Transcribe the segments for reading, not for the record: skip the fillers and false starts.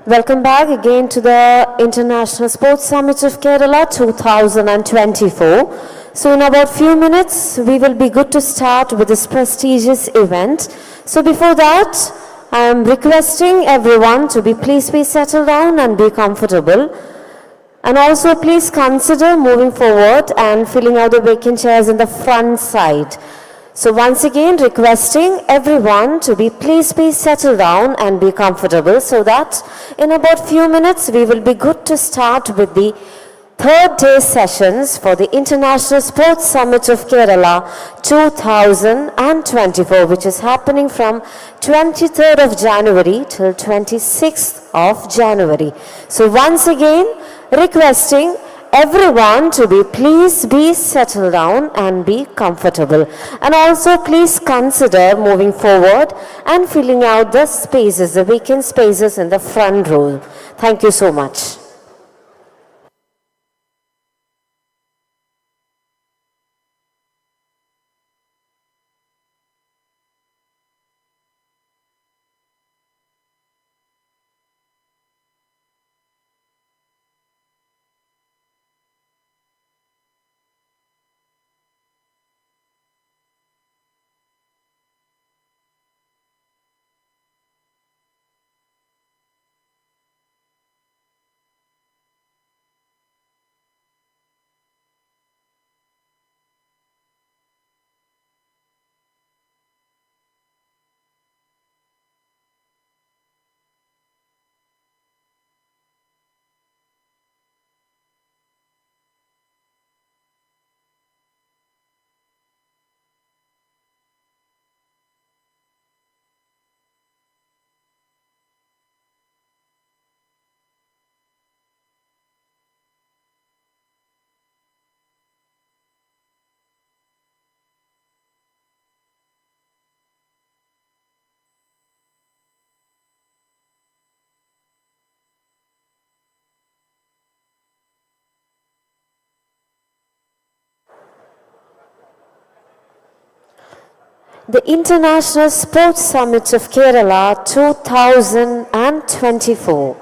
Welcome back again to the International Sports Summit of Kerala 2024. So in about few minutes, we will be good to start with this prestigious event. So before that, I am requesting everyone to please be settled down and be comfortable. And also please consider moving forward and filling out the vacant chairs in the front side. So once again requesting everyone to please be settled down and be comfortable so that in about few minutes we will be good to start with the third day sessions for the International Sports Summit of Kerala 2024, which is happening from 23rd of January till 26th of January. So once again requesting everyone to please be settled down and be comfortable. And also please consider moving forward and filling out the spaces, the vacant spaces in the front row. Thank you so much. The International Sports Summit of Kerala 2024.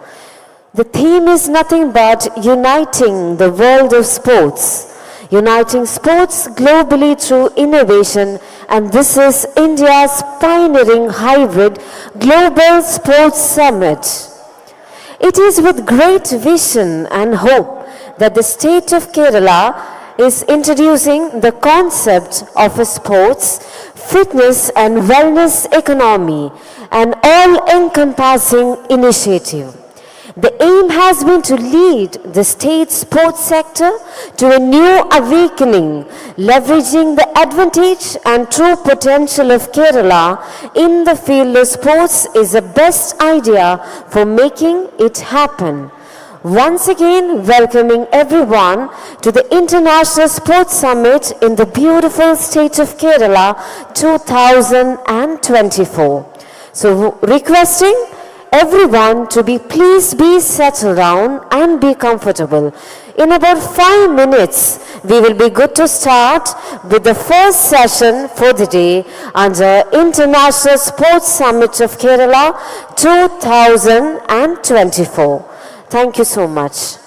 The theme is nothing but uniting the world of sports, uniting sports globally through innovation, and this is India's pioneering hybrid Global Sports Summit. It is with great vision and hope that the state of Kerala is introducing the concept of a sports, fitness and wellness economy, an all-encompassing initiative. The aim has been to lead the state sports sector to a new awakening, leveraging the advantage and true potential of Kerala in the field of sports is the best idea for making it happen. Once again, welcoming everyone to the International Sports Summit in the beautiful state of Kerala 2024. So, requesting everyone to please be settled down and be comfortable. In about 5 minutes, we will be good to start with the first session for the day under International Sports Summit of Kerala 2024. Thank you so much.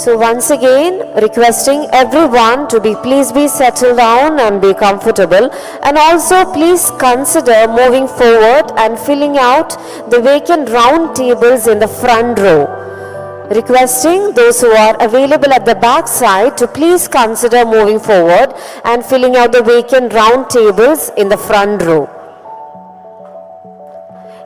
So once again, requesting everyone to please be settled down and be comfortable, and also please consider moving forward and filling out the vacant round tables in the front row. Requesting those who are available at the back side to please consider moving forward and filling out the vacant round tables in the front row.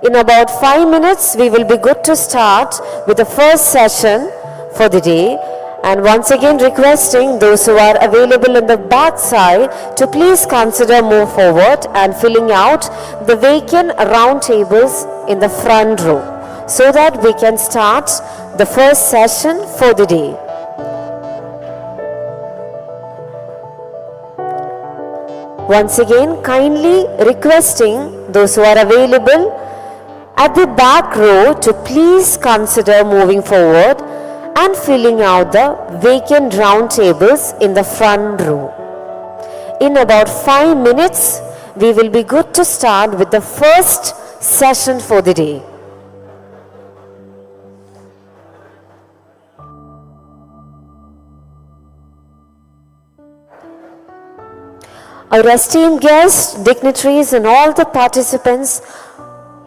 In about 5 minutes, we will be good to start with the first session for the day, and once again requesting those who are available in the back side to please consider move forward and filling out the vacant round tables in the front row so that we can start the first session for the day. Once again, kindly requesting those who are available at the back row to please consider moving forward and filling out the vacant round tables in the front row. In about 5 minutes, we will be good to start with the first session for the day. Our esteemed guests, dignitaries and all the participants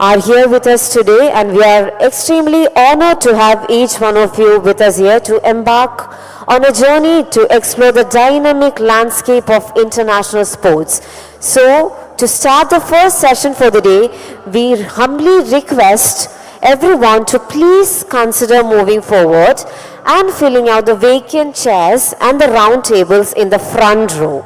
are here with us today, and we are extremely honored to have each one of you with us here to embark on a journey to explore the dynamic landscape of international sports. So, to start the first session for the day, we humbly request everyone to please consider moving forward and filling out the vacant chairs and the round tables in the front row.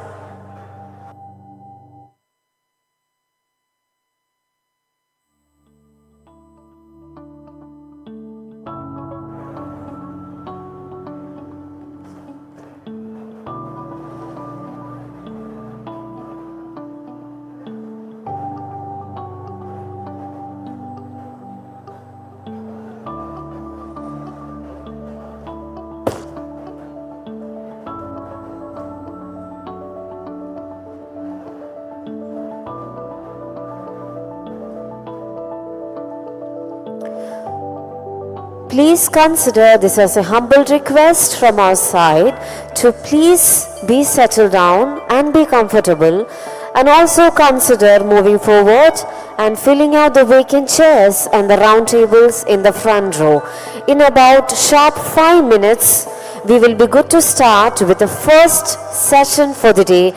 Please consider this as a humble request from our side to please be settled down and be comfortable, and also consider moving forward and filling out the vacant chairs and the round tables in the front row. In about sharp 5 minutes, we will be good to start with the first session for the day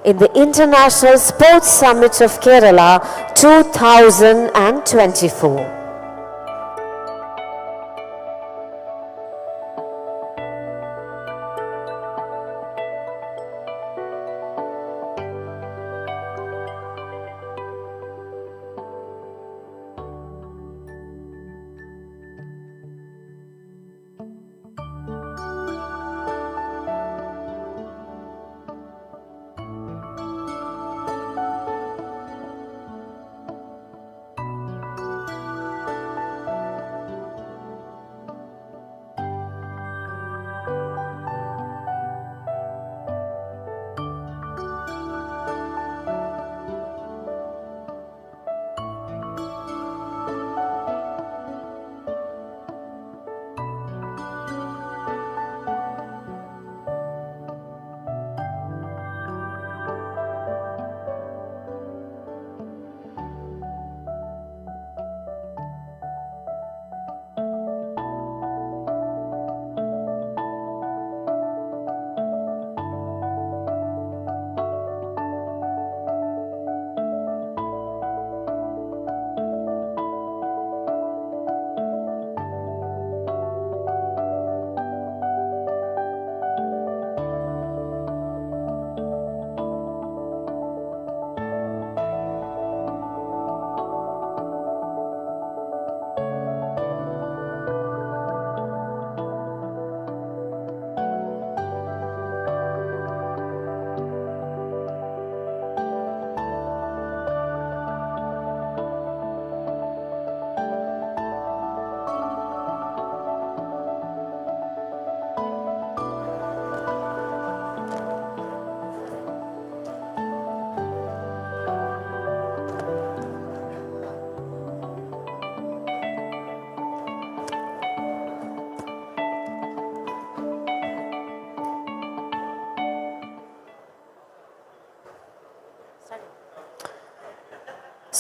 in the International Sports Summit of Kerala 2024.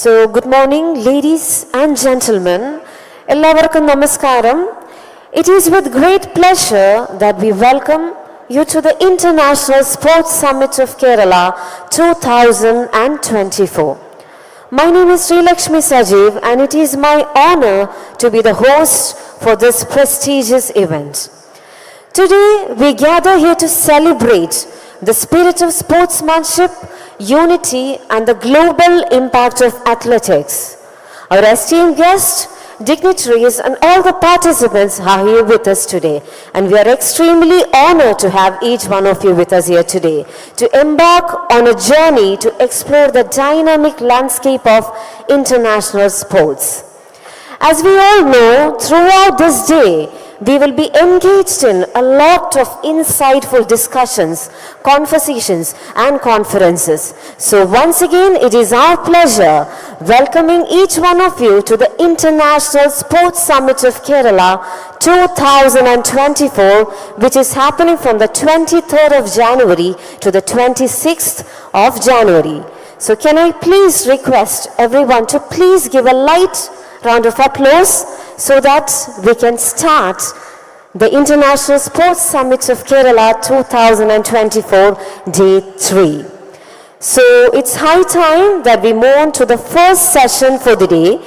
So, good morning, ladies and gentlemen. Ellavarkkum namaskaram. It is with great pleasure that we welcome you to the International Sports Summit of Kerala 2024. My name is Sri Lakshmi Sajeev and it is my honor to be the host for this prestigious event. Today, we gather here to celebrate the spirit of sportsmanship, unity, and the global impact of athletics. Our esteemed guests, dignitaries, and all the participants are here with us today. And we are extremely honored to have each one of you with us here today to embark on a journey to explore the dynamic landscape of international sports. As we all know, throughout this day, we will be engaged in a lot of insightful discussions, conversations, and conferences. So once again, it is our pleasure welcoming each one of you to the International Sports Summit of Kerala 2024, which is happening from the 23rd of January to the 26th of January. So can I please request everyone to please give a light round of applause so that we can start the International Sports Summit of Kerala 2024 Day 3. So it's high time that we move on to the first session for the day.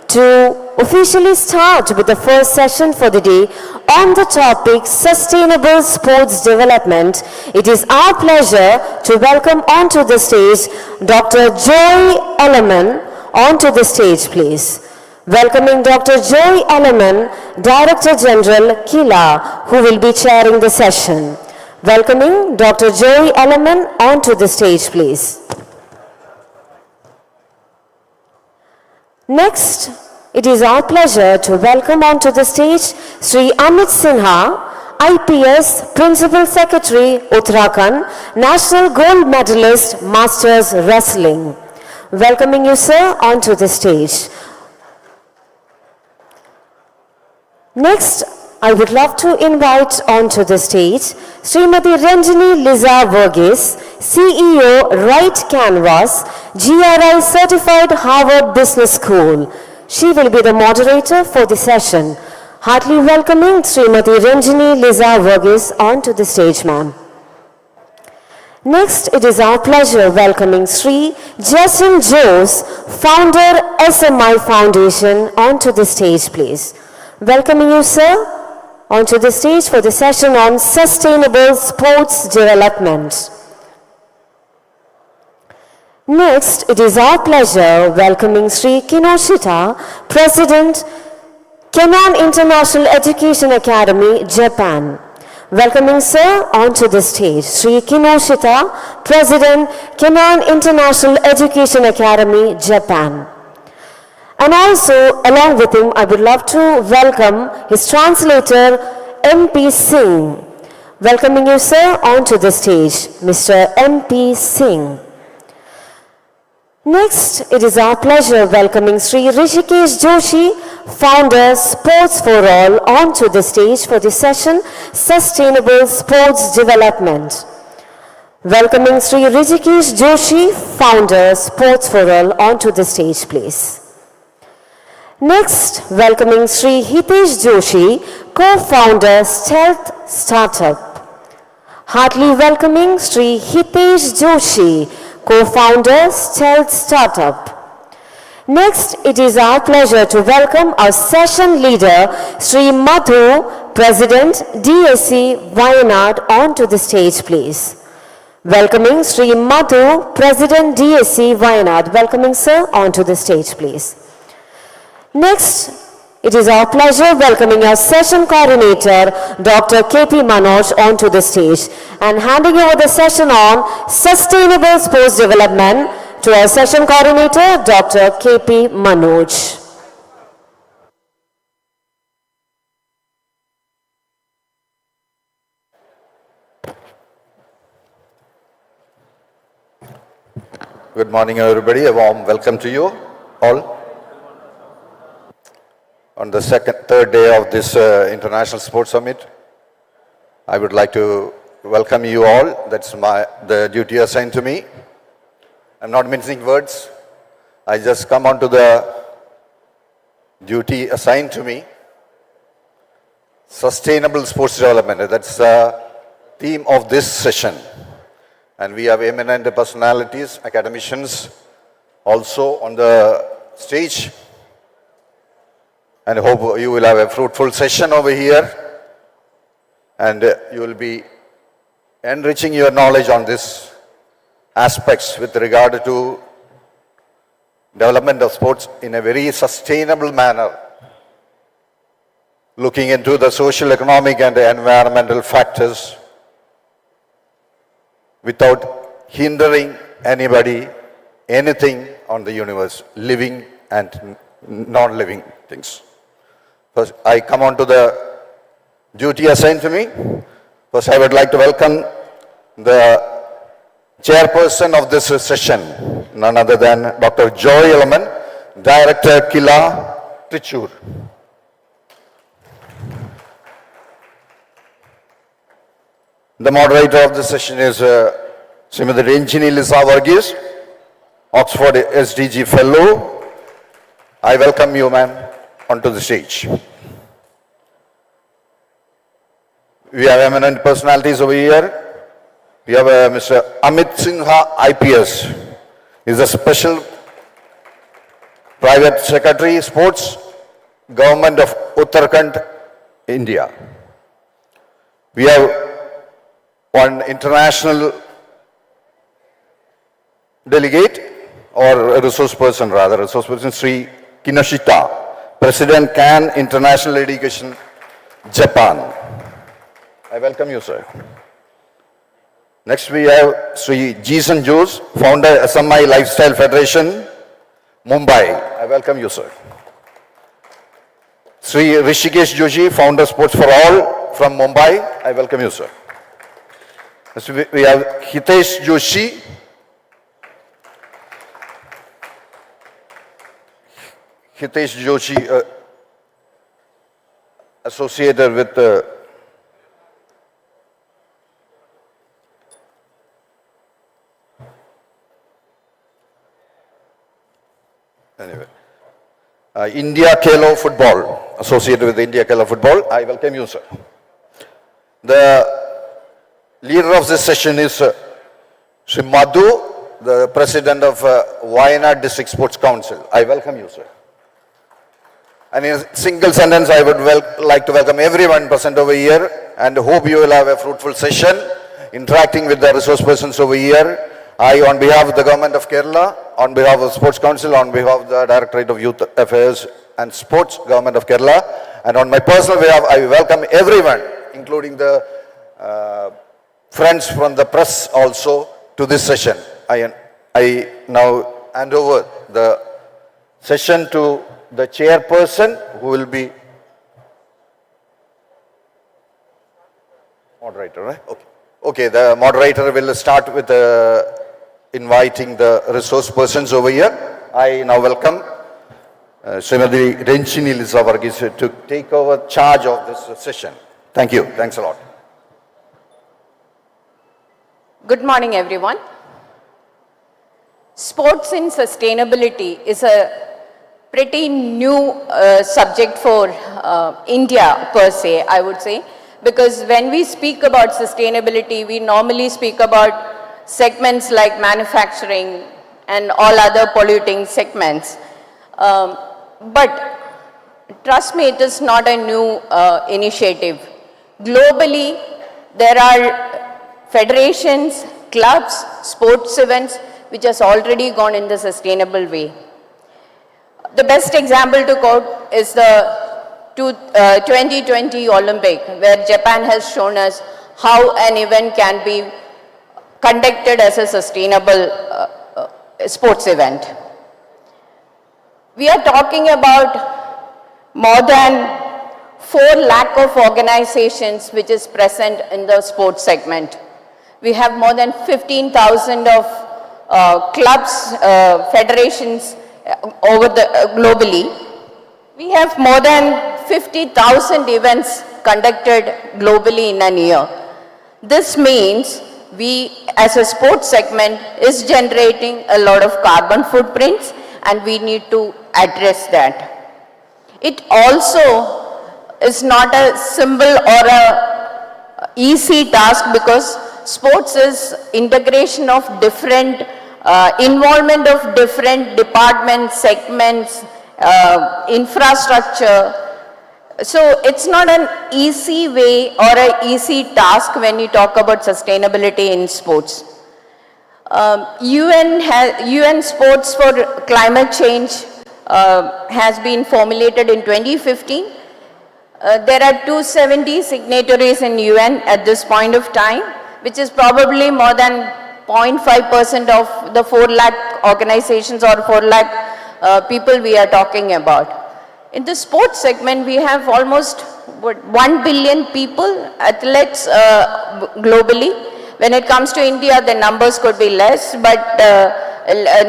To officially start with the first session for the day on the topic Sustainable Sports Development, it is our pleasure to welcome onto the stage Dr. Joy Ellerman onto the stage, please. Welcoming Dr. Joy Ellerman, Director General, KILA, who will be chairing the session. Welcoming Dr. Joy Ellerman onto the stage, please. Next, it is our pleasure to welcome onto the stage Sri Amit Sinha, IPS, Principal Secretary, Uttarakhand, National Gold Medalist, Masters Wrestling. Welcoming you, sir, onto the stage. Next, I would love to invite onto the stage Srimati Ranjini Liza Verghese, CEO, Right Canvas, GRI Certified Harvard Business School. She will be the moderator for the session. Heartily welcoming Srimati Ranjini Liza Verghese onto the stage, ma'am. Next, it is our pleasure welcoming Sri Jason Jose, founder SMI Foundation, onto the stage, please. Welcoming you, sir, onto the stage for the session on Sustainable Sports Development. Next, it is our pleasure welcoming Sri Kinoshita, President, Kenan International Education Academy, Japan. Welcoming sir onto the stage, Sri Kinoshita, President, Kenan International Education Academy, Japan. And also, along with him, I would love to welcome his translator, MP Singh. Welcoming you, sir, onto the stage, Mr. MP Singh. Next, it is our pleasure welcoming Sri Rishikesh Joshi, founder, Sports for All, onto the stage for the session, Sustainable Sports Development. Welcoming Sri Rishikesh Joshi, founder, Sports for All, onto the stage, please. Next, welcoming Sri Hitesh Joshi, co-founder, Stealth Startup. Heartily welcoming Sri Hitesh Joshi, co-founder, Stealth Startup. Next, it is our pleasure to welcome our session leader, Sri Madhu, President, DSC Wayanad, onto the stage, please. Welcoming Sri Madhu, President, DSC Wayanad. Welcoming sir onto the stage, please. Next, it is our pleasure welcoming our session coordinator, Dr. KP Manoj, onto the stage and handing over the session on Sustainable Sports Development to our session coordinator, Dr. KP Manoj. Good morning, everybody. A warm welcome to you all. On the third day of this International Sports Summit, I would like to welcome you all. That's the duty assigned to me. I'm not mincing words. I just come on to the duty assigned to me. Sustainable sports development, that's the theme of this session. And we have eminent personalities, academicians also on the stage. And I hope you will have a fruitful session over here. And you will be enriching your knowledge on these aspects with regard to development of sports in a very sustainable manner, looking into the social, economic and environmental factors without hindering anybody, anything on the universe, living and non-living things. First, I come on to the duty assigned to me. First, I would like to welcome the chairperson of this session, none other than Dr. Joy Elman, Director, Kila, Trichur. The moderator of the session is Srimati Renchini Lisa Varghese, Oxford SDG Fellow. I welcome you, ma'am, onto the stage. We have eminent personalities over here. We have Mr. Amit Sinha, IPS. He's a special private secretary, sports, government of Uttarakhand, India. We have one international delegate, or a resource person rather, Sri Kinoshita, President CAN International Education, Japan. I welcome you, sir. Next we have Sri Jason Jose, founder SMI Lifestyle Federation, Mumbai. I welcome you, sir. Sri Rishikesh Joshi, founder Sports for All from Mumbai. I welcome you, sir. Next we have Hitesh Joshi. Hitesh Joshi, associated with India Khelo Football, associated with India Khelo Football. I welcome you, sir. The leader of this session is Sri Madhu, the president of Wayanad District Sports Council. I welcome you, sir. And in a single sentence, I would like to welcome everyone present over here and hope you will have a fruitful session interacting with the resource persons over here. I, on behalf of the Government of Kerala, on behalf of the Sports Council, on behalf of the Directorate of Youth Affairs and Sports, Government of Kerala, and on my personal behalf, I welcome everyone, including the friends from the press also, to this session. I now hand over the session to the chairperson, who will be moderator, right? Okay. Okay, the moderator will start with inviting the resource persons over here. I now welcome Srimati Renchini Lisa Varghese to take over charge of this session. Thank you. Thanks a lot. Good morning, everyone. Sports in sustainability is a pretty new subject for India per se, I would say, because when we speak about sustainability, we normally speak about segments like manufacturing and all other polluting segments. But trust me, it is not a new initiative. Globally, there are federations, clubs, sports events, which has already gone in the sustainable way. The best example to quote is the 2020 Olympic, where Japan has shown us how an event can be conducted as a sustainable sports event. We are talking about more than 4 lakh of organizations which is present in the sports segment. We have more than 15,000 of clubs, federations over the globally. We have more than 50,000 events conducted globally in a year. This means we, as a sports segment, is generating a lot of carbon footprints, and we need to address that. It also is not a simple or a easy task because sports is integration of different, involvement of different departments, segments, infrastructure. So it's not an easy way or an easy task when you talk about sustainability in sports. UN Sports for Climate Change has been formulated in 2015. There are 270 signatories in UN at this point of time, which is probably more than 0.5% of the 4 lakh organizations or 4 lakh people we are talking about. In the sports segment, we have almost 1 billion people, athletes globally. When it comes to India, the numbers could be less, but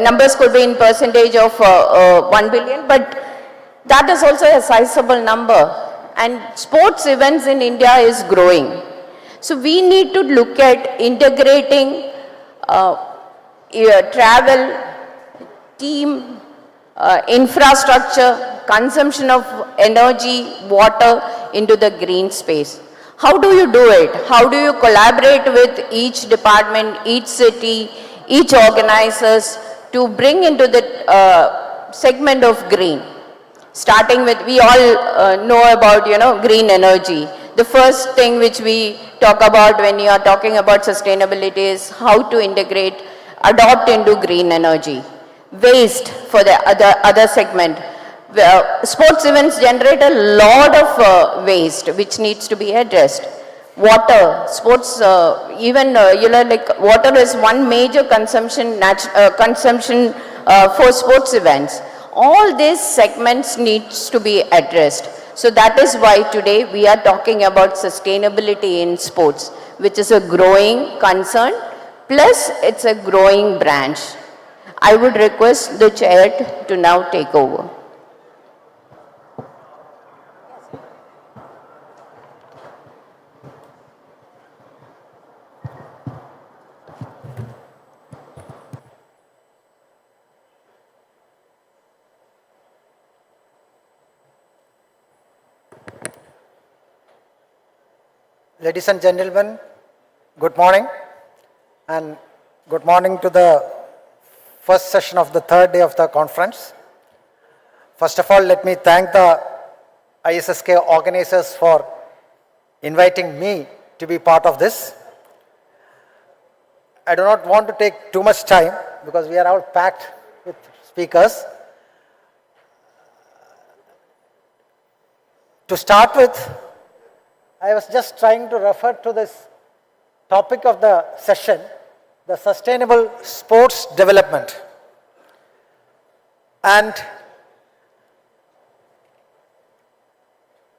numbers could be in percentage of 1 billion, but that is also a sizable number. And sports events in India is growing. So we need to look at integrating travel, team, infrastructure, consumption of energy, water into the green space. How do you do it? How do you collaborate with each department, each city, each organizers to bring into the segment of green? Starting with, we all know about, green energy. The first thing which we talk about when you are talking about sustainability is how to integrate, adopt into green energy. Waste for the other segment. Sports events generate a lot of waste which needs to be addressed. Water, sports, like water is one major consumption for sports events. All these segments needs to be addressed. So that is why today we are talking about sustainability in sports, which is a growing concern, plus it's a growing branch. I would request the chair to now take over. Ladies and gentlemen, good morning, and good morning to the first session of the third day of the conference. First of all, let me thank the ISSK organizers for inviting me to be part of this. I do not want to take too much time because we are all packed with speakers. To start with, I was just trying to refer to this topic of the session, the sustainable sports development. And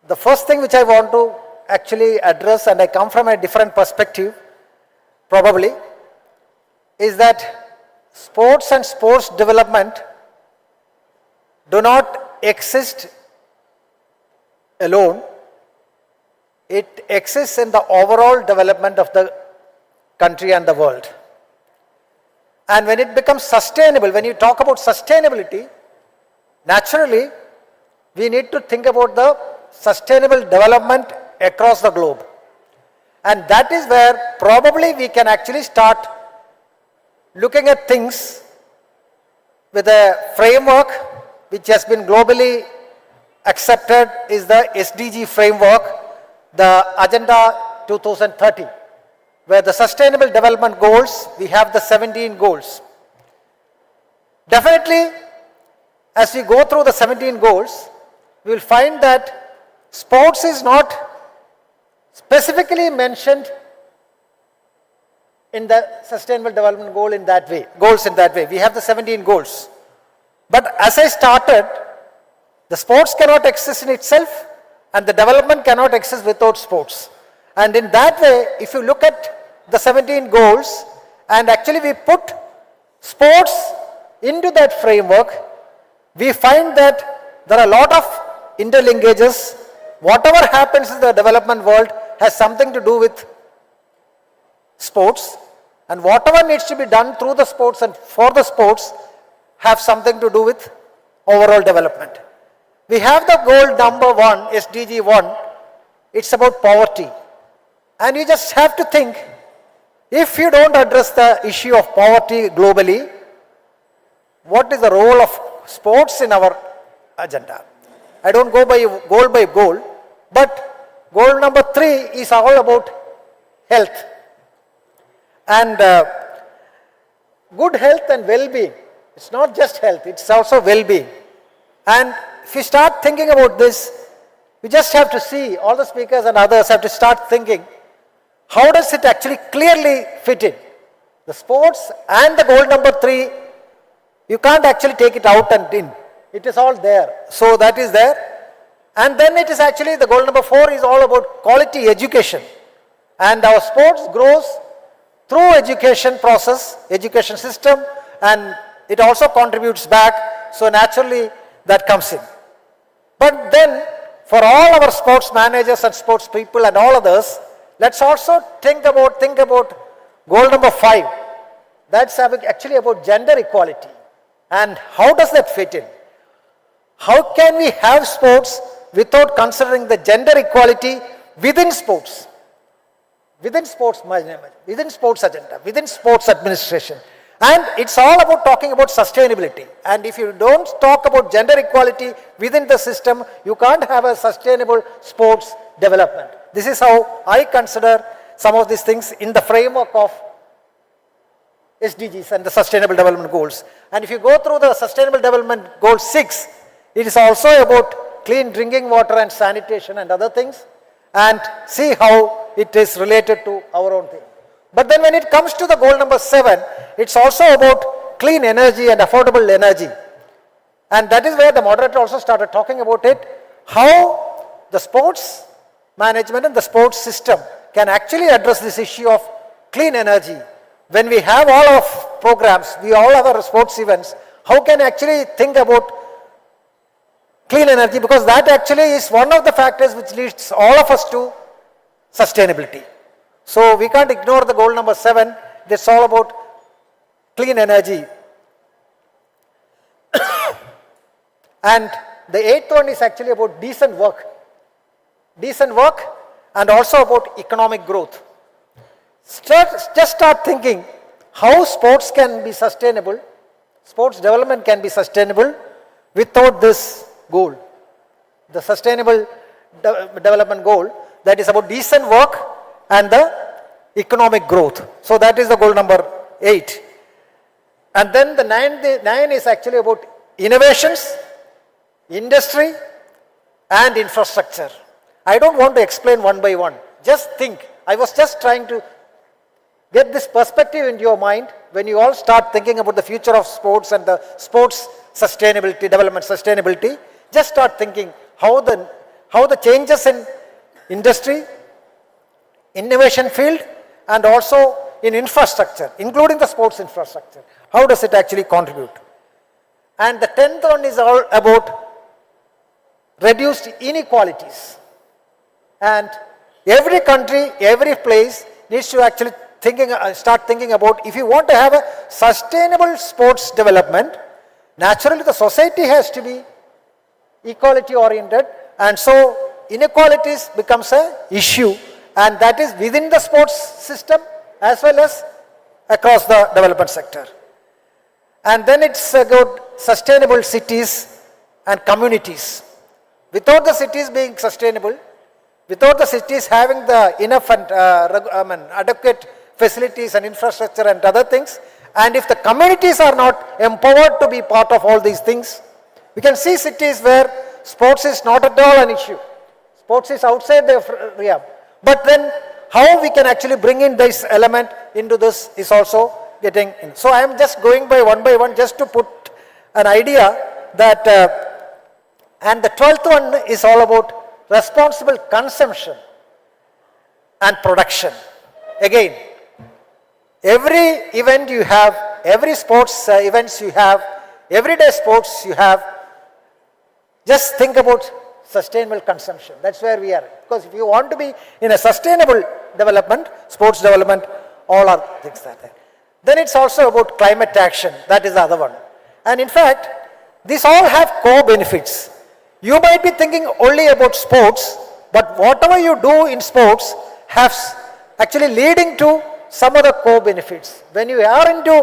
the first thing which I want to actually address, and I come from a different perspective probably, is that sports and sports development do not exist alone. It exists in the overall development of the country and the world. And when it becomes sustainable, when you talk about sustainability, naturally, we need to think about the sustainable development across the globe. And that is where probably we can actually start looking at things with a framework which has been globally accepted is the SDG framework, the Agenda 2030, where the Sustainable Development Goals, we have the 17 goals. Definitely, as we go through the 17 goals, we will find that sports is not specifically mentioned in the Sustainable Development Goal in that way, goals in that way. We have the 17 goals. But as I started, the sports cannot exist in itself, and the development cannot exist without sports. And in that way, if you look at the 17 goals, and actually we put sports into that framework, we find that there are a lot of interlinkages. Whatever happens in the development world has something to do with sports, and whatever needs to be done through the sports and for the sports have something to do with overall development. We have the goal number 1, SDG 1, it's about poverty. And you just have to think, if you don't address the issue of poverty globally, what is the role of sports in our agenda? I don't go by goal, but goal number 3 is all about health. And good health and well-being. It's not just health, it's also well-being. And if you start thinking about this, we just have to see, all the speakers and others have to start thinking, how does it actually clearly fit in? The sports and the goal number 3, you can't actually take it out and in. It is all there. So that is there. And then it is actually, the goal number 4 is all about quality education. And our sports grows through education process, education system, and it also contributes back. So naturally that comes in. But then for all our sports managers and sports people and all others, let's also think about goal number 5. That's actually about gender equality. And how does that fit in? How can we have sports without considering the gender equality within sports? Within sports management, within sports agenda, within sports administration. And it's all about talking about sustainability. And if you don't talk about gender equality within the system, you can't have a sustainable sports development. This is how I consider some of these things in the framework of SDGs and the Sustainable Development Goals. And if you go through the Sustainable Development Goal 6, it is also about clean drinking water and sanitation and other things, and see how it is related to our own thing. But then when it comes to the goal number 7, it's also about clean energy and affordable energy. And that is where the moderator also started talking about it, how the sports management and the sports system can actually address this issue of clean energy. When we have all of programs, we all have our sports events, how can actually think about clean energy, because that actually is one of the factors which leads all of us to sustainability. So we can't ignore the goal number 7, it's all about clean energy. And the 8th one is actually about decent work. Decent work and also about economic growth. Just start thinking how sports can be sustainable, sports development can be sustainable without this goal. The sustainable development goal, that is about decent work and the economic growth. So that is the goal number 8. And then the 9 is actually about innovations, industry and infrastructure. I don't want to explain one by one. Just think. I was just trying to get this perspective into your mind when you all start thinking about the future of sports and the sports sustainability, development sustainability. Just start thinking how the changes in industry, innovation field and also in infrastructure, including the sports infrastructure, how does it actually contribute? And the 10th one is all about reduced inequalities. And every country, every place needs to actually start thinking about, if you want to have a sustainable sports development, naturally the society has to be equality oriented, and so inequalities becomes an issue, and that is within the sports system as well as across the development sector. And then it's about sustainable cities and communities. Without the cities being sustainable, without the cities having the enough and adequate facilities and infrastructure and other things, and if the communities are not empowered to be part of all these things, we can see cities where sports is not at all an issue. Sports is outside the realm. But then how we can actually bring in this element into this is also getting in. So I am just going by one just to put an idea that, and the 12th one is all about responsible consumption and production. Again, every event you have, every sports events you have, everyday sports you have, just think about sustainable consumption. That's where we are. Because if you want to be in a sustainable development, sports development, all are things like that. Then it's also about climate action. That is the other one. And in fact, these all have co-benefits. You might be thinking only about sports, but whatever you do in sports has actually leading to some other co-benefits. When you are into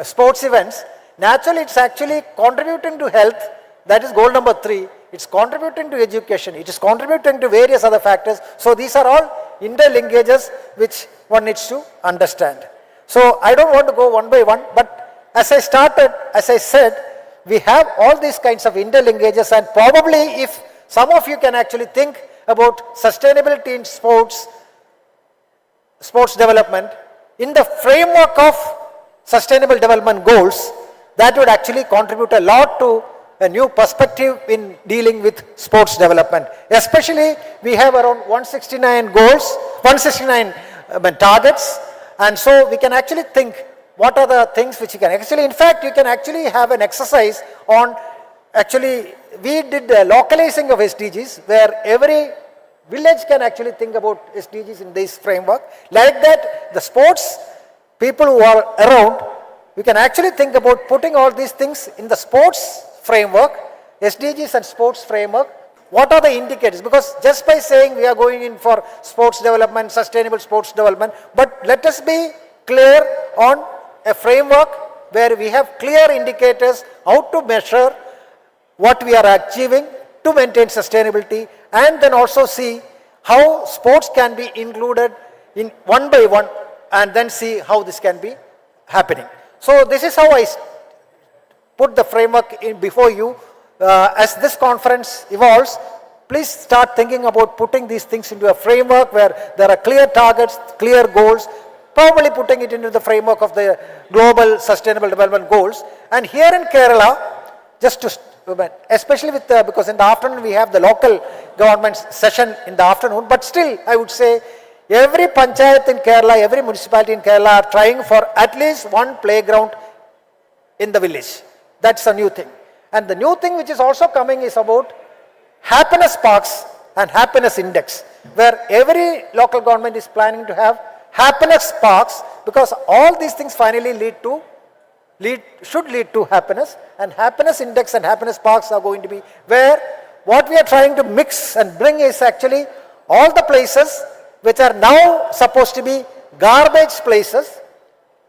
sports events, naturally it's actually contributing to health. That is goal number 3. It's contributing to education. It is contributing to various other factors. So these are all interlinkages which one needs to understand. So I don't want to go one by one, but as I said, we have all these kinds of interlinkages, and probably if some of you can actually think about sustainability in sports development in the framework of sustainable development goals, that would actually contribute a lot to a new perspective in dealing with sports development. Especially, we have around 169 goals, 169 targets, and so we can actually think what are the things which you can actually, in fact, you can actually have an exercise on, actually, we did localizing of SDGs where every village can actually think about SDGs in this framework. Like that, the sports people who are around, we can actually think about putting all these things in the sports framework, SDGs and sports framework. What are the indicators? Because just by saying we are going in for sports development, sustainable sports development, but let us be clear on a framework where we have clear indicators how to measure what we are achieving to maintain sustainability, and then also see how sports can be included in one by one, and then see how this can be happening. So this is how I put the framework in before you. As this conference evolves, please start thinking about putting these things into a framework where there are clear targets, clear goals, probably putting it into the framework of the global sustainable development goals. And here in Kerala, just to, especially with because in the afternoon we have the local government session in the afternoon, but still I would say every panchayat in Kerala, every municipality in Kerala are trying for at least one playground in the village. That's a new thing. And the new thing which is also coming is about happiness parks and happiness index, where every local government is planning to have happiness parks, because all these things finally should lead to happiness, and happiness index and happiness parks are going to be where what we are trying to mix and bring is actually all the places which are now supposed to be garbage places,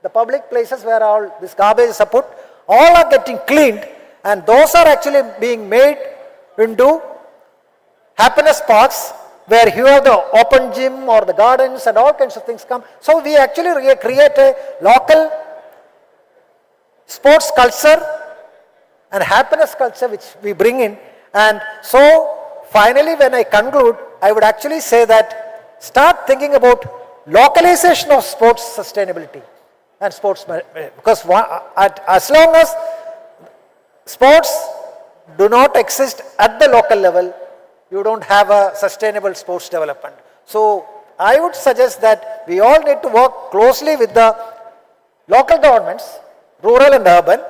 the public places where all this garbage is put, all are getting cleaned, and those are actually being made into happiness parks where you have the open gym or the gardens and all kinds of things come. So we actually create a local sports culture and happiness culture which we bring in. And so finally when I conclude, I would actually say that start thinking about localization of sports sustainability and sports, because as long as sports do not exist at the local level, you don't have a sustainable sports development. So I would suggest that we all need to work closely with the local governments, rural and urban,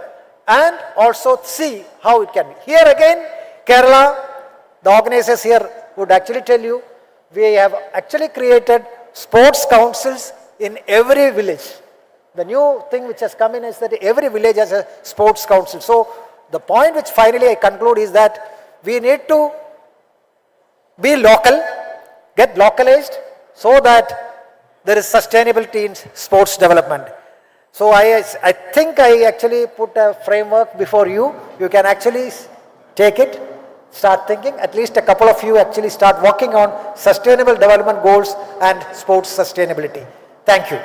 and also see how it can be. Here again, Kerala, the organizers here would actually tell you, we have actually created sports councils in every village. The new thing which has come in is that every village has a sports council. So the point which finally I conclude is that we need to be local, get localized, so that there is sustainability in sports development. So I think I actually put a framework before you. You can actually take it, start thinking. At least a couple of you actually start working on sustainable development goals and sports sustainability. Thank you.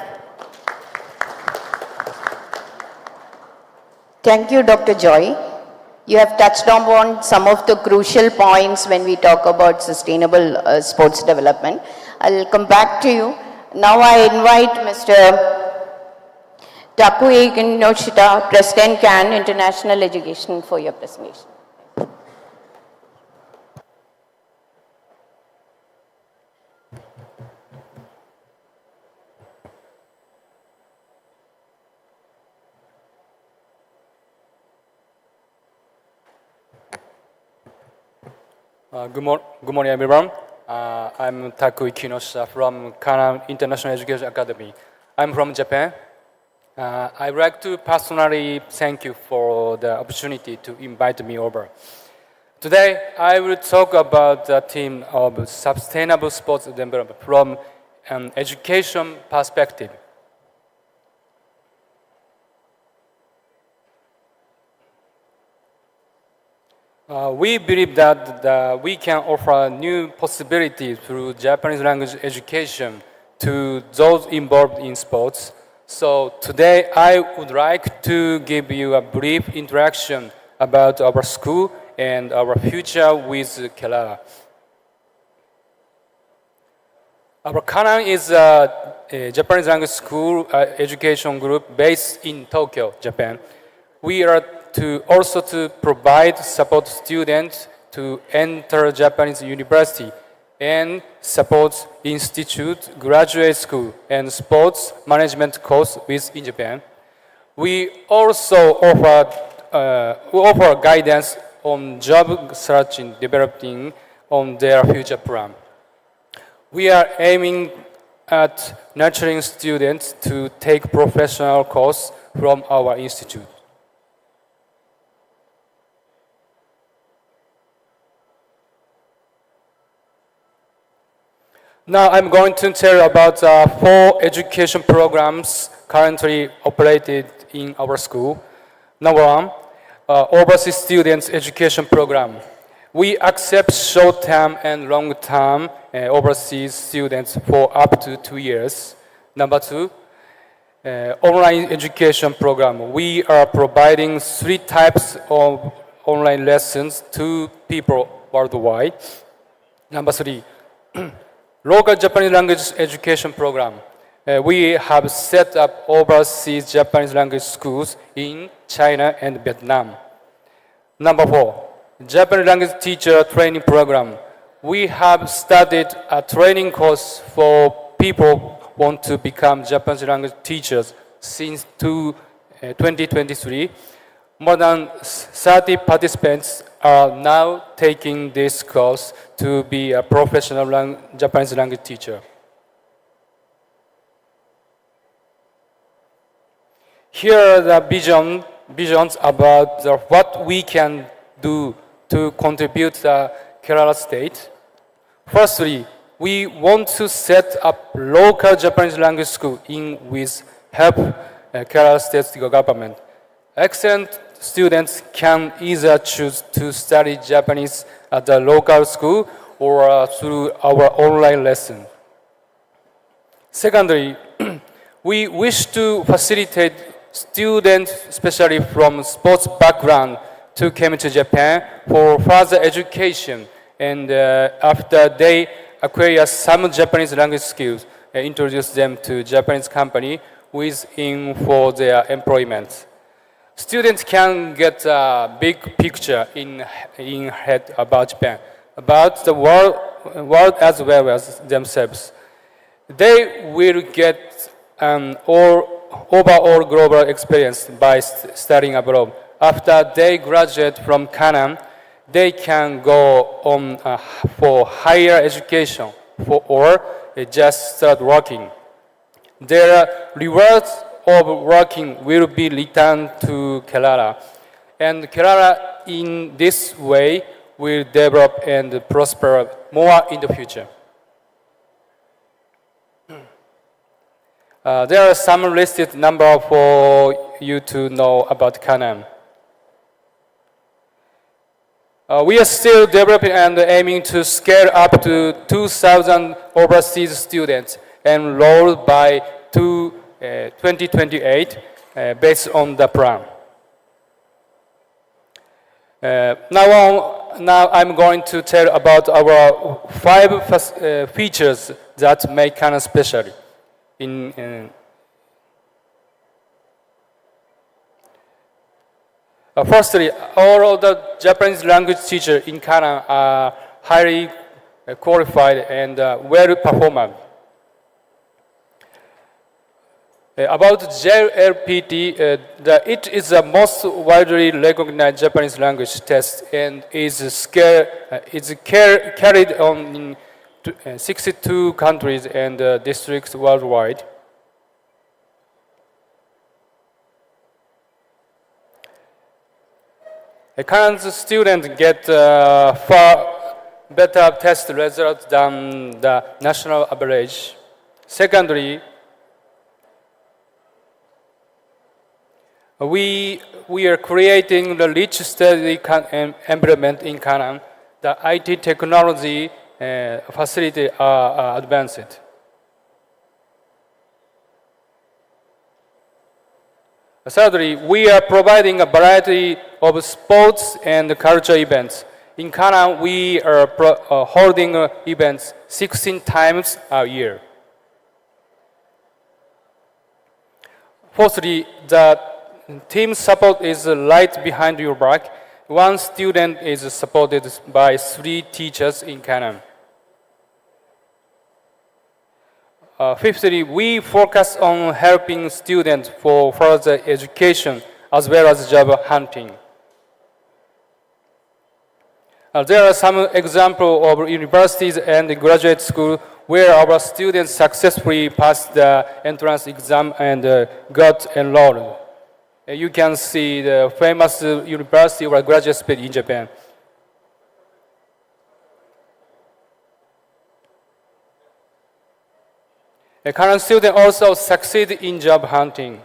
Thank you, Dr. Joy. You have touched on some of the crucial points when we talk about sustainable sports development. I'll come back to you. Now I invite Mr. Takue Kinoshita, President CAN International Education, for your presentation. Good morning, everyone. I'm Takui Kinoshita from Kana International Education Academy. I'm from Japan. I'd like to personally thank you for the opportunity to invite me over. Today, I will talk about the theme of sustainable sports development from an education perspective. We believe that we can offer new possibilities through Japanese language education to those involved in sports. So today I would like to give you a brief introduction about our school and our future with Kerala. Our Kanan is a Japanese language school education group based in Tokyo, Japan. We are also to provide support students to enter Japanese university and support institute, graduate school, and sports management course in Japan. We also offer guidance on job searching, developing on their future plan. We are aiming at nurturing students to take professional course from our institute. Now I'm going to tell you about 4 education programs currently operated in our school. Number 1, Overseas Students Education Program. We accept short-term and long-term overseas students for up to 2 years. Number 2, online education program. We are providing 3 types of online lessons to people worldwide. Number 3, local Japanese language education program. We have set up overseas Japanese language schools in China and Vietnam. Number 4, Japanese language teacher training program. We have started a training course for people who want to become Japanese language teachers since 2023. More than 30 participants are now taking this course to be a professional Japanese language teacher. Here are the visions about what we can do to contribute to Kerala state. Firstly, we want to set up local Japanese language school with help Kerala state government. Excellent students can either choose to study Japanese at the local school or through our online lesson. Secondly, we wish to facilitate students, especially from sports background, to come to Japan for further education, and after they acquire some Japanese language skills, introduce them to Japanese company with aim for their employment. Students can get a big picture in head about Japan, about the world as well as themselves. They will get an overall global experience by studying abroad. After they graduate from Kanan, they can go on for higher education or just start working. Their rewards of working will be returned to Kerala, and Kerala in this way will develop and prosper more in the future. There are some listed number for you to know about Kanan. We are still developing and aiming to scale up to 2,000 overseas students enrolled by 2028 based on the plan. Now I'm going to tell about our 5 features that make Kanan special. Firstly, all of the Japanese language teachers in Kanan are highly qualified and well-performing. About JLPT, it is the most widely recognized Japanese language test and is carried on in 62 countries and districts worldwide. A current student get far better test results than the national average. Secondly, we are creating the rich study environment in Canaan. The IT technology facility are advanced. Thirdly, we are providing a variety of sports and culture events. In Canaan, we are holding events 16 times a year. Fourthly, the team support is right behind your back. One student is supported by 3 teachers in Canaan. Fifthly, we focus on helping students for further education as well as job hunting. There are some examples of universities and graduate schools where our students successfully passed the entrance exam and got enrolled. You can see the famous university or graduate school in Japan. A current student also succeed in job hunting.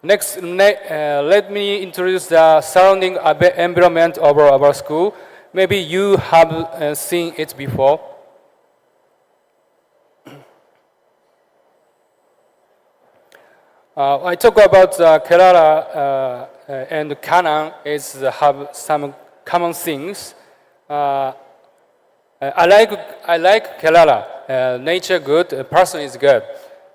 Next, let me introduce the surrounding environment of our school. Maybe you have seen it before. I talk about Kerala and Canaan have some common things. I like Kerala. Nature good, person is good.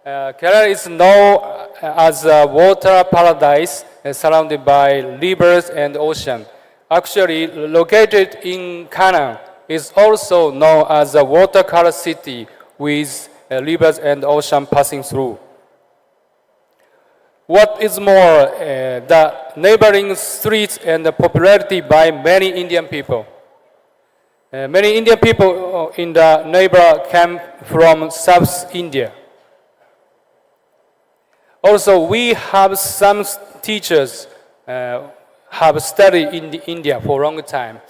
Kerala is known as a water paradise surrounded by rivers and ocean. Actually, located in Canaan is also known as a watercolor city with rivers and ocean passing through. What is more, the neighboring streets and the popularity by many Indian people. Many Indian people in the neighbor came from South India. Also, we have some teachers have studied in India for a long time.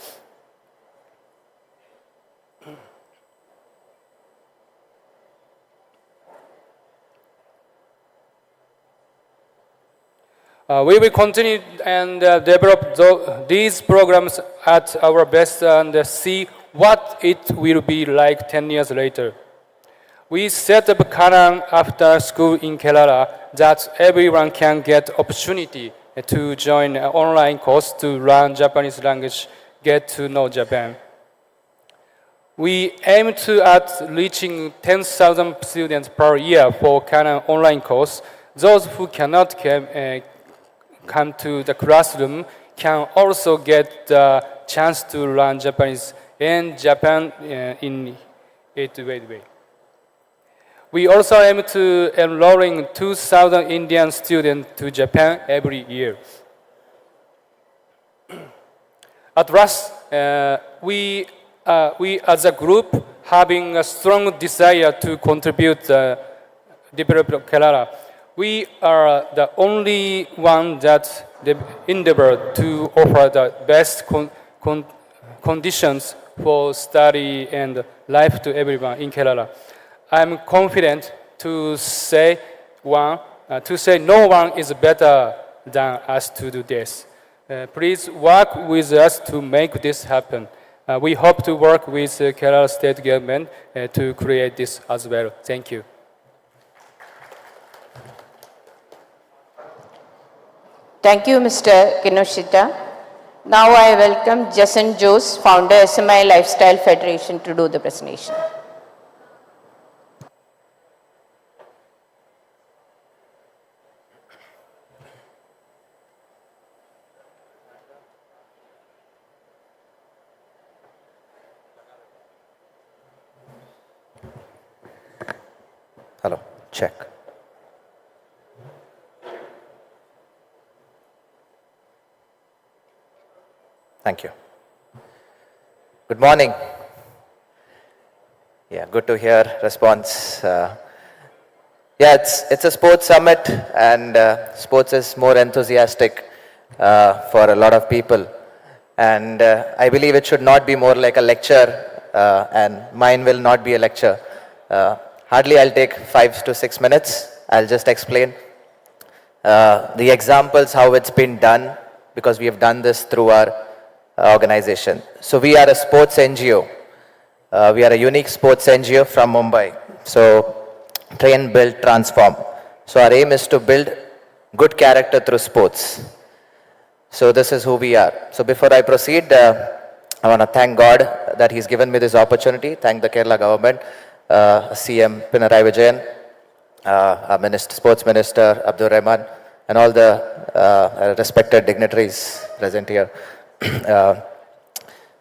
We will continue and develop these programs at our best and see what it will be like 10 years later. We set up Canaan after school in Kerala that everyone can get opportunity to join an online course to learn Japanese language, get to know Japan. We aim to at reaching 10,000 students per year for Canaan online course. Those who cannot come to the classroom can also get the chance to learn Japanese in Japan in a way. We also aim to enrolling 2,000 Indian students to Japan every year. At last, we as a group having a strong desire to contribute develop Kerala. We are the only one that endeavor to offer the best conditions for study and life to everyone in Kerala. I'm confident to say no one is better than us to do this. Please work with us to make this happen. We hope to work with Kerala state government to create this as well. Thank you. Thank you, Mr. Kinoshita. Now I welcome Jason Jose, founder SMI Lifestyle Federation, to do the presentation. Hello, check. Thank you. Good morning. Yeah, good to hear response. Yeah, it's a sports summit, and sports is more enthusiastic for a lot of people. And I believe it should not be more like a lecture, and mine will not be a lecture. Hardly I'll take 5 to 6 minutes. I'll just explain the examples, how it's been done, because we have done this through our organization. So we are a sports NGO. We are a unique sports NGO from Mumbai. So train, build, transform. So our aim is to build good character through sports. So this is who we are. So before I proceed, I want to thank God that He's given me this opportunity. Thank the Kerala government, CM Pinarayi Vijayan, our Sports Minister Abdul Rahman, and all the respected dignitaries present here.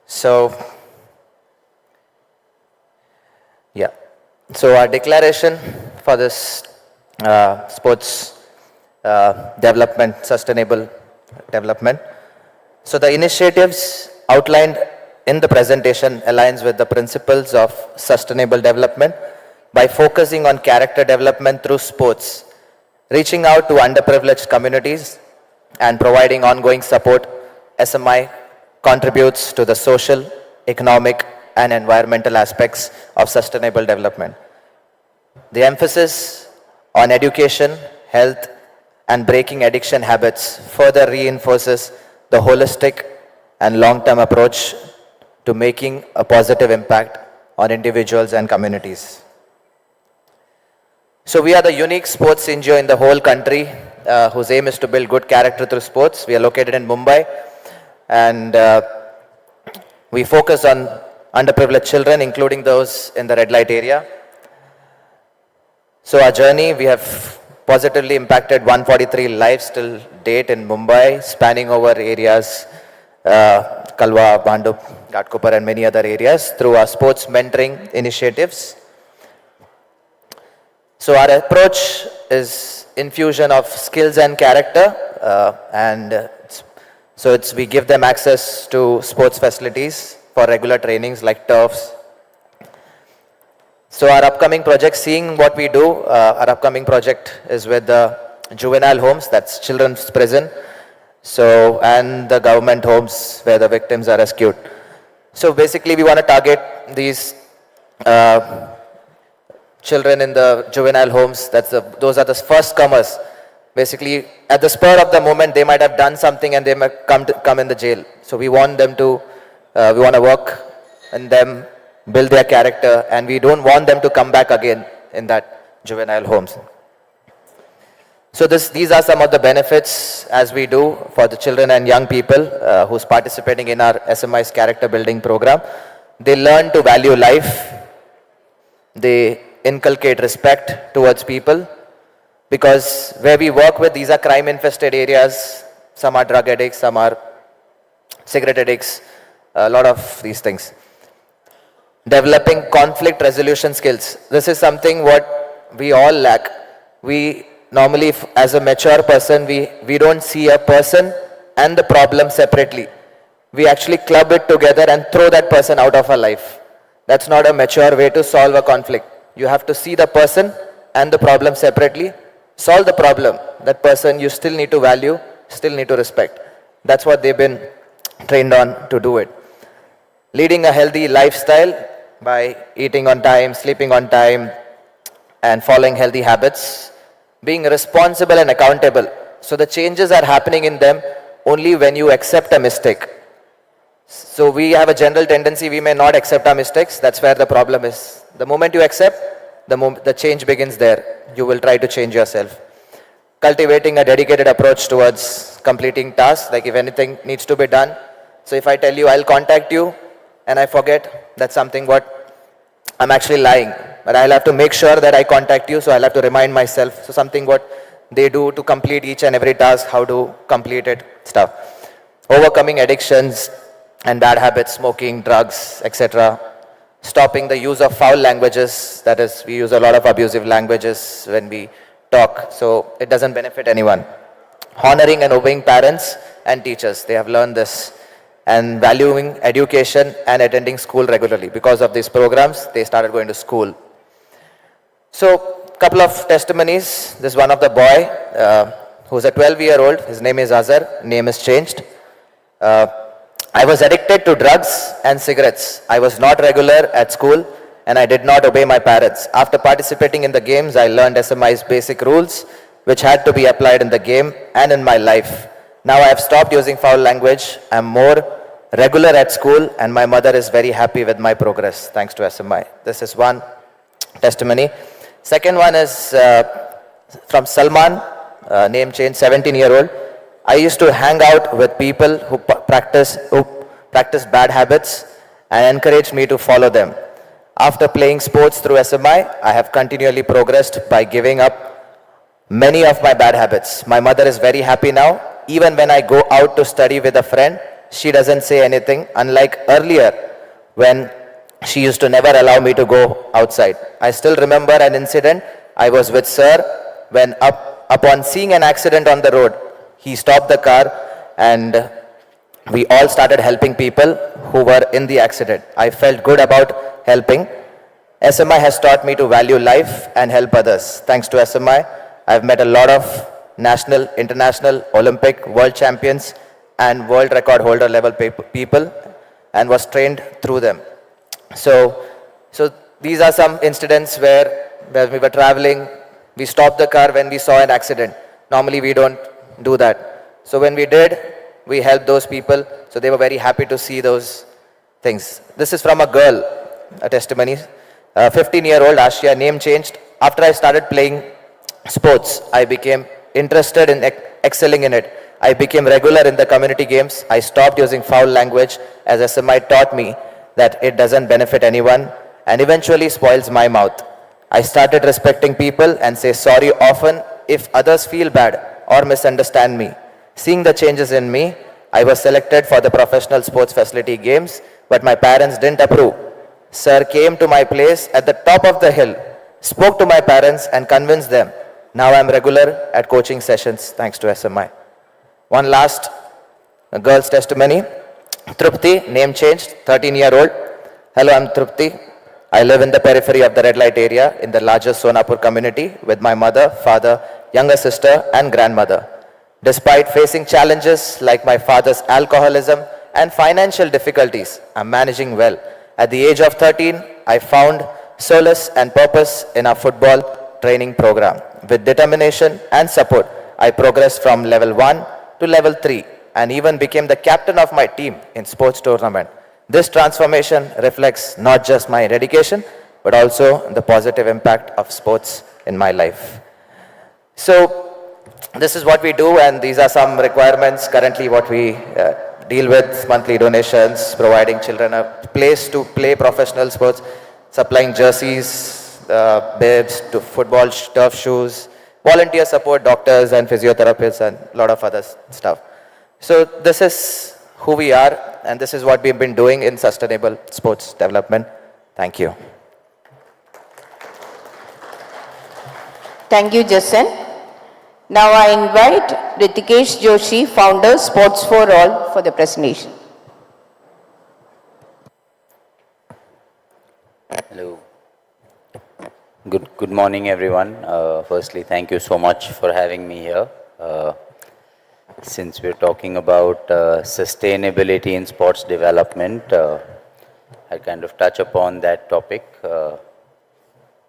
So, yeah. So our declaration for this sports development, sustainable development. So the initiatives outlined in the presentation aligns with the principles of sustainable development by focusing on character development through sports, reaching out to underprivileged communities and providing ongoing support. SMI contributes to the social, economic and environmental aspects of sustainable development. The emphasis on education, health and breaking addiction habits further reinforces the holistic and long-term approach to making a positive impact on individuals and communities. So we are the unique sports NGO in the whole country whose aim is to build good character through sports. We are located in Mumbai, and we focus on underprivileged children, including those in the red light area. So our journey, we have positively impacted 143 lives till date in Mumbai, spanning over areas, Kalwa, Bhandup, Ghatkopar and many other areas through our sports mentoring initiatives. So our approach is infusion of skills and character, we give them access to sports facilities for regular trainings like turfs. So our upcoming project, seeing what we do, our upcoming project is with the juvenile homes, that's children's prison, so and the government homes where the victims are rescued. So basically we want to target these children in the juvenile homes. Those are the first comers. Basically, at the spur of the moment, they might have done something and they might come in the jail. So we want them to, we want to work in them, build their character, and we don't want them to come back again in that juvenile homes. So these are some of the benefits as we do for the children and young people who's participating in our SMI's character building program. They learn to value life. They inculcate respect towards people, because where we work with, these are crime infested areas. Some are drug addicts, some are cigarette addicts, a lot of these things. Developing conflict resolution skills. This is something what we all lack. We normally, as a mature person, we don't see a person and the problem separately. We actually club it together and throw that person out of our life. That's not a mature way to solve a conflict. You have to see the person and the problem separately. Solve the problem. That person you still need to value, still need to respect. That's what they've been trained on to do it. Leading a healthy lifestyle by eating on time, sleeping on time, and following healthy habits. Being responsible and accountable. So the changes are happening in them only when you accept a mistake. So we have a general tendency, we may not accept our mistakes. That's where the problem is. The moment you accept, the change begins there. You will try to change yourself. Cultivating a dedicated approach towards completing tasks, like if anything needs to be done. So if I tell you I'll contact you and I forget, that's something what I'm actually lying. But I'll have to make sure that I contact you, so I'll have to remind myself. So something what they do to complete each and every task, how to complete it, stuff. Overcoming addictions and bad habits, smoking, drugs, etc. Stopping the use of foul languages, that is, we use a lot of abusive languages when we talk, so it doesn't benefit anyone. Honoring and obeying parents and teachers, they have learned this. And valuing education and attending school regularly. Because of these programs, they started going to school. So couple of testimonies. This is one of the boy who's a 12-year-old. His name is Azhar. Name is changed. I was addicted to drugs and cigarettes. I was not regular at school and I did not obey my parents. After participating in the games, I learned SMI's basic rules which had to be applied in the game and in my life. Now I have stopped using foul language. I'm more regular at school and my mother is very happy with my progress thanks to SMI. This is one testimony. Second one is from Salman, name change, 17-year-old. I used to hang out with people who practice bad habits and encouraged me to follow them. After playing sports through SMI, I have continually progressed by giving up many of my bad habits. My mother is very happy now. Even when I go out to study with a friend, she doesn't say anything, unlike earlier when she used to never allow me to go outside. I still remember an incident. I was with sir when upon seeing an accident on the road, he stopped the car and we all started helping people who were in the accident. I felt good about helping. SMI has taught me to value life and help others. Thanks to SMI, I've met a lot of national, international, Olympic, world champions and world record holder level people and was trained through them. So these are some incidents where we were traveling, we stopped the car when we saw an accident. Normally we don't do that. So when we did, we helped those people. So they were very happy to see those things. This is from a girl, a testimony. 15-year-old Ashia, name changed. After I started playing sports, I became interested in excelling in it. I became regular in the community games. I stopped using foul language as SMI taught me that it doesn't benefit anyone and eventually spoils my mouth. I started respecting people and say sorry often if others feel bad or misunderstand me. Seeing the changes in me, I was selected for the professional sports facility games, but my parents didn't approve. Sir came to my place at the top of the hill, spoke to my parents and convinced them. Now I'm regular at coaching sessions thanks to SMI. One last girl's testimony. Trupti, name changed, 13-year-old. Hello, I'm Trupti. I live in the periphery of the red light area in the largest Sonapur community with my mother, father, younger sister and grandmother. Despite facing challenges like my father's alcoholism and financial difficulties, I'm managing well. At the age of 13, I found solace and purpose in our football training program. With determination and support, I progressed from level 1 to level 3 and even became the captain of my team in sports tournament. This transformation reflects not just my dedication, but also the positive impact of sports in my life. So this is what we do, and these are some requirements currently what we deal with: monthly donations, providing children a place to play professional sports, supplying jerseys, bibs to football, turf shoes, volunteer support, doctors and physiotherapists and a lot of other stuff. So this is who we are and this is what we've been doing in sustainable sports development. Thank you. Thank you, Jason. Now I invite Ritikesh Joshi, founder, Sports for All, for the presentation. Hello. Good morning, everyone. Firstly, thank you so much for having me here. Since we're talking about sustainability in sports development, I kind of touch upon that topic.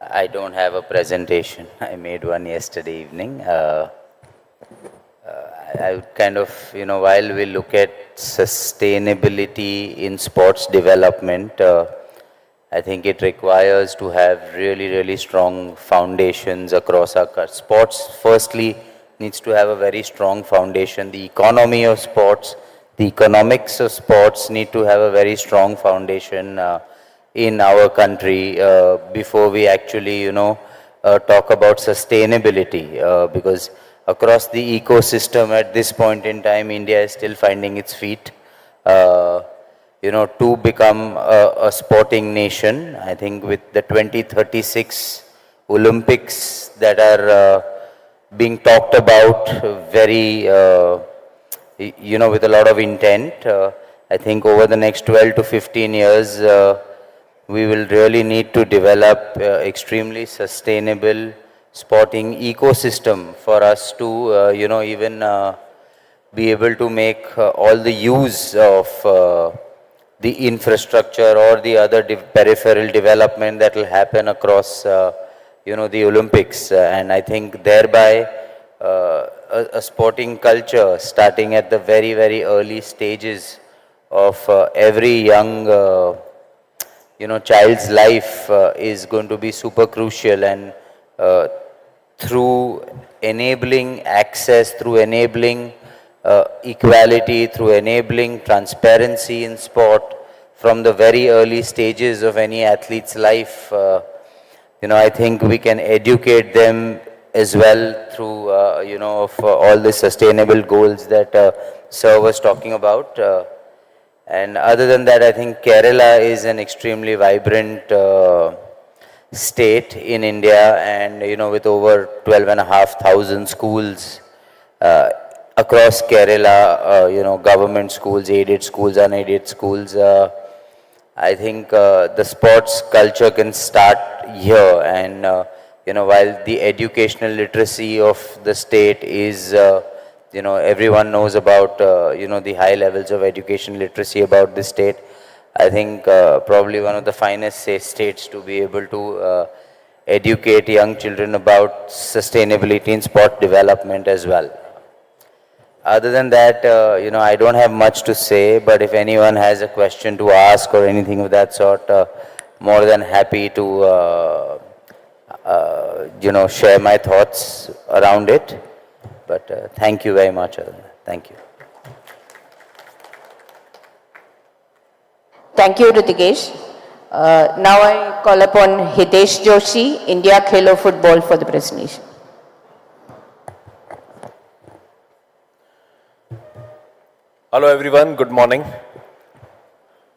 I don't have a presentation. I made one yesterday evening. I would kind of, while we look at sustainability in sports development, I think it requires to have really strong foundations across our sports. Firstly, needs to have a very strong foundation. The economy of sports, the economics of sports need to have a very strong foundation in our country before we actually, talk about sustainability. Because across the ecosystem at this point in time, India is still finding its feet. To become a sporting nation. I think with the 2036 Olympics that are being talked about very, with a lot of intent, I think over the next 12 to 15 years, we will really need to develop extremely sustainable sporting ecosystem for us to, even be able to make all the use of the infrastructure or the other peripheral development that will happen across, the Olympics. And I think thereby a sporting culture starting at the very, very early stages of every young, child's life is going to be super crucial. And through enabling access, through enabling equality, through enabling transparency in sport from the very early stages of any athlete's life, I think we can educate them as well through, of all the sustainable goals that Sir was talking about. And other than that, I think Kerala is an extremely vibrant state in India, and with over 12,500 schools across Kerala, government schools, aided schools, unaided schools. I think the sports culture can start here, and while the educational literacy of the state is, everyone knows about, the high levels of education literacy about the state. I think probably one of the finest states to be able to educate young children about sustainability in sport development as well. Other than that, I don't have much to say, but if anyone has a question to ask or anything of that sort, more than happy to, share my thoughts around it. But thank you very much. Thank you. Thank you, Ritikesh. Now I call upon Hitesh Joshi, India Khelo Football, for the presentation. Hello everyone, good morning.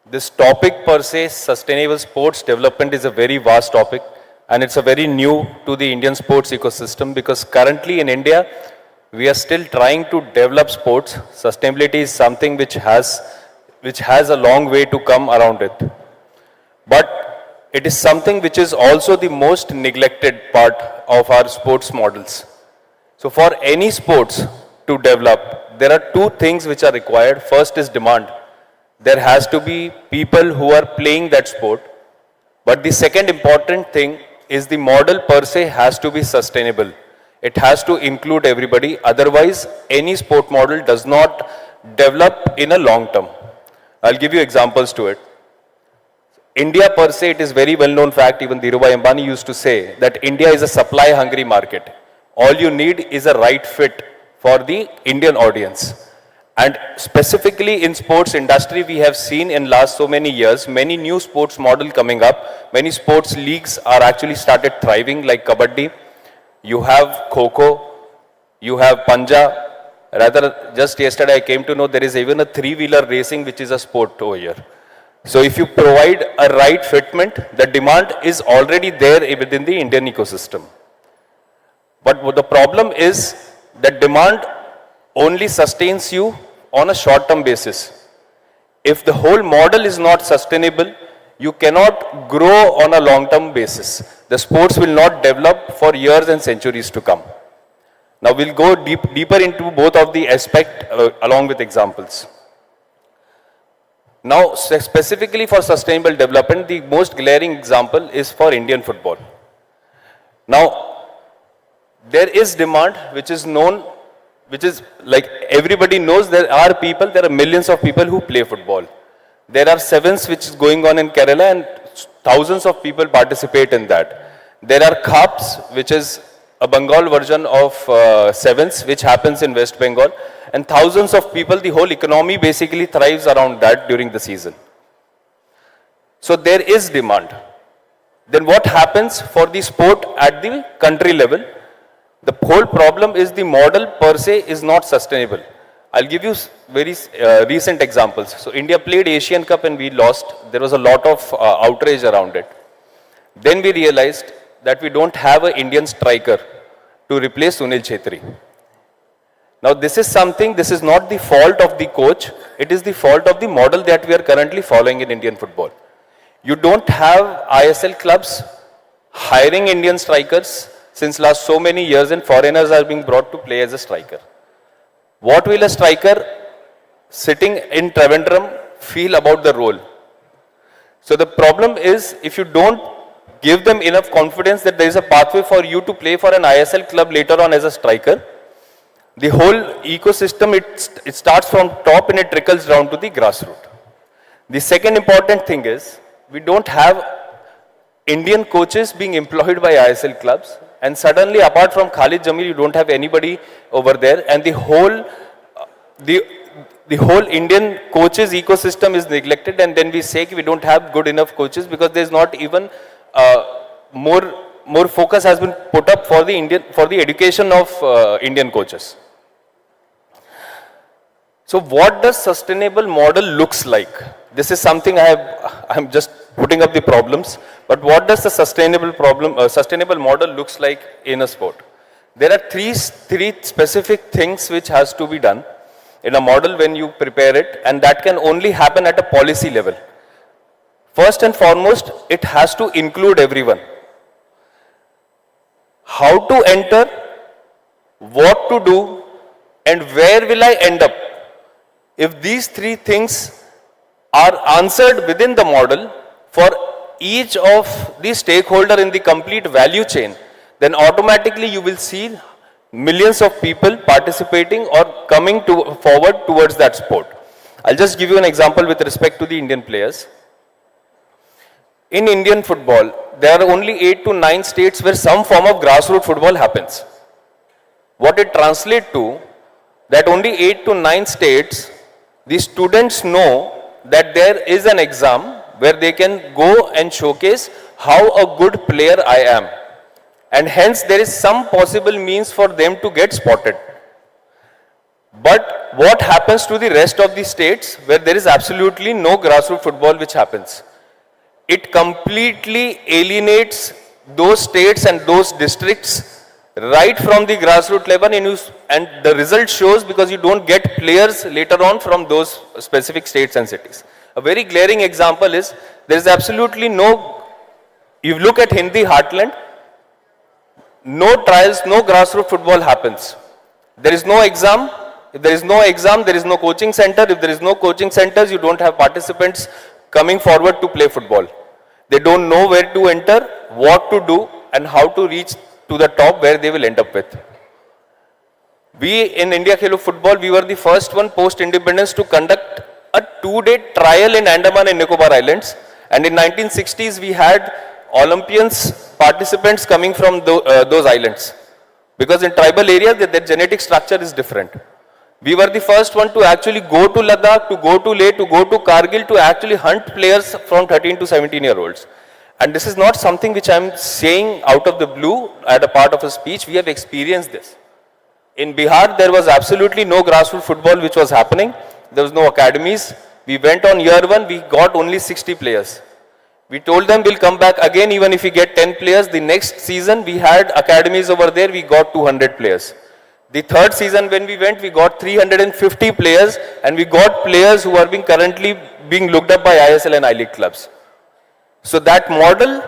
This topic per se, sustainable sports development, is a very vast topic, and it's a very new to the Indian sports ecosystem, because currently in India, we are still trying to develop sports. Sustainability is something which has a long way to come around it. But it is something which is also the most neglected part of our sports models. So for any sports to develop, there are two things which are required. First is demand. There has to be people who are playing that sport. But the second important thing is the model per se has to be sustainable. It has to include everybody. Otherwise, any sport model does not develop in a long term. I'll give you examples to it. India per se, it is very well known fact, even Dhirubhai Ambani used to say that India is a supply hungry market. All you need is a right fit for the Indian audience. And specifically in sports industry, we have seen in last so many years, many new sports model coming up. Many sports leagues are actually started thriving, like Kabaddi. You have Kho-Kho, you have Panja. Rather, just yesterday I came to know there is even a three-wheeler racing which is a sport over here. So if you provide a right fitment, the demand is already there within the Indian ecosystem. But what the problem is that demand only sustains you on a short-term basis. If the whole model is not sustainable, you cannot grow on a long-term basis. The sports will not develop for years and centuries to come. Now we'll go deeper into both of the aspects along with examples. Now specifically for sustainable development, the most glaring example is for Indian football. Now there is demand which is known, which is like everybody knows there are millions of people who play football. There are sevens which is going on in Kerala and thousands of people participate in that. There are cups, which is a Bengal version of sevens, which happens in West Bengal, and thousands of people, the whole economy basically thrives around that during the season. So there is demand. Then what happens for the sport at the country level? The whole problem is the model per se is not sustainable. I'll give you very recent examples. So India played Asian Cup and we lost. There was a lot of outrage around it. Then we realized that we don't have an Indian striker to replace Sunil Chhetri. Now this is not the fault of the coach, it is the fault of the model that we are currently following in Indian football. You don't have ISL clubs hiring Indian strikers, since last so many years, and foreigners are being brought to play as a striker. What will a striker sitting in Trivandrum feel about the role? So the problem is, if you don't give them enough confidence that there is a pathway for you to play for an ISL club later on as a striker, the whole ecosystem, it starts from top and it trickles down to the grassroots. The second important thing is, we don't have Indian coaches being employed by ISL clubs, and suddenly apart from Khalid Jamil, you don't have anybody over there, and the whole Indian coaches ecosystem is neglected, and then we say we don't have good enough coaches because there's not even more focus has been put up for the education of Indian coaches. So what does sustainable model looks like? This is something I'm just putting up the problems, but what does the sustainable model looks like in a sport? There are three specific things which has to be done in a model when you prepare it, and that can only happen at a policy level. First and foremost, it has to include everyone. How to enter, what to do, and where will I end up? If these three things are answered within the model for each of the stakeholder in the complete value chain, then automatically you will see millions of people participating or coming forward towards that sport. I'll just give you an example with respect to the Indian players. In Indian football, there are only 8 to 9 states where some form of grassroots football happens. What it translates to, that only 8 to 9 states, the students know that there is an exam where they can go and showcase how a good player I am. And hence there is some possible means for them to get spotted. But what happens to the rest of the states where there is absolutely no grassroots football which happens? It completely alienates those states and those districts right from the grassroots level, and the result shows because you don't get players later on from those specific states and cities. A very glaring example is, there is absolutely no, you look at Hindi heartland, no trials, no grassroots football happens. There is no exam. If there is no exam, there is no coaching center. If there is no coaching centers, you don't have participants coming forward to play football. They don't know where to enter, what to do, and how to reach to the top where they will end up with. We in India Khelo Football, we were the first one post-independence to conduct a 2-day trial in Andaman and Nicobar Islands. And in 1960s, we had Olympians, participants coming from those islands. Because in tribal areas, their genetic structure is different. We were the first one to actually go to Ladakh, to go to Leh, to go to Kargil, to actually hunt players from 13 to 17-year-olds. And this is not something which I'm saying out of the blue at a part of a speech. We have experienced this. In Bihar, there was absolutely no grassroots football which was happening. There was no academies. We went on year one, we got only 60 players. We told them we'll come back again even if we get 10 players. The next season, we had academies over there, we got 200 players. The third season when we went, we got 350 players, and we got players who are currently being looked up by ISL and I-League clubs. So that model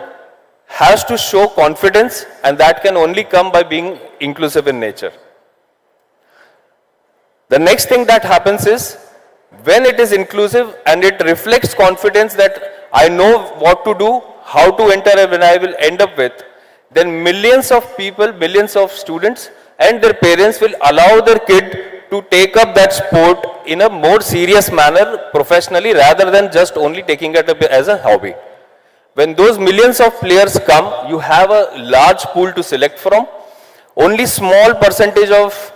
has to show confidence, and that can only come by being inclusive in nature. The next thing that happens is, when it is inclusive and it reflects confidence that I know what to do, how to enter, and when I will end up with, then millions of people, millions of students and their parents will allow their kid to take up that sport in a more serious manner professionally rather than just only taking it up as a hobby. When those millions of players come, you have a large pool to select from. Only small percentage of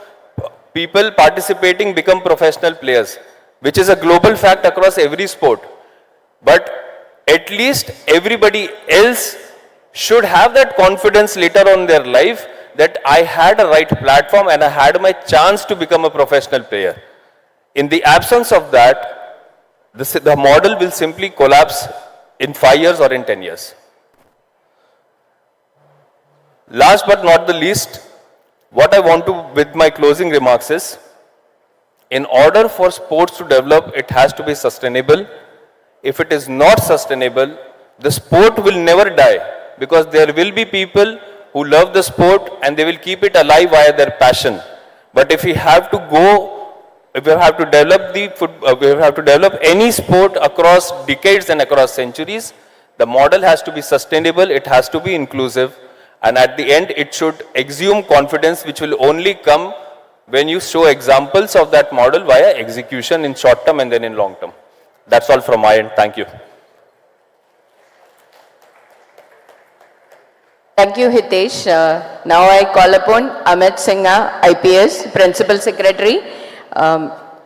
people participating become professional players, which is a global fact across every sport. But at least everybody else should have that confidence later on in their life that I had a right platform and I had my chance to become a professional player. In the absence of that, the model will simply collapse in 5 years or in 10 years. Last but not the least, what I want to, with my closing remarks is, in order for sports to develop, it has to be sustainable. If it is not sustainable, the sport will never die, because there will be people who love the sport and they will keep it alive via their passion. But if we have to if we have to develop we have to develop any sport across decades and across centuries, the model has to be sustainable, it has to be inclusive, and at the end it should exude confidence, which will only come when you show examples of that model via execution in short term and then in long term. That's all from my end. Thank you. Thank you, Hitesh. Now I call upon Amit Singha, IPS, Principal Secretary,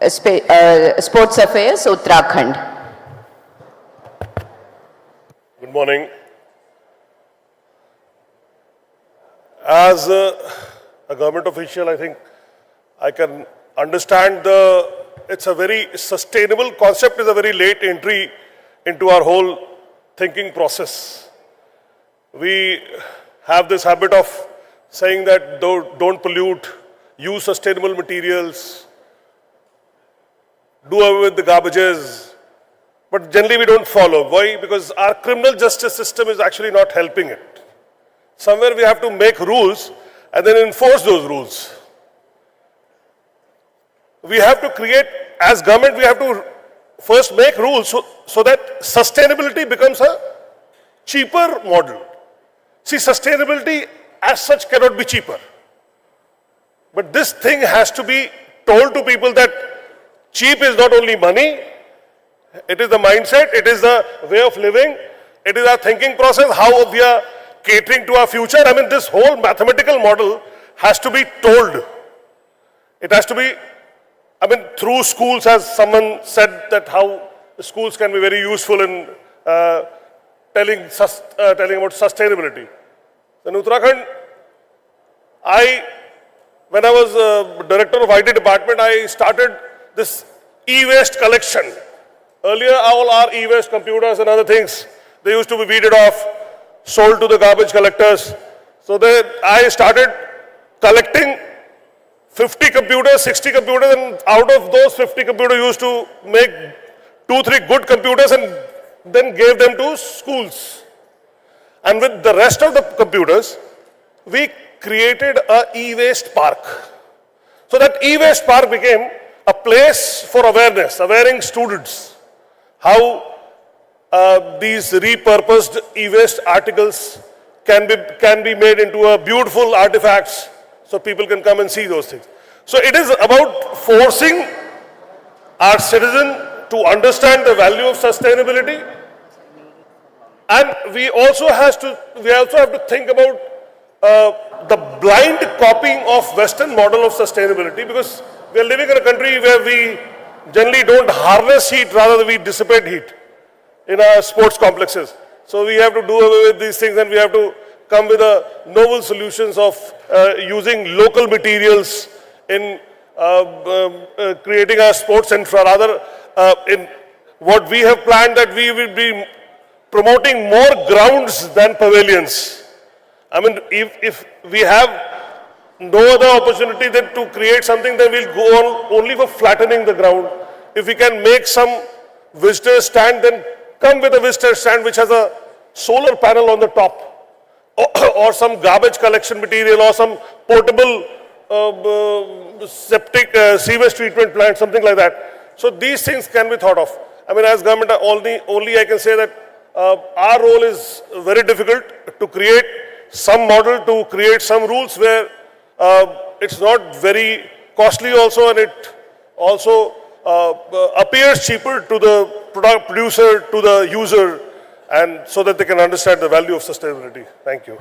Sports Affairs, Uttarakhand. Good morning. As a government official, I think I can understand it's a very sustainable concept, is a very late entry into our whole thinking process. We have this habit of saying that don't pollute, use sustainable materials, do away with the garbages, but generally we don't follow. Why? Because our criminal justice system is actually not helping it. Somewhere we have to make rules and then enforce those rules. We have to create, as government, we have to first make rules so that sustainability becomes a cheaper model. See, sustainability as such cannot be cheaper. But this thing has to be told to people that cheap is not only money, it is the mindset, it is the way of living, it is our thinking process, how we are catering to our future. I mean, this whole mathematical model has to be told. It has to be, I mean, through schools, as someone said that how schools can be very useful in telling about sustainability. In Uttarakhand, when I was director of IT department, I started this e-waste collection. Earlier, all our e-waste computers and other things, they used to be weeded off, sold to the garbage collectors. So I started collecting 50 computers, 60 computers, and out of those 50 computers, used to make 2-3 good computers and then gave them to schools. And with the rest of the computers, we created a e-waste park. So that e-waste park became a place for awareness, awareing students how these repurposed e-waste articles can be made into a beautiful artifacts so people can come and see those things. So it is about forcing our citizen to understand the value of sustainability, and we also have to think about the blind copying of Western model of sustainability, because we are living in a country where we generally don't harness heat, rather we dissipate heat in our sports complexes. So we have to do away with these things, and we have to come with novel solutions of using local materials in creating our sports infra. Rather, in what we have planned, that we will be promoting more grounds than pavilions. I mean, if we have no other opportunity than to create something, then we'll go on only for flattening the ground. If we can make some visitor stand, then come with a visitor stand which has a solar panel on the top, or some garbage collection material, or some portable septic sewage treatment plant, something like that. So these things can be thought of. I mean, as government, only I can say that our role is very difficult to create some model, to create some rules where it's not very costly also, and it also appears cheaper to the producer, to the user, and so that they can understand the value of sustainability. Thank you.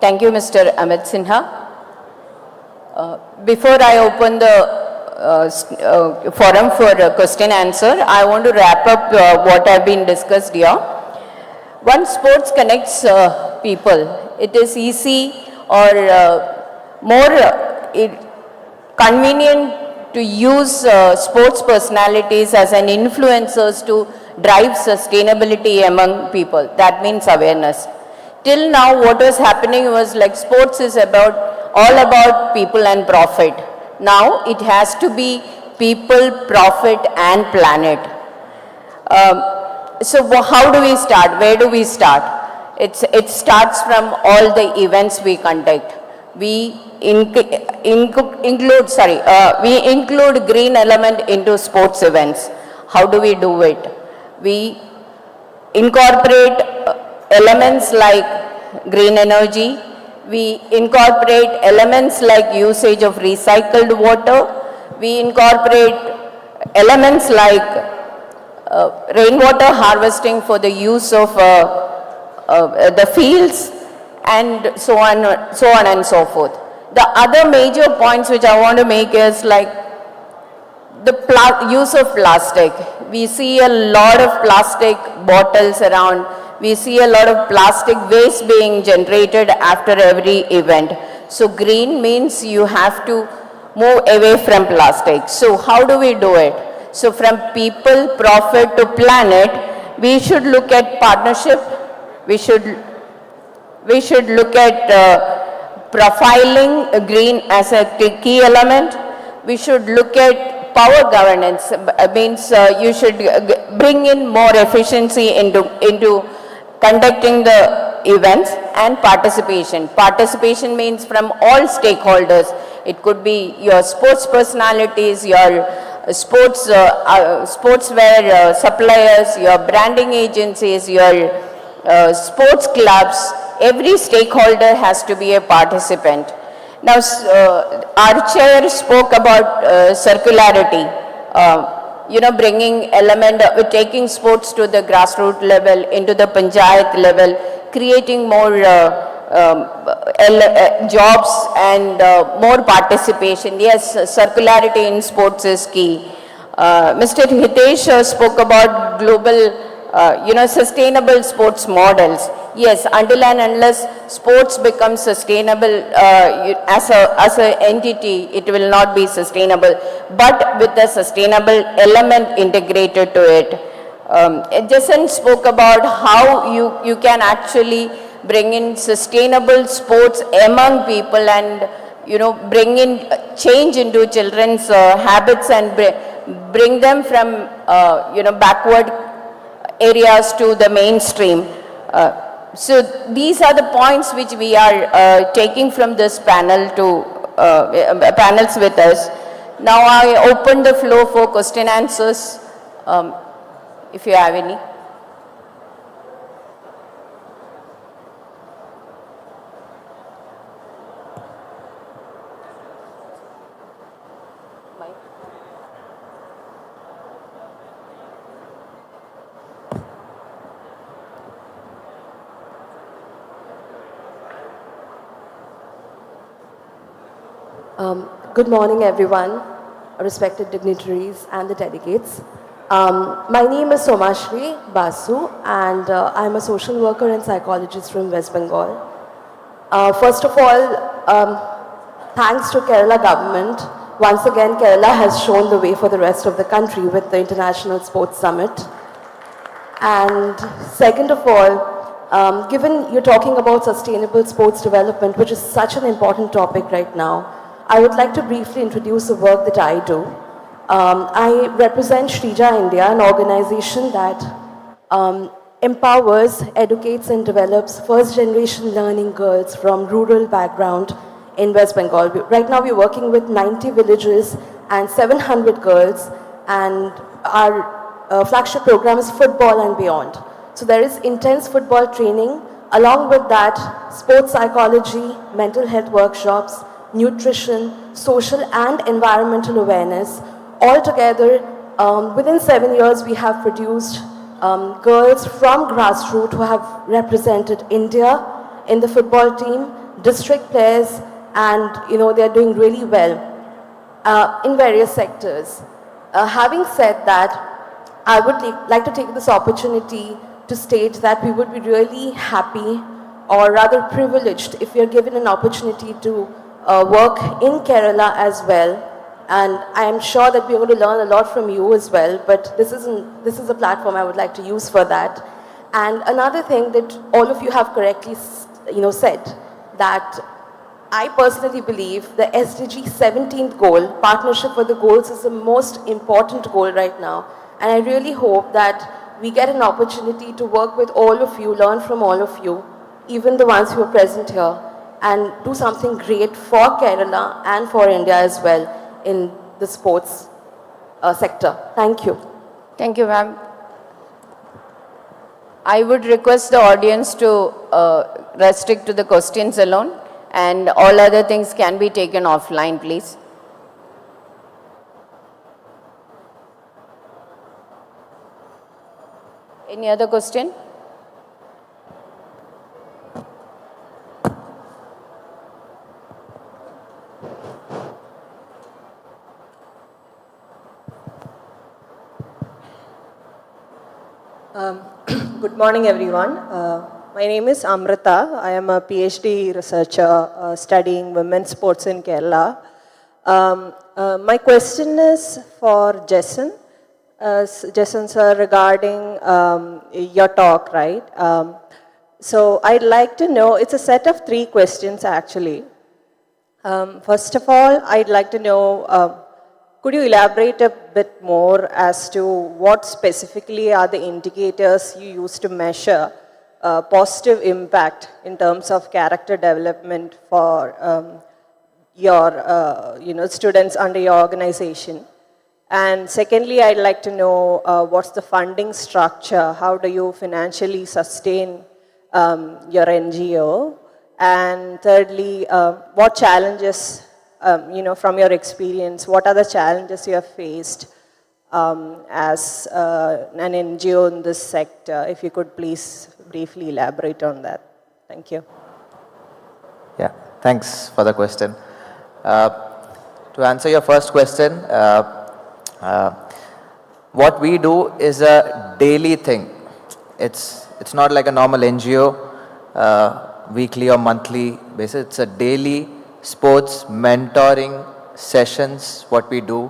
Thank you, Mr. Amit Sinha. Before I open the forum for question answer, I want to wrap up what have been discussed here. Once sports connects people, it is easy or more convenient to use sports personalities as an influencers to drive sustainability among people. That means awareness. till now what was happening was like sports is all about people and profit. Now it has to be people, profit and planet. So how do we start? Where do we start? It starts from all the events we conduct. We include green element into sports events. How do we do it? We incorporate elements like green energy. We incorporate elements like usage of recycled water. We incorporate elements like rainwater harvesting for the use of the fields, and so on and so forth. The other major points which I want to make is like the use of plastic. We see a lot of plastic bottles around. We see a lot of plastic waste being generated after every event. So green means you have to move away from plastic. So how do we do it? So from people, profit to planet, we should look at partnership. We should look at profiling green as a key element. We should look at power governance. Means you should bring in more efficiency into conducting the events, and participation. Participation means from all stakeholders. It could be your sports personalities, your sportswear suppliers, your branding agencies, your sports clubs. Every stakeholder has to be a participant. Now, our chair spoke about circularity. Bringing taking sports to the grassroots level, into the panchayat level, creating more jobs and more participation. Yes, circularity in sports is key. Mr. Hitesh spoke about global, sustainable sports models. Yes, until and unless sports become sustainable as an entity, it will not be sustainable. But with a sustainable element integrated to it. Jason spoke about how you can actually bring in sustainable sports among people and bring in change into children's habits and bring them from backward areas to the mainstream. So these are the points which we are taking from this panel to panels with us. Now I open the floor for question answers, if you have any. Good morning, everyone, respected dignitaries and the delegates. My name is Somashri Basu, and I'm a social worker and psychologist from West Bengal. First of all, thanks to Kerala government. Once again, Kerala has shown the way for the rest of the country with the International Sports Summit. And second of all, given you're talking about sustainable sports development, which is such an important topic right now, I would like to briefly introduce the work that I do. I represent Shrija India, an organization that empowers, educates and develops first-generation learning girls from rural background in West Bengal. Right now we're working with 90 villages and 700 girls, and our flagship program is football and beyond. So there is intense football training. Along with that, sports psychology, mental health workshops, nutrition, social and environmental awareness. Altogether, within 7 years, we have produced girls from grassroots who have represented India in the football team, district players, and they're doing really well in various sectors. Having said that, I would like to take this opportunity to state that we would be really happy, or rather privileged, if we are given an opportunity to work in Kerala as well. And I am sure that we're going to learn a lot from you as well, but this is a platform I would like to use for that. And another thing that all of you have correctly said, that I personally believe the SDG 17th goal, partnership for the goals, is the most important goal right now. And I really hope that we get an opportunity to work with all of you, learn from all of you, even the ones who are present here, and do something great for Kerala and for India as well in the sports sector. Thank you. Thank you, ma'am. I would request the audience to restrict to the questions alone, and all other things can be taken offline, please. Any other question? Good morning, everyone. My name is Amrita. I am a PhD researcher studying women's sports in Kerala. My question is for Jason. Jason sir, regarding your talk, right? So I'd like to know, it's a set of 3 questions actually. First of all, I'd like to know, could you elaborate a bit more as to what specifically are the indicators you use to measure positive impact in terms of character development for your students under your organization? And secondly, I'd like to know what's the funding structure? How do you financially sustain your NGO? And thirdly, what challenges, from your experience, what are the challenges you have faced as an NGO in this sector? If you could please briefly elaborate on that. Thank you. Yeah, thanks for the question. To answer your first question, what we do is a daily thing. It's not like a normal NGO, weekly or monthly basis. It's a daily sports mentoring sessions, what we do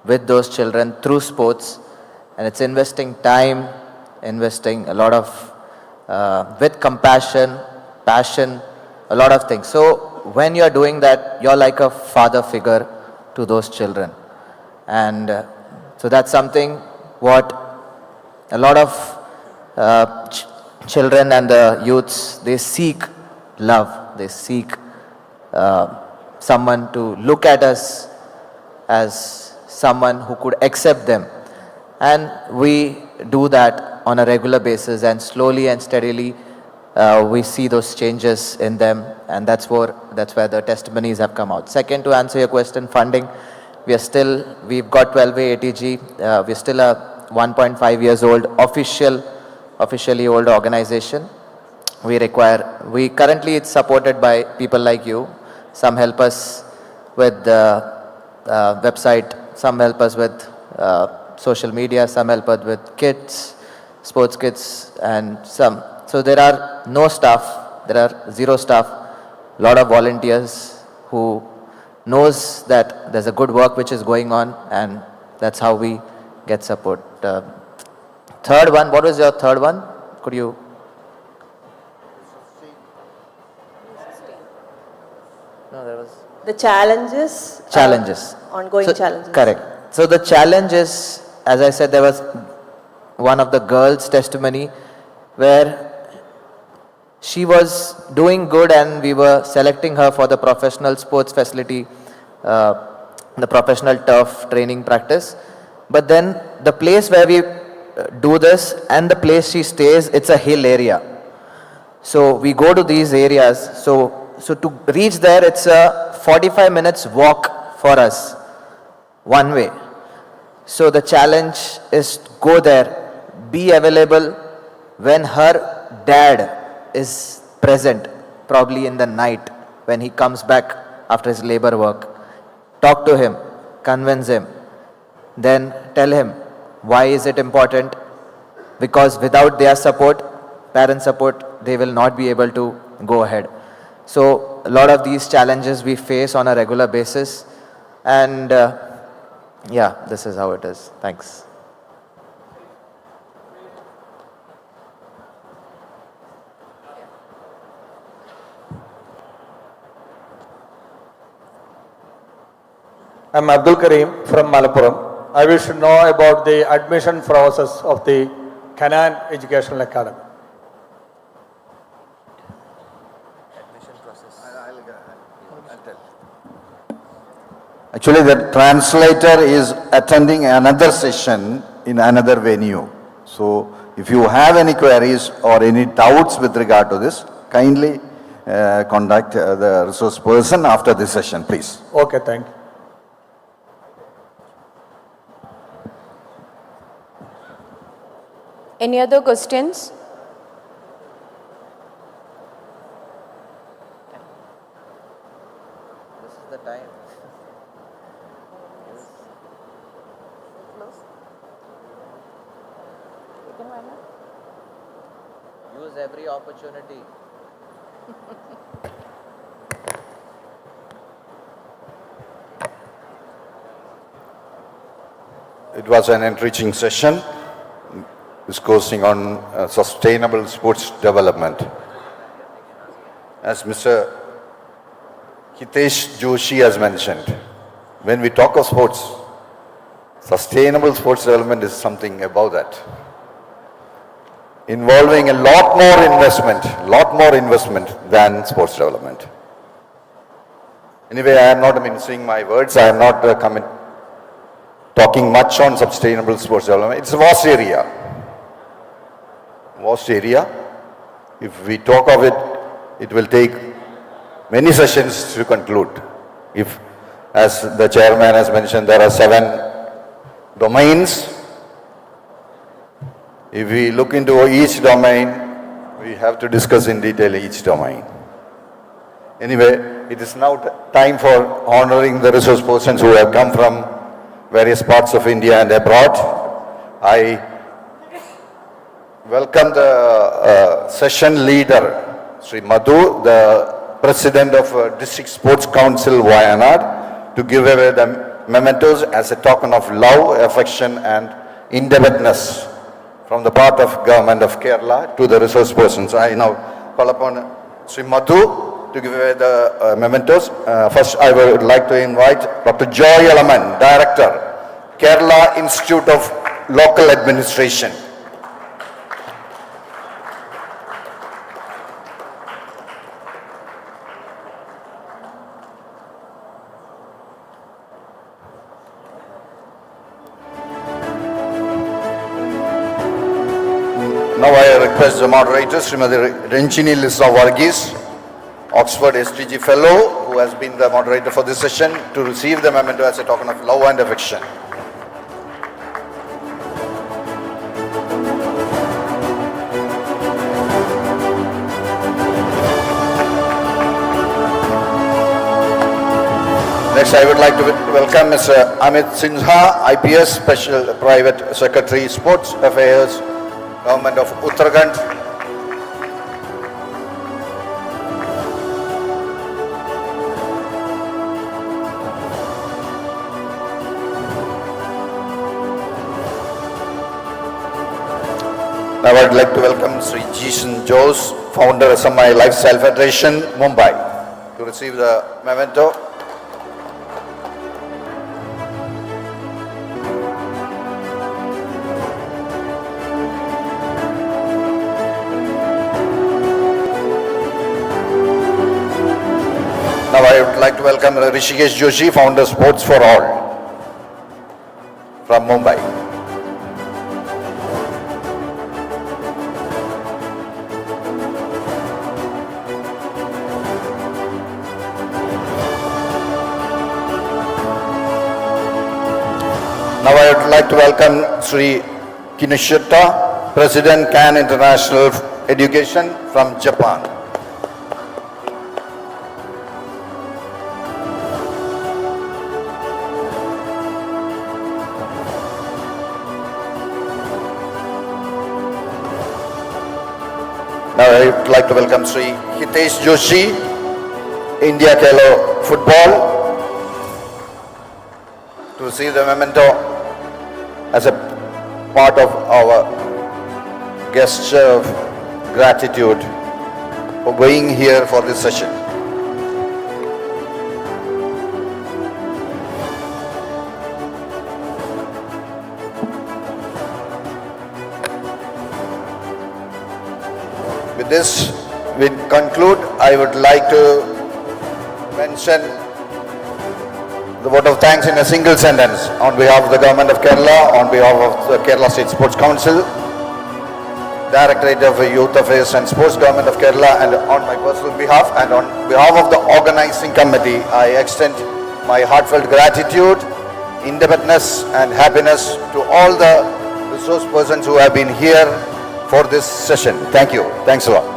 with those children through sports. And it's investing time, investing a lot of, with compassion, passion, a lot of things. So when you're doing that, you're like a father figure to those children. And so that's something what a lot of children and the youths, they seek love, they seek someone to look at us as someone who could accept them. And we do that on a regular basis, and slowly and steadily we see those changes in them, and that's where the testimonies have come out. Second, to answer your question, funding, we've got 12A ATG, we're still a 1.5 years old officially old organization. Currently it's supported by people like you. Some help us with the website, some help us with social media, some help us with kits, sports kits, and some. So there are no staff, there are 0 staff, a lot of volunteers who knows that there's a good work which is going on, and that's how we get support. Third one, what was your third one? Could you? No, there was. The challenges? Challenges. Ongoing challenges. Correct. So the challenge is, as I said, there was one of the girls' testimony where she was doing good and we were selecting her for the professional sports facility, the professional turf training practice. But then the place where we do this and the place she stays, it's a hill area. So we go to these areas. So to reach there, it's a 45 minutes walk for us, one way. So the challenge is to go there, be available when her dad is present, probably in the night when he comes back after his labor work. Talk to him, convince him, then tell him why is it important, because without their support, parent support, they will not be able to go ahead. So a lot of these challenges we face on a regular basis, and yeah, this is how it is. Thanks. I'm Abdul Karim from Malappuram. I wish to know about the admission process of the Canaan Educational Academy. Actually, the translator is attending another session in another venue. So, if you have any queries or any doubts with regard to this, kindly contact the resource person after this session, please. Okay, thank you. Any other questions? This is the time. Use every opportunity. It was an enriching session discussing on sustainable sports development. As Mr. Hitesh Joshi has mentioned, when we talk of sports, sustainable sports development is something above that. Involving a lot more investment than sports development. Anyway, I am not mincing my words. I am not talking much on sustainable sports development. It's a vast area. Vast area. If we talk of it, it will take many sessions to conclude. If, as the chairman has mentioned, there are 7 domains. If we look into each domain, we have to discuss in detail each domain. Anyway, it is now time for honoring the resource persons who have come from various parts of India and abroad. I welcome the session leader, Sri Madhu, the president of District Sports Council, Wayanad, to give away the mementos as a token of love, affection and indebtedness from the part of government of Kerala to the resource persons. I now call upon Sri Madhu to give away the mementos. First, I would like to invite Dr. Joy Elaman, Director, Kerala Institute of Local Administration. Now I request the moderator, Srimati Renchini Lisa Varghese, Oxford STG Fellow, who has been the moderator for this session, to receive the memento as a token of love and affection. Next, I would like to welcome Mr. Amit Sinha, IPS Special Private Secretary, Sports Affairs, Government of Uttarakhand. Now I would like to welcome Sri Jason Jose, founder of SMI Lifestyle Federation, Mumbai, to receive the memento. Now I would like to welcome Rishikesh Joshi, founder Sports for All, from Mumbai. Now I would like to welcome Sri Kinoshita, President CAN International Education from Japan. Now I would like to welcome Sri Hitesh Joshi, India Kelo Football, to receive the memento as a part of our gesture of gratitude for being here for this session. With this, we conclude. I would like to mention the vote of thanks in a single sentence on behalf of the Government of Kerala, on behalf of the Kerala State Sports Council, Directorate of Youth Affairs and Sports, Government of Kerala, and on my personal behalf and on behalf of the organizing committee, I extend my heartfelt gratitude, indebtedness and happiness to all the resource persons who have been here for this session. Thank you. Thanks a lot.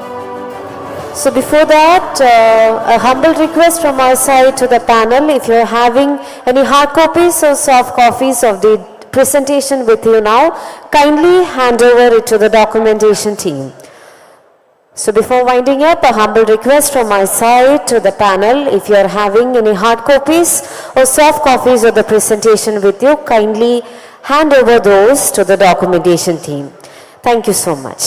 So before that, a humble request from our side to the panel, if you're having any hard copies or soft copies of the presentation with you now, kindly hand over it to the documentation team. So before winding up, a humble request from my side to the panel, if you're having any hard copies or soft copies of the presentation with you, kindly hand over those to the documentation team. Thank you so much.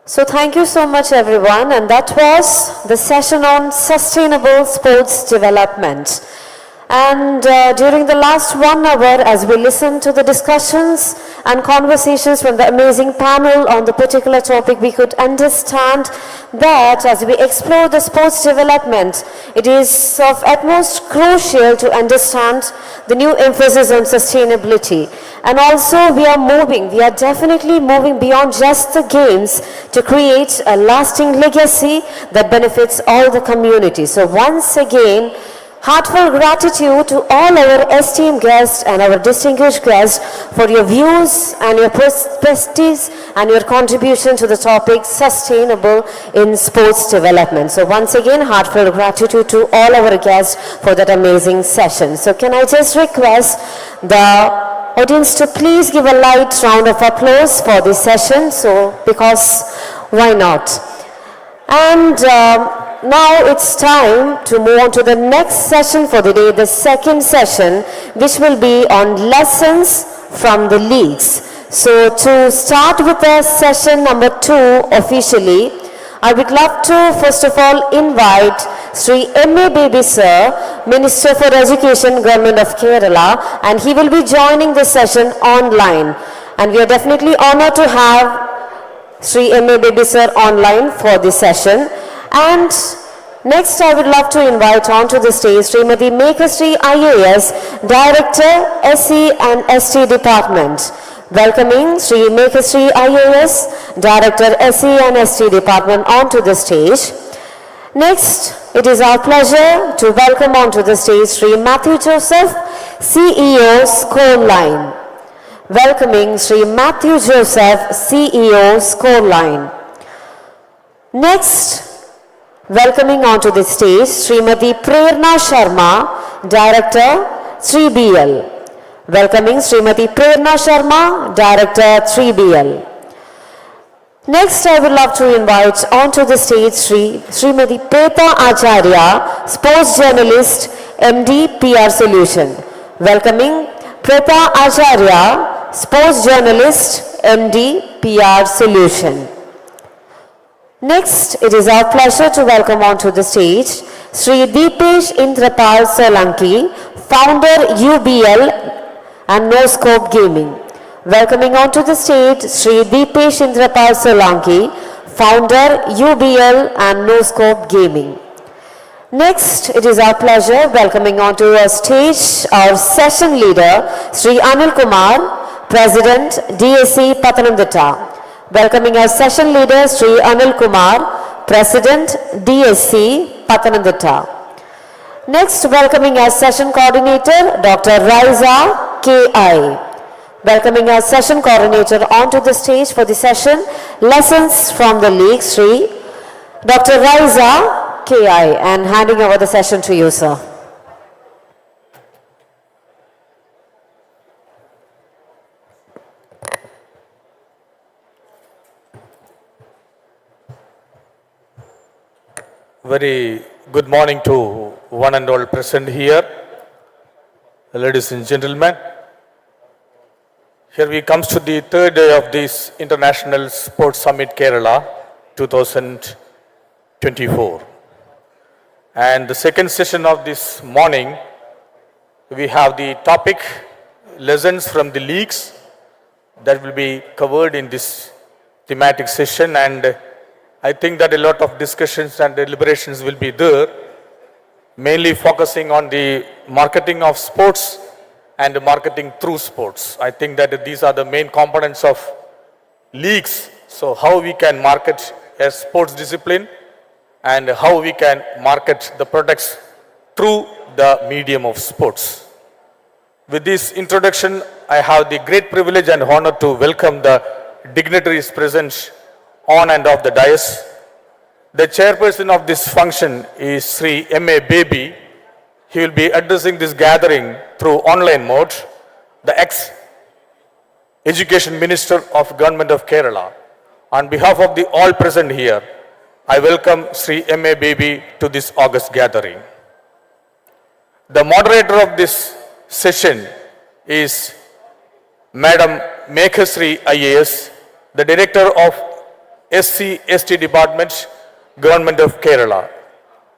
So thank you so much everyone, and that was the session on sustainable sports development. And during the last 1 hour, as we listened to the discussions and conversations from the amazing panel on the particular topic, we could understand that as we explore the sports development, it is of utmost crucial to understand the new emphasis on sustainability. And also we are definitely moving beyond just the games to create a lasting legacy that benefits all the community. So once again, heartfelt gratitude to all our esteemed guests and our distinguished guests for your views and your perspectives and your contribution to the topic sustainable in sports development. So once again, heartfelt gratitude to all our guests for that amazing session. So can I just request the audience to please give a light round of applause for this session. So because why not? And now it's time to move on to the next session for the day, the second session, which will be on lessons from the leagues. So to start with the session number 2 officially, I would love to first of all invite Sri M.A. Baby Sir, Minister for Education, Government of Kerala, and he will be joining the session online. And we are definitely honored to have Sri M.A. Baby Sir online for this session. And next I would love to invite onto the stage Srimati Mekasri IAS, Director, SC and ST Department. Welcoming Sri Mekasri IAS, Director, SC and ST Department onto the stage. Next, it is our pleasure to welcome onto the stage Sri Matthew Joseph, CEO, Scone Line. welcoming Sri Matthew Joseph, CEO, Scoreline. Next, welcoming onto the stage Srimati Prerna Sharma, Director, 3BL. Welcoming Srimati Prerna Sharma, Director, 3BL. Next, I would love to invite onto the stage Srimati Preta Acharya, Sports Journalist, MD, PR Solution. Welcoming Preta Acharya, Sports Journalist, MD, PR Solution. Next, it is our pleasure to welcome onto the stage Sri Deepesh Indrapal Solanki, Founder, UBL and No Scope Gaming. Welcoming onto the stage Sri Deepesh Indrapal Solanki, Founder, UBL and No Scope Gaming. Next, it is our pleasure welcoming onto our stage our session leader Sri Anil Kumar, President, DSC Pathanamthitta. Welcoming our session leader Sri Anil Kumar, President, DSC Pathanamthitta. Next, welcoming our session coordinator Dr. Raiza K.I. Welcoming our session coordinator onto the stage for the session Lessons from the League, Sri Dr. Raiza K.I. and handing over the session to you, sir. Very good morning to one and all present here, ladies and gentlemen. Here we comes to the third day of this International Sports Summit Kerala 2024. And the second session of this morning, we have the topic lessons from the leagues that will be covered in this thematic session, and I think that a lot of discussions and deliberations will be there, mainly focusing on the marketing of sports and marketing through sports. I think that these are the main components of leagues. So how we can market a sports discipline and how we can market the products through the medium of sports. With this introduction, I have the great privilege and honor to welcome the dignitaries present on and off the dais. The chairperson of this function is Sri M.A. Baby. He will be addressing this gathering through online mode. The ex-Education Minister of Government of Kerala. On behalf of the all present here, I welcome Sri M.A. Baby to this August gathering. The moderator of this session is Madam Meghasri IAS, the Director of SC/ST Department, Government of Kerala.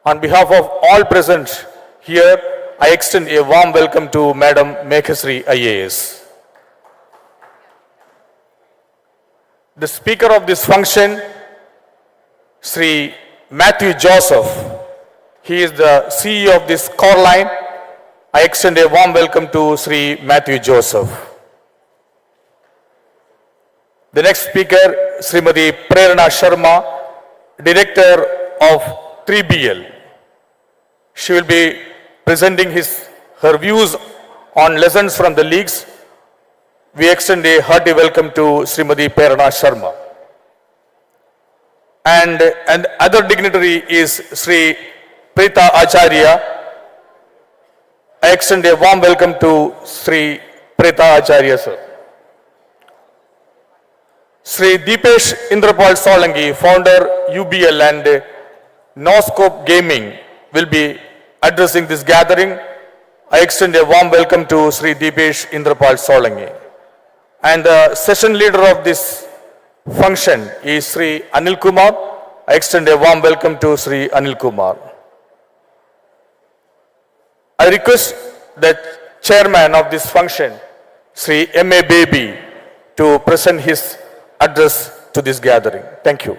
On behalf of all present here, I extend a warm welcome to Madam Meghasri IAS. The speaker of this function, Sri Matthew Joseph. He is the CEO of this Scoreline. I extend a warm welcome to Sri Matthew Joseph. The next speaker, Srimati Prerna Sharma, Director of 3BL. She will be presenting her views on lessons from the leagues. We extend a hearty welcome to Srimati Prerna Sharma. And other dignitary is Sri Preta Acharya. I extend a warm welcome to Sri Preta Acharya, sir. Sri Deepesh Indrapal Solanki, founder UBL and No Scope Gaming, will be addressing this gathering. I extend a warm welcome to Sri Deepesh Indrapal Solanki. And the session leader of this function is Sri Anil Kumar. I extend a warm welcome to Sri Anil Kumar. I request the chairman of this function, Sri M.A. Baby, to present his address to this gathering. Thank you.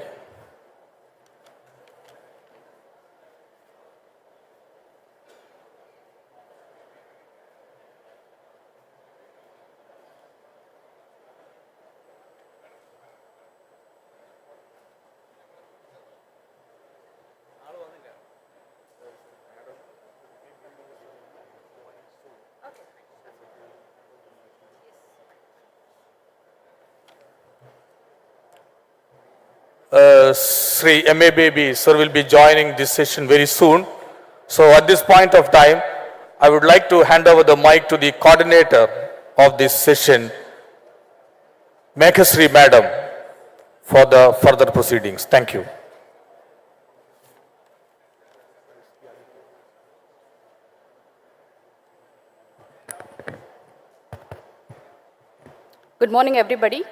Sri M.A. Baby, sir, will be joining this session very soon. So at this point of time, I would like to hand over the mic to the coordinator of this session, Meghasri Madam, for the further proceedings. Thank you. Good morning, everybody.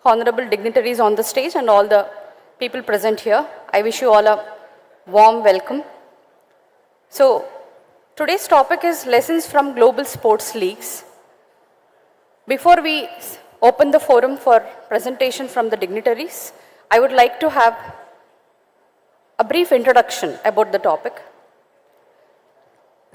Honorable dignitaries on the stage and all the people present here. I wish you all a warm welcome. So, today's topic is lessons from global sports leagues. Before we open the forum for presentation from the dignitaries, I would like to have a brief introduction about the topic.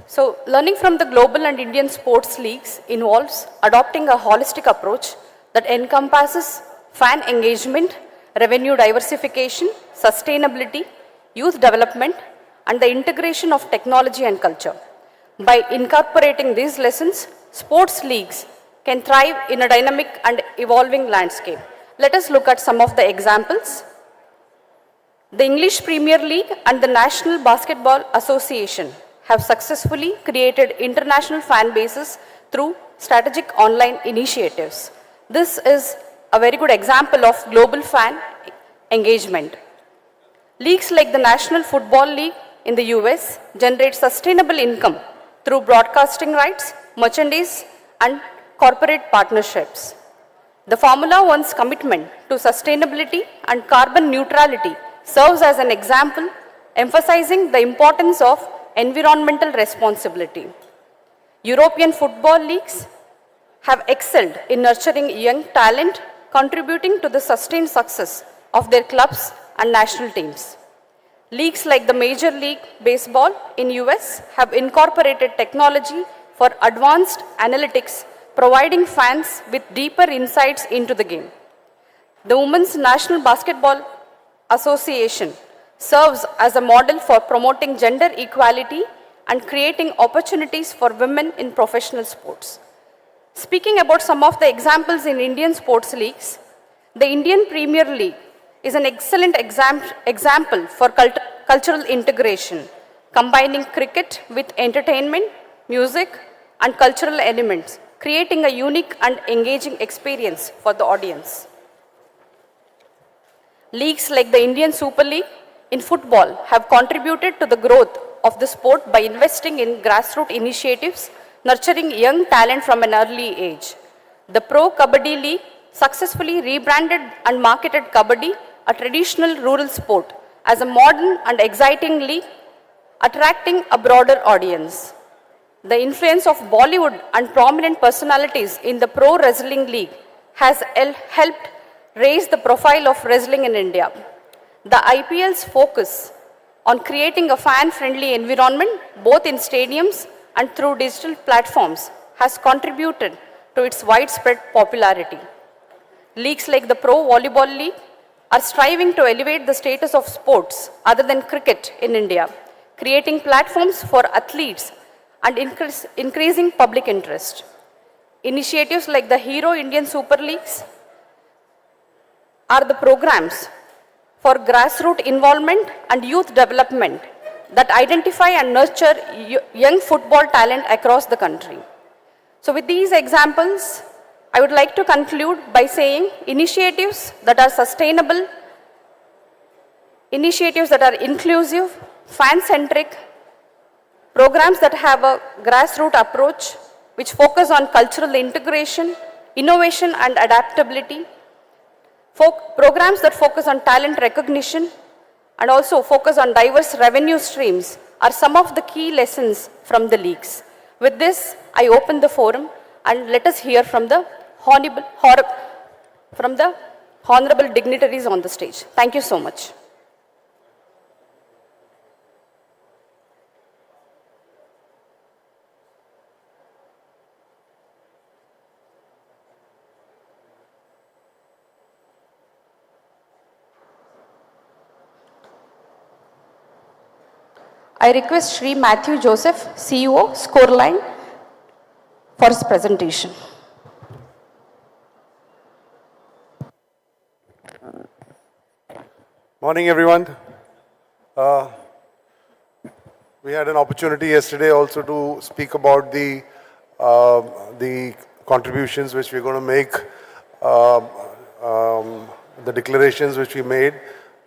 So, learning from the global and Indian sports leagues involves adopting a holistic approach that encompasses fan engagement, revenue diversification, sustainability, youth development, and the integration of technology and culture. By incorporating these lessons, sports leagues can thrive in a dynamic and evolving landscape. Let us look at some of the examples. The English Premier League and the National Basketball Association have successfully created international fan bases through strategic online initiatives. This is a very good example of global fan engagement. Leagues like the National Football League in the US generate sustainable income through broadcasting rights, merchandise, and corporate partnerships. The Formula One's commitment to sustainability and carbon neutrality serves as an example, emphasizing the importance of environmental responsibility. European football leagues have excelled in nurturing young talent, contributing to the sustained success of their clubs and national teams. Leagues like the Major League Baseball in US have incorporated technology for advanced analytics, providing fans with deeper insights into the game. The Women's National Basketball Association serves as a model for promoting gender equality and creating opportunities for women in professional sports. Speaking about some of the examples in Indian sports leagues, the Indian Premier League is an excellent example for cultural integration, combining cricket with entertainment, music, and cultural elements, creating a unique and engaging experience for the audience. Leagues like the Indian Super League in football have contributed to the growth of the sport by investing in grassroots initiatives, nurturing young talent from an early age. The Pro Kabaddi League successfully rebranded and marketed Kabaddi, a traditional rural sport, as a modern and exciting league, attracting a broader audience. The influence of Bollywood and prominent personalities in the Pro Wrestling League has helped raise the profile of wrestling in India. The IPL's focus on creating a fan-friendly environment, both in stadiums and through digital platforms, has contributed to its widespread popularity. Leagues like the Pro Volleyball League are striving to elevate the status of sports other than cricket in India, creating platforms for athletes and increasing public interest. Initiatives like the Hero Indian Super Leagues are the programs for grassroots involvement and youth development that identify and nurture young football talent across the country. So with these examples, I would like to conclude by saying initiatives that are sustainable, initiatives that are inclusive, fan-centric, programs that have a grassroots approach which focus on cultural integration, innovation and adaptability, programs that focus on talent recognition and also focus on diverse revenue streams are some of the key lessons from the leagues. With this, I open the forum and let us hear from the honorable dignitaries on the stage. Thank you so much. I request Shri Matthew Joseph, CEO, Scoreline, for his presentation. Morning, everyone. We had an opportunity yesterday also to speak about the contributions which we're going to make, the declarations which we made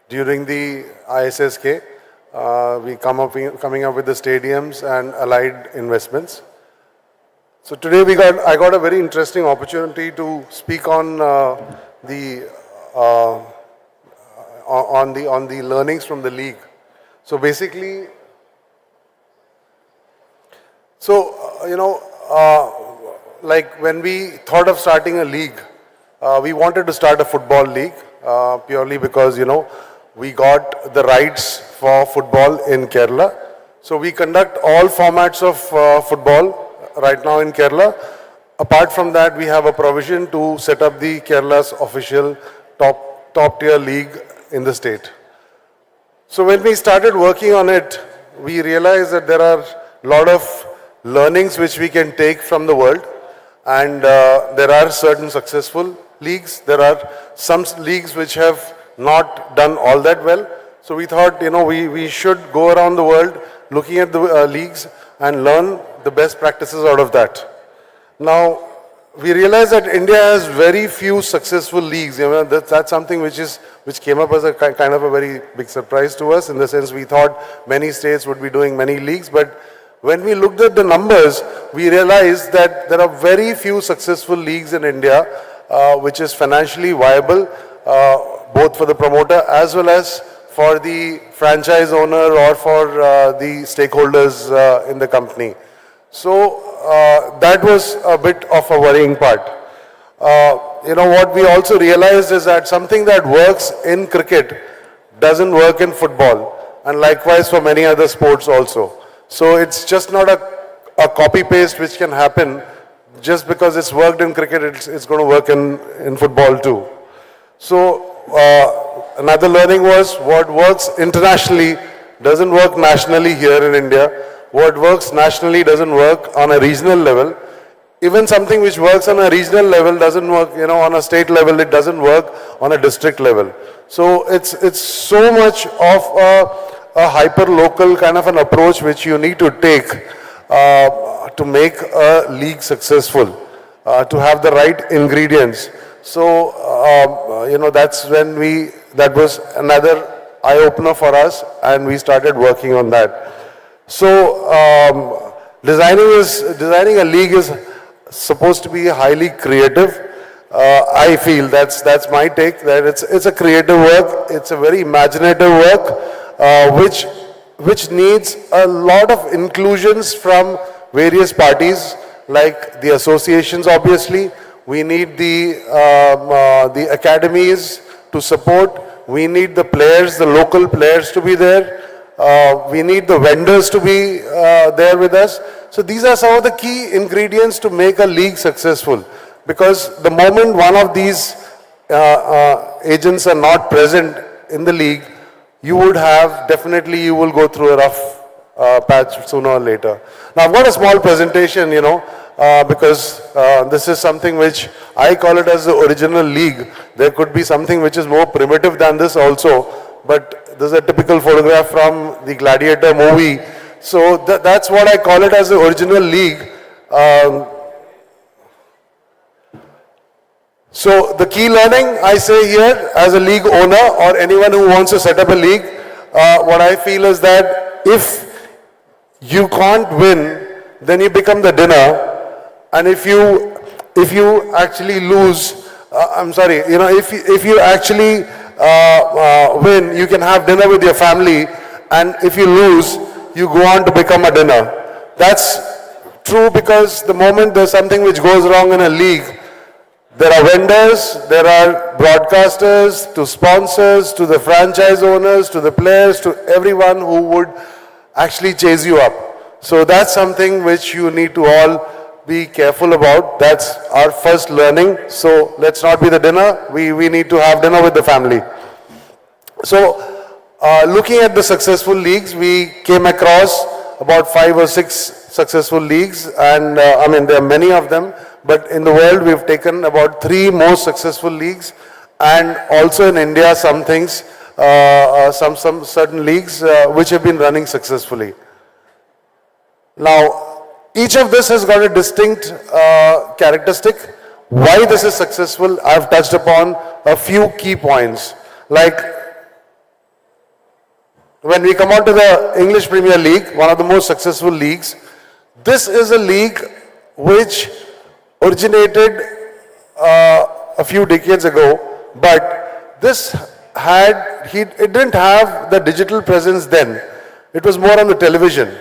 during the ISSK. We coming up with the stadiums and allied investments. So today I got a very interesting opportunity to speak on the learnings from the league. So basically, like when we thought of starting a league, we wanted to start a football league purely because, we got the rights for football in Kerala. So we conduct all formats of football right now in Kerala. Apart from that, we have a provision to set up the Kerala's official top tier league in the state. So when we started working on it, we realized that there are a lot of learnings which we can take from the world, and there are certain successful leagues. There are some leagues which have not done all that well. So we thought, we should go around the world looking at the leagues and learn the best practices out of that. Now, we realize that India has very few successful leagues. That's something which came up as a kind of a very big surprise to us, in the sense we thought many states would be doing many leagues, but when we looked at the numbers, we realized that there are very few successful leagues in India which is financially viable, both for the promoter as well as for the franchise owner or for the stakeholders in the company. So that was a bit of a worrying part. What we also realized is that something that works in cricket doesn't work in football, and likewise for many other sports also. So it's just not a copy-paste which can happen. Just because it's worked in cricket, it's going to work in football too. So another learning was what works internationally doesn't work nationally here in India. What works nationally doesn't work on a regional level. Even something which works on a regional level doesn't work, on a state level, it doesn't work on a district level. So it's so much of a hyper-local kind of an approach which you need to take to make a league successful, to have the right ingredients. So, that was another eye-opener for us, and we started working on that. So, designing a league is supposed to be highly creative. I feel that's my take, that it's a creative work, it's a very imaginative work, which needs a lot of inclusions from various parties, like the associations. Obviously, we need the academies to support. We need the players, the local players, to be there. We need the vendors to be there with us. So these are some of the key ingredients to make a league successful. Because the moment one of these agents are not present in the league, you will go through a rough patch sooner or later. Now I've got a small presentation, because this is something which I call it as the original league. There could be something which is more primitive than this also, but this is a typical photograph from the Gladiator movie. So that's what I call it as the original league. So the key learning I say here, as a league owner or anyone who wants to set up a league, what I feel is that if you can't win, then you become the dinner. And if you actually lose, if you actually win, you can have dinner with your family. And if you lose, you go on to become a dinner. That's true, because the moment there's something which goes wrong in a league, there are vendors, there are broadcasters, to sponsors, to the franchise owners, to the players, to everyone who would actually chase you up. So that's something which you need to all be careful about. That's our first learning. So let's not be the dinner. We need to have dinner with the family. So looking at the successful leagues, we came across about 5 or 6 successful leagues, and there are many of them. But in the world, we've taken about 3 most successful leagues, and also in India, some things some certain leagues which have been running successfully. Now, each of this has got a distinct characteristic. Why this is successful, I've touched upon a few key points. Like, when we come on to the English Premier League, one of the most successful leagues, this is a league which originated a few decades ago, but this it didn't have the digital presence then. It was more on the television.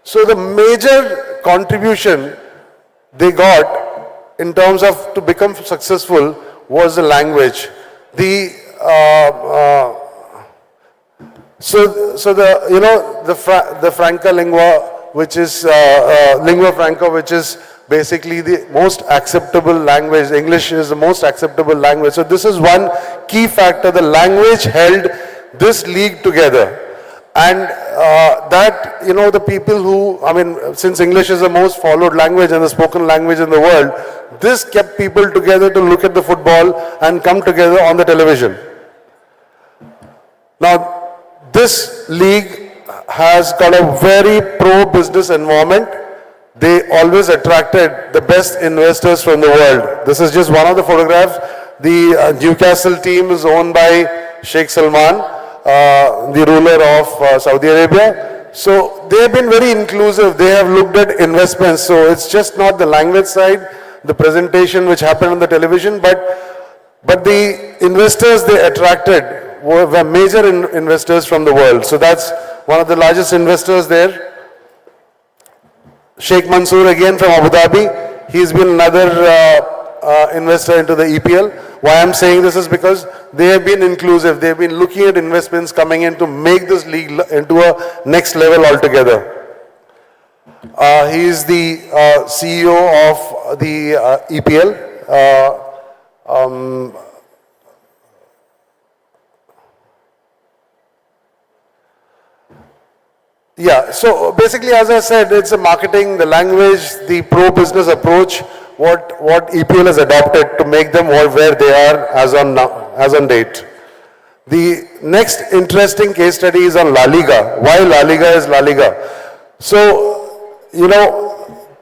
So the major contribution they got in terms of to become successful was the language. So the franca lingua, which is lingua franca, which is basically the most acceptable language. English is the most acceptable language. So this is one key factor. The language held this league together. And the people who, since English is the most followed language and the spoken language in the world, this kept people together to look at the football and come together on the television. Now, this league has got a very pro-business environment. They always attracted the best investors from the world. This is just one of the photographs. The Newcastle team is owned by Sheikh Salman, the ruler of Saudi Arabia. So they have been very inclusive. They have looked at investments. So it's just not the language side, the presentation which happened on the television, but the investors they attracted were major investors from the world. So that's one of the largest investors there. Sheikh Mansour again from Abu Dhabi. He's been another investor into the EPL. Why I'm saying this is because they have been inclusive. They have been looking at investments coming in to make this league into a next level altogether. He is the CEO of the EPL. Yeah, so basically, as I said, it's the marketing, the language, the pro-business approach, what EPL has adopted to make them where they are as on date. The next interesting case study is on La Liga. Why La Liga is La Liga? So,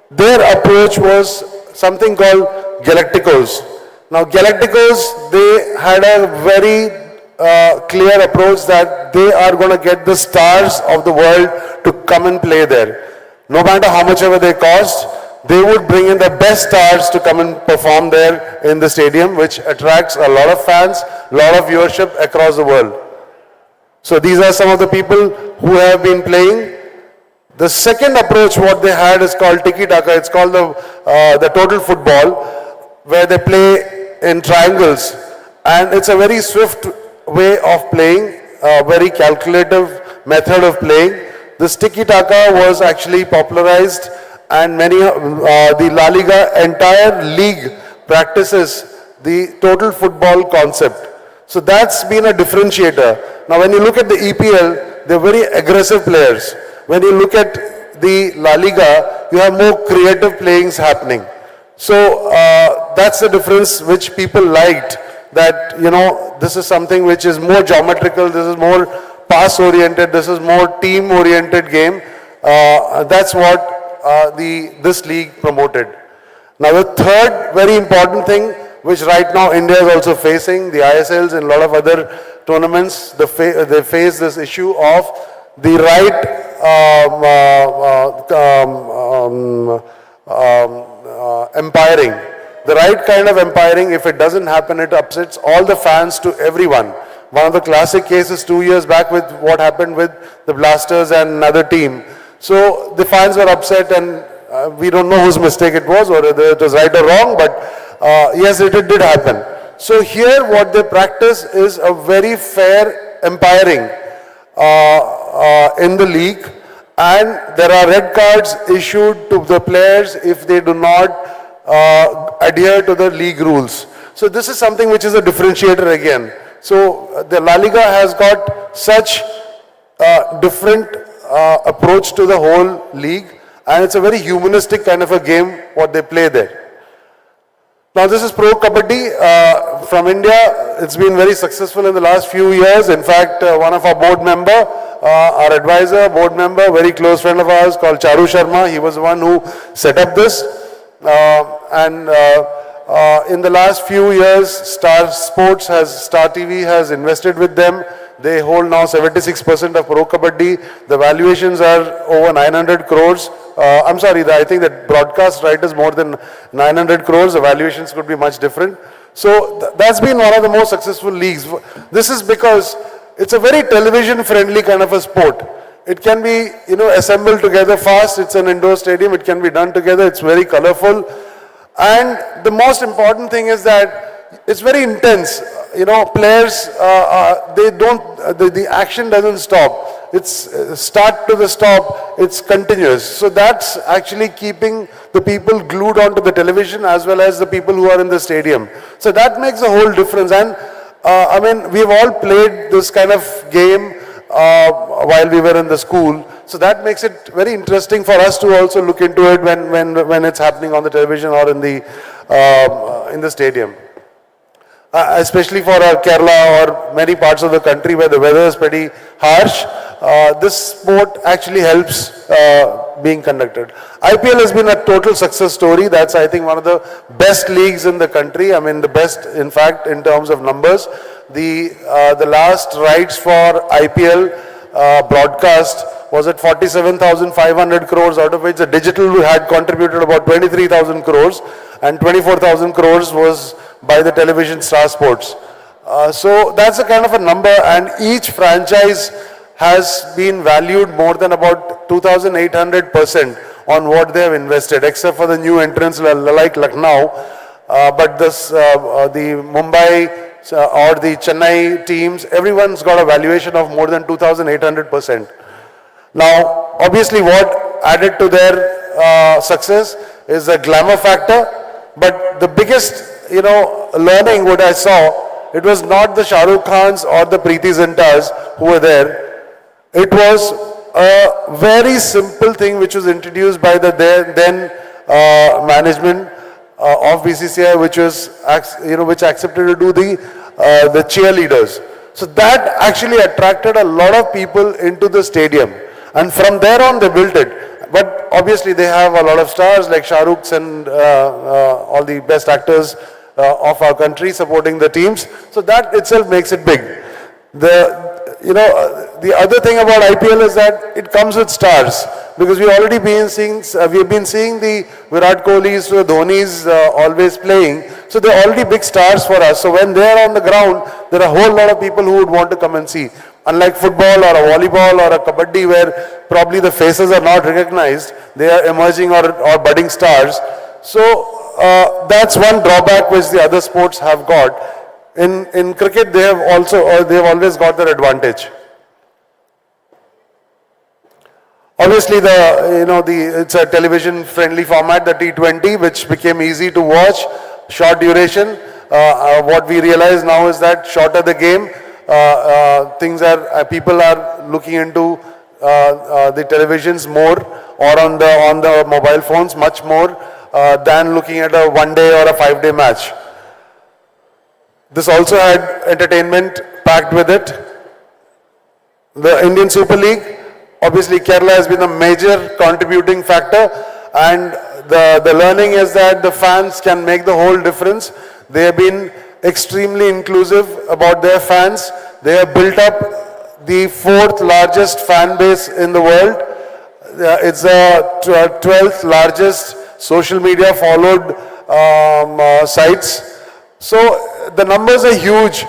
their approach was something called Galacticos. Now, Galacticos, they had a very clear approach that they are going to get the stars of the world to come and play there. No matter how much ever they cost, they would bring in the best stars to come and perform there in the stadium, which attracts a lot of fans, a lot of viewership across the world. So these are some of the people who have been playing. The second approach what they had is called tiki-taka. It's called the total football, where they play in triangles. And it's a very swift way of playing, a very calculative method of playing. This tiki-taka was actually popularized, and the La Liga entire league practices the total football concept. So that's been a differentiator. Now when you look at the EPL, they're very aggressive players. When you look at the La Liga, you have more creative playings happening. So that's the difference which people liked, that this is something which is more geometrical, this is more pass-oriented, this is more team-oriented game. That's what this league promoted. Now the third very important thing, which right now India is also facing, the ISLs and a lot of other tournaments, they face this issue of the right umpiring. The right kind of umpiring, if it doesn't happen, it upsets all the fans to everyone. One of the classic cases 2 years back with what happened with the Blasters and another team. So the fans were upset, and we don't know whose mistake it was, or whether it was right or wrong, but yes, it did happen. So here what they practice is a very fair umpiring in the league, and there are red cards issued to the players if they do not adhere to the league rules. So this is something which is a differentiator again. So the La Liga has got such different approach to the whole league, and it's a very humanistic kind of a game what they play there. Now this is Pro Kabaddi from India. It's been very successful in the last few years. In fact, one of our board member, our advisor, board member, very close friend of ours called Charu Sharma, he was the one who set up this. In the last few years, Star TV has invested with them. They hold now 76% of Pro Kabaddi. The valuations are over 900 crores. I'm sorry, I think that broadcast right is more than 900 crores. The valuations could be much different. So that's been one of the most successful leagues. This is because it's a very television friendly kind of a sport. It can be, assembled together fast. It's an indoor stadium. It can be done together. It's very colorful. And the most important thing is that it's very intense. Players, the action doesn't stop. It's start to the stop, it's continuous. So that's actually keeping the people glued onto the television as well as the people who are in the stadium. So that makes a whole difference. And we've all played this kind of game while we were in the school. So that makes it very interesting for us to also look into it when it's happening on the television or in the stadium. Especially for Kerala or many parts of the country where the weather is pretty harsh, this sport actually helps being conducted. IPL has been a total success story. That's, I think, one of the best leagues in the country. The best, in fact, in terms of numbers. The last rights for IPL broadcast was at 47,500 crores, out of which the digital had contributed about 23,000 crores and 24,000 crores was by the television Star Sports. So that's a kind of a number, and each franchise has been valued more than about 2,800% on what they have invested, except for the new entrants like Lucknow. But the Mumbai or the Chennai teams, everyone's got a valuation of more than 2,800%. Now, obviously what added to their success is the glamour factor, but the biggest learning what I saw, it was not the Shah Rukh Khans or the Preeti Zintas who were there. It was a very simple thing which was introduced by the then management of BCCI, which was which accepted to do the cheerleaders. So that actually attracted a lot of people into the stadium, and from there on they built it. But obviously they have a lot of stars like Shah Rukh's and all the best actors of our country supporting the teams. So that itself makes it big. The other thing about IPL is that it comes with stars, because we've been seeing the Virat Kohlis, the Dhonis always playing. So they're already big stars for us. So when they're on the ground, there are a whole lot of people who would want to come and see. Unlike football or a volleyball or a kabaddi, where probably the faces are not recognized, they are emerging or budding stars. So that's one drawback which the other sports have got. In cricket, they have always got their advantage. Obviously, it's a television-friendly format, the T20, which became easy to watch, short duration. What we realize now is that shorter the game, people are looking into the televisions more, or on the mobile phones much more than looking at a 1 day or a 5 day match. This also had entertainment packed with it. The Indian Super League, obviously Kerala has been a major contributing factor, and the learning is that the fans can make the whole difference. They have been extremely inclusive about their fans. They have built up the 4th largest fan base in the world. It's the 12th largest social media followed sites. So the numbers are huge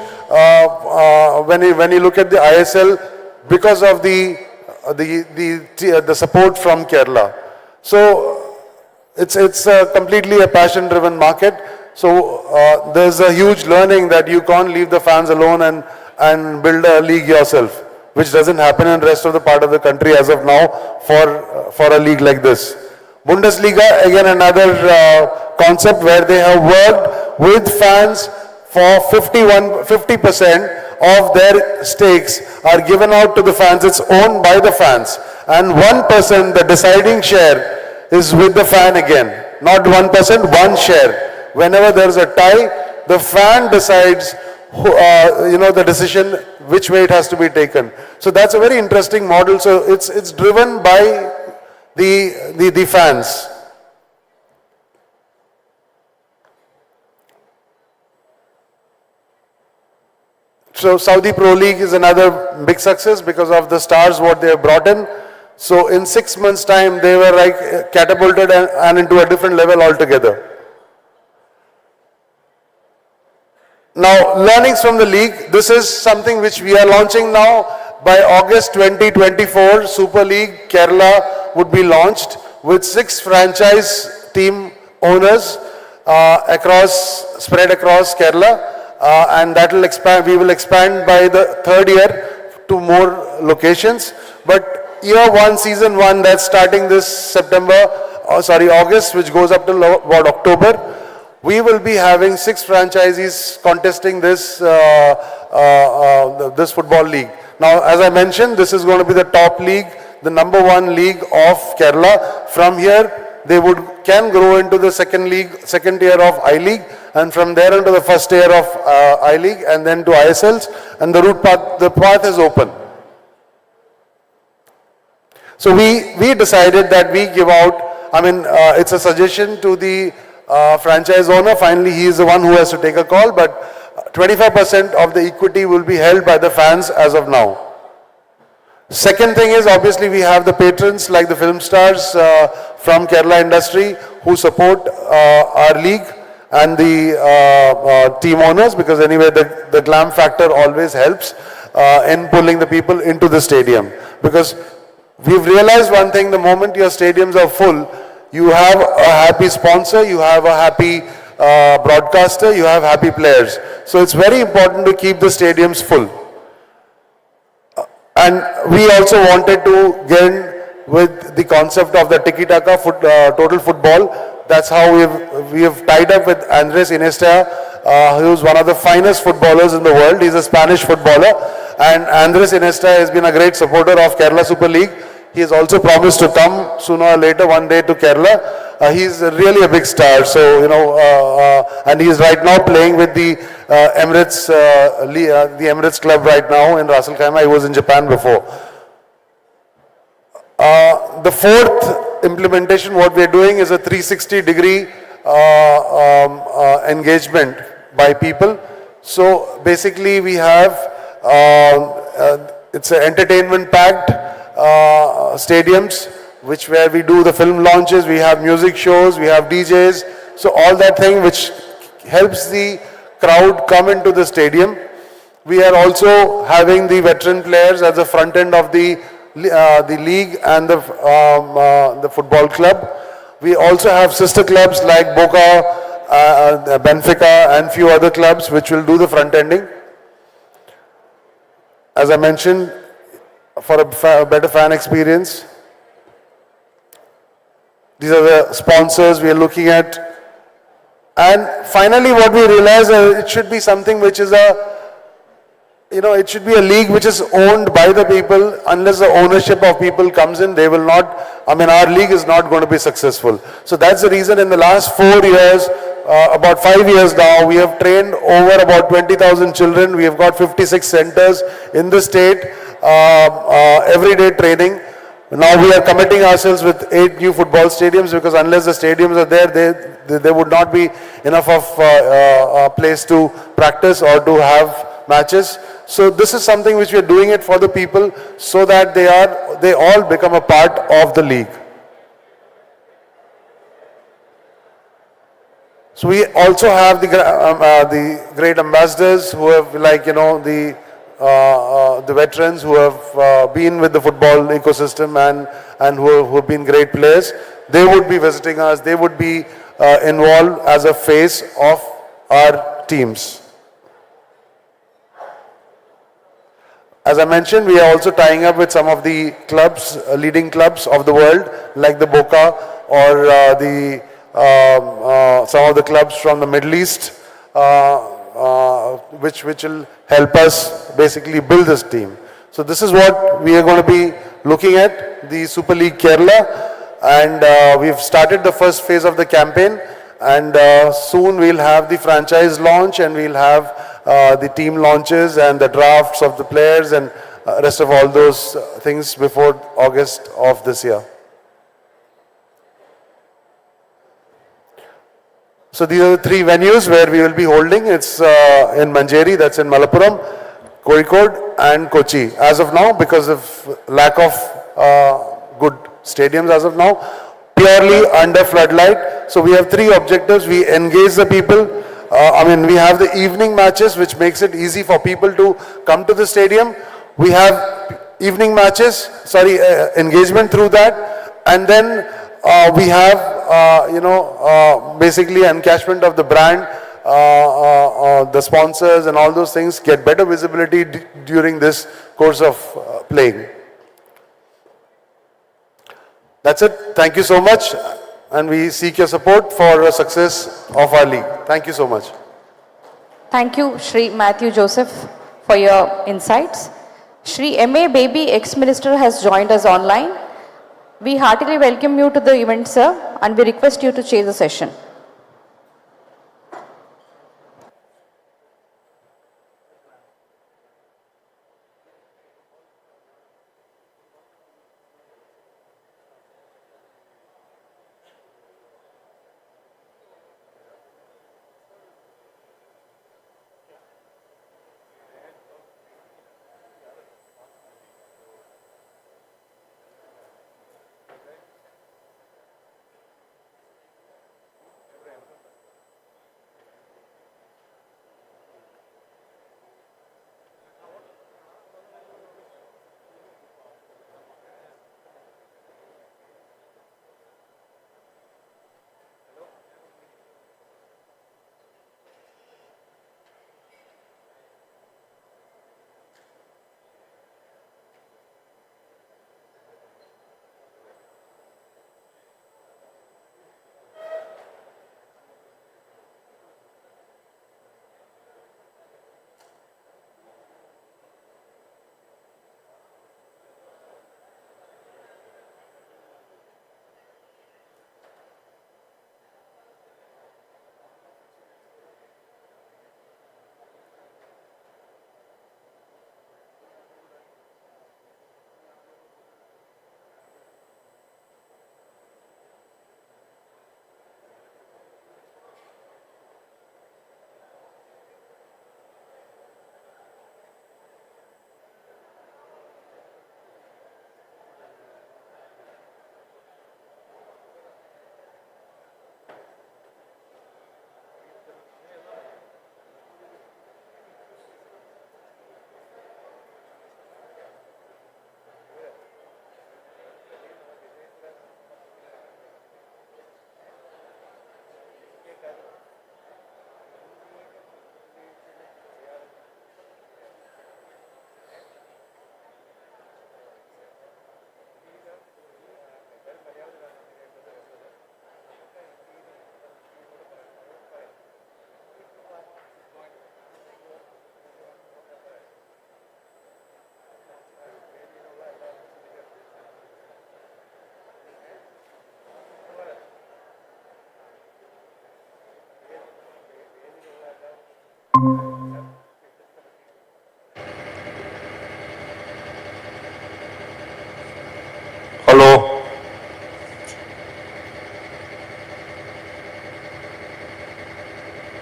when you look at the ISL, because of the support from Kerala. So it's completely a passion-driven market. So there's a huge learning that you can't leave the fans alone and build a league yourself, which doesn't happen in the rest of the part of the country as of now for a league like this. Bundesliga, again another concept where they have worked with fans for 50% of their stakes are given out to the fans. It's owned by the fans. And 1%, the deciding share, is with the fan again. Not 1%, one share, whenever there is a tie, the fan decides the decision which way it has to be taken. So that's a very interesting model. So it's driven by the fans. So Saudi Pro League is another big success because of the stars what they have brought in. So in 6 months' time, they were like catapulted and into a different level altogether. Now, learnings from the league. This is something which we are launching now. By August 2024, Super League Kerala would be launched with 6 franchise team owners spread across Kerala. And that will expand. We will expand by the 3rd year to more locations. But year 1, season 1, that's starting this August, which goes up till about October. We will be having 6 franchisees contesting this this football league. Now, as I mentioned, this is going to be the top league, the #1 league of Kerala. From here, they can grow into the second tier of I League, and from there into the first tier of I League, and then to ISLs, and the path is open. So we decided that we give out, it's a suggestion to the franchise owner. Finally, he is the one who has to take a call, but 25% of the equity will be held by the fans as of now. Second thing is, obviously, we have the patrons like the film stars from Kerala industry who support our league, and the team owners, because anyway the glam factor always helps in pulling the people into the stadium. Because we've realized one thing: the moment your stadiums are full, you have a happy sponsor, you have a happy broadcaster, you have happy players. So it's very important to keep the stadiums full. And we also wanted to get in with the concept of the tiki-taka total football. That's how we have tied up with Andres Iniesta, who is one of the finest footballers in the world. He's a Spanish footballer, and Andres Iniesta has been a great supporter of Kerala Super League. He has also promised to come sooner or later one day to Kerala. He's really a big star, so and he's right now playing with the Emirates club right now in Ras Al Khaimah. He was in Japan before. The fourth implementation, what we are doing, is a 360-degree engagement by people. So basically, we have it's an entertainment-packed stadiums, where we do the film launches, we have music shows, we have DJs. So all that thing which helps the crowd come into the stadium. We are also having the veteran players as the front end of the league and the football club. We also have sister clubs like Boca, Benfica, and few other clubs which will do the front ending. As I mentioned, for a better fan experience. These are the sponsors we are looking at. And finally, what we realize is it should be something which is it should be a league which is owned by the people. Unless the ownership of people comes in, they will not, our league is not going to be successful. So that's the reason in the last 4 years, about 5 years now, we have trained over about 20,000 children. We have got 56 centers in the state, everyday training. Now we are committing ourselves with 8 new football stadiums, because unless the stadiums are there would not be enough of a place to practice or to have matches. So this is something which we are doing it for the people, so that they all become a part of the league. So we also have the great ambassadors who have, the veterans who have been with the football ecosystem and who have been great players. They would be visiting us. They would be involved as a face of our teams. As I mentioned, we are also tying up with some of the clubs, leading clubs of the world, like the Boca or some of the clubs from the Middle East, which will help us basically build this team. So this is what we are going to be looking at, the Super League Kerala, and we've started the first phase of the campaign, And soon we'll have the franchise launch, and we'll have the team launches and the drafts of the players and rest of all those things before August of this year. So these are the three venues where we will be holding. It's in Manjeri, that's in Malappuram, Kozhikode and Kochi. As of now, because of lack of good stadiums as of now, purely under floodlight. So we have three objectives. We engage the people. We have the evening matches, which makes it easy for people to come to the stadium. We have evening matches, engagement through that. And then we have, basically encashment of the brand, the sponsors and all those things, get better visibility during this course of playing. That's it. Thank you so much. And we seek your support for the success of our league. Thank you so much. Thank you, Shri Matthew Joseph, for your insights. Shri M.A. Baby, ex-minister, has joined us online. We heartily welcome you to the event, sir, and we request you to chair the session. Hello.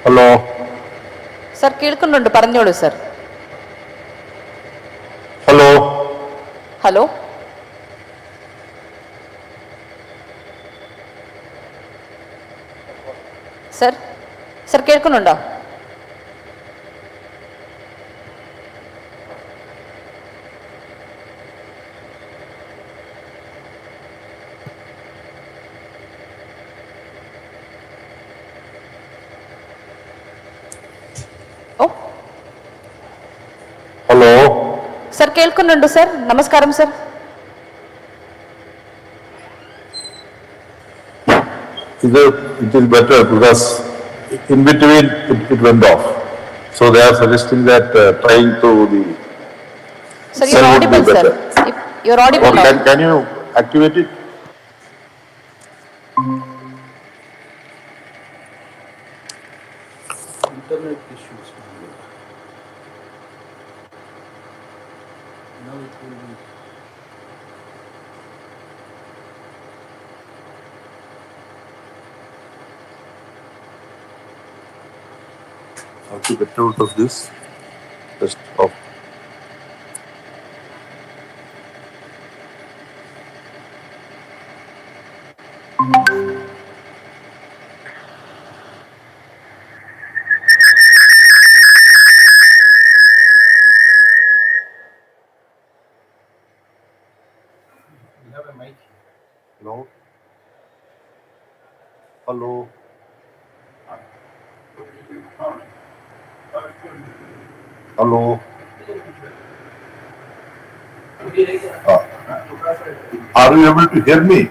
Hello. Sir, കേൾക്കുന്നുണ്ട് പറഞ്ഞോളൂ sir. Hello. Hello. Sir, sir കേൾക്കുന്നുണ്ടോ? Hello. Sir കേൾക്കുന്നുണ്ട് sir. നമസ്കാരം sir. It is better because in between it went off. So they are suggesting that trying to the Sir, you're audible, sir. You're audible now. Can you activate it? internet issues. Now it will be. How to get out of this? Just off. You have a mic. Hello. Hello. Hello. Are you able to hear me?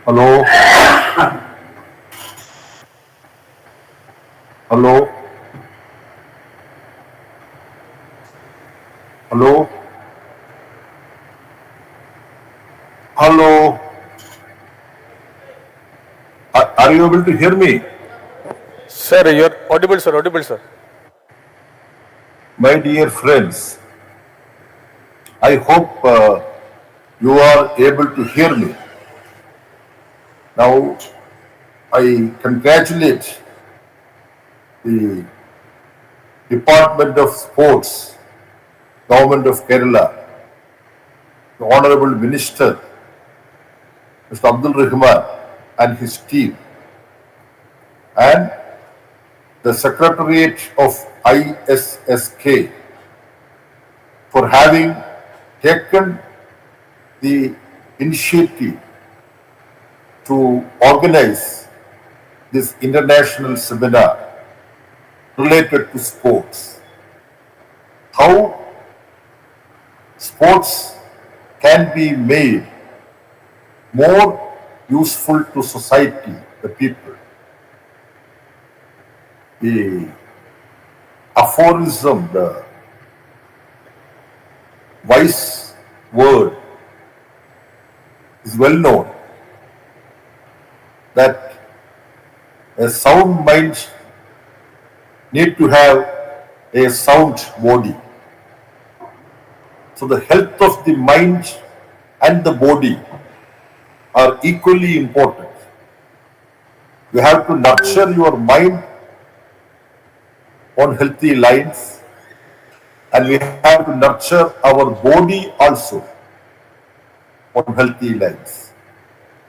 Hello. Hello. Hello. Hello. Are you able to hear me? Sir, you're audible, sir. Audible, sir. My dear friends, I hope you are able to hear me. Now, I congratulate the Department of Sports, Government of Kerala, the Honorable Minister, Mr. Abdul Rahman and his team, and the Secretariat of ISSK for having taken the initiative to organize this international seminar related to sports. How sports can be made more useful to society, the people. The aphorism, the wise word is well known that a sound mind need to have a sound body. So the health of the mind and the body are equally important. You have to nurture your mind on healthy lines, and we have to nurture our body also on healthy lines.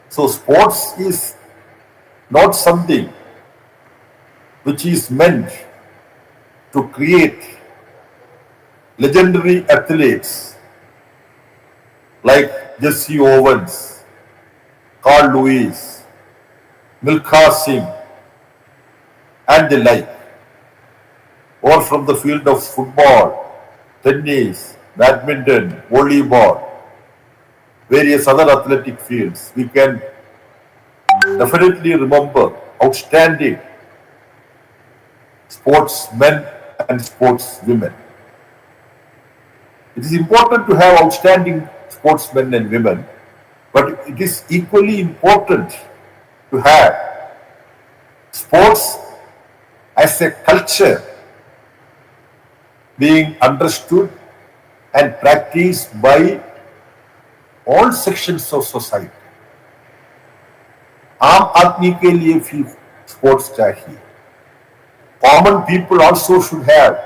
So sports is not something which is meant to create legendary athletes like Jesse Owens, Carl Lewis, Milkha Singh, and the like, or from the field of football, tennis, badminton, volleyball, various other athletic fields. We can definitely remember outstanding sportsmen and sportswomen. It is important to have outstanding sportsmen and women, but it is equally important to have sports as a culture being understood and practiced by all sections of society. आम आदमी के लिए भी sports चाहिए. Common people also should have